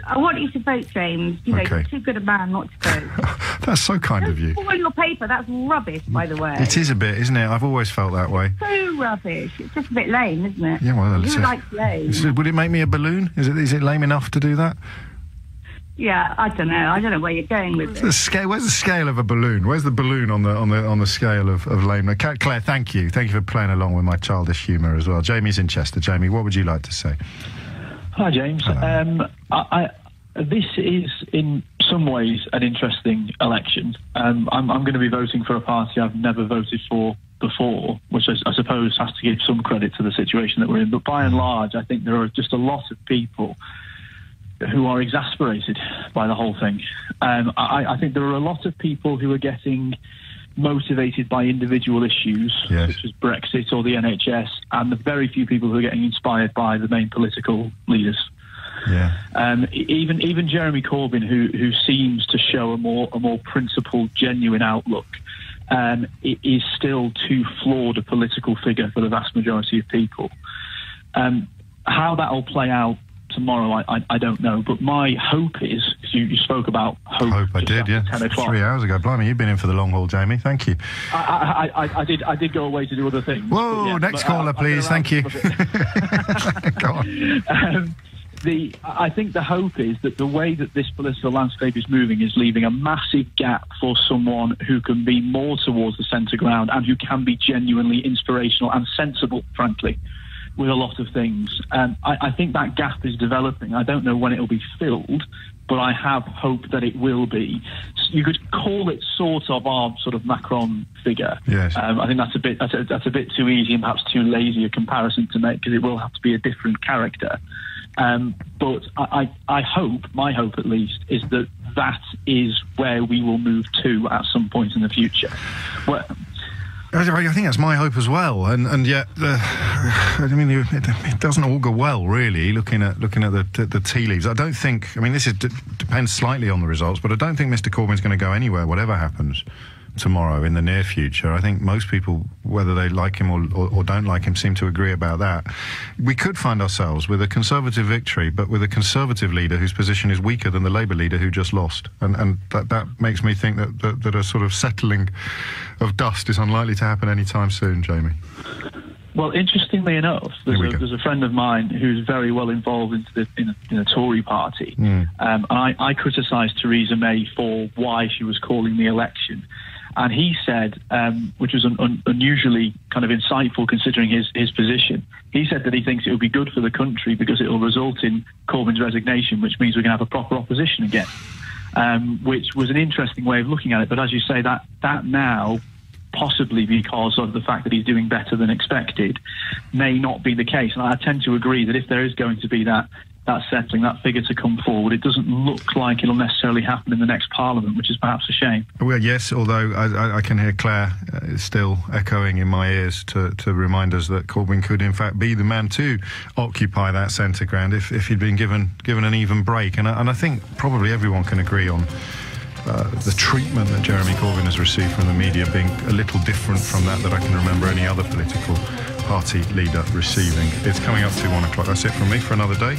I want you to vote, James. Okay. You're too good a man not to vote. That's so kind of you. All your paper, that's rubbish, by the way. It is a bit, isn't it? I've always felt that way. So rubbish. It's just a bit lame, isn't it? Yeah, well, you like lame. Would it make me a balloon? Is it lame enough to do that? Yeah, I don't know. I don't know where you're going with this. Where's the scale of a balloon? Where's the balloon on the scale of lameness? Claire, thank you for playing along with my childish humour as well. Jamie's in Chester. Jamie, what would you like to say? Hi, James. This is in some ways an interesting election. I'm going to be voting for a party I've never voted for before, which I suppose has to give some credit to the situation that we're in. But by and large, I think there are just a lot of people who are exasperated by the whole thing. I think there are a lot of people who are getting motivated by individual issues, yes, such as Brexit or the NHS, and the very few people who are getting inspired by the main political leaders. Yeah. Even Jeremy Corbyn, who seems to show a more principled, genuine outlook, is still too flawed a political figure for the vast majority of people. How that will play out tomorrow, I don't know, but my hope is, you spoke about hope. I did, yeah. 10 o'clock. 3 hours ago. Blimey, you've been in for the long haul, Jamie. Thank you. I did go away to do other things. Whoa, yeah, next caller, please. Thank you. Go on. I think the hope is that the way that this political landscape is moving is leaving a massive gap for someone who can be more towards the centre ground and who can be genuinely inspirational and sensible, frankly, with a lot of things. I think that gap is developing. I don't know when it will be filled, but I have hope that it will be. You could call it sort of our sort of Macron figure. Yes. I think that's a bit too easy and perhaps too lazy a comparison to make, because it will have to be a different character. But I hope, my hope at least, is that is where we will move to at some point in the future. I think that's my hope as well, and yet, I mean, it doesn't augur well, really. Looking at the tea leaves, I don't think. I mean, this depends slightly on the results, but I don't think Mr. Corbyn's going to go anywhere, whatever happens. tomorrow in the near future. I think most people, whether they like him or don't like him, seem to agree about that. We could find ourselves with a Conservative victory, but with a Conservative leader whose position is weaker than the Labour leader who just lost. And that makes me think that a sort of settling of dust is unlikely to happen anytime soon, Jamie. Well, interestingly enough, there's a friend of mine who's very well involved in the Tory party, and I criticised Theresa May for why she was calling the election, and he said, which was unusually kind of insightful considering his position, he said that he thinks it would be good for the country because it will result in Corbyn's resignation, which means we're going to have a proper opposition again, which was an interesting way of looking at it. But as you say, that now, possibly because of the fact that he's doing better than expected, may not be the case. And I tend to agree that if there is going to be that settling, that figure to come forward, it doesn't look like it'll necessarily happen in the next Parliament, which is perhaps a shame. Well, yes, although I can hear Claire still echoing in my ears to remind us that Corbyn could in fact be the man to occupy that centre ground if he'd been given an even break. And I think probably everyone can agree on the treatment that Jeremy Corbyn has received from the media being a little different from that I can remember any other political party leader receiving. It's coming up to 1 o'clock. That's it from me for another day.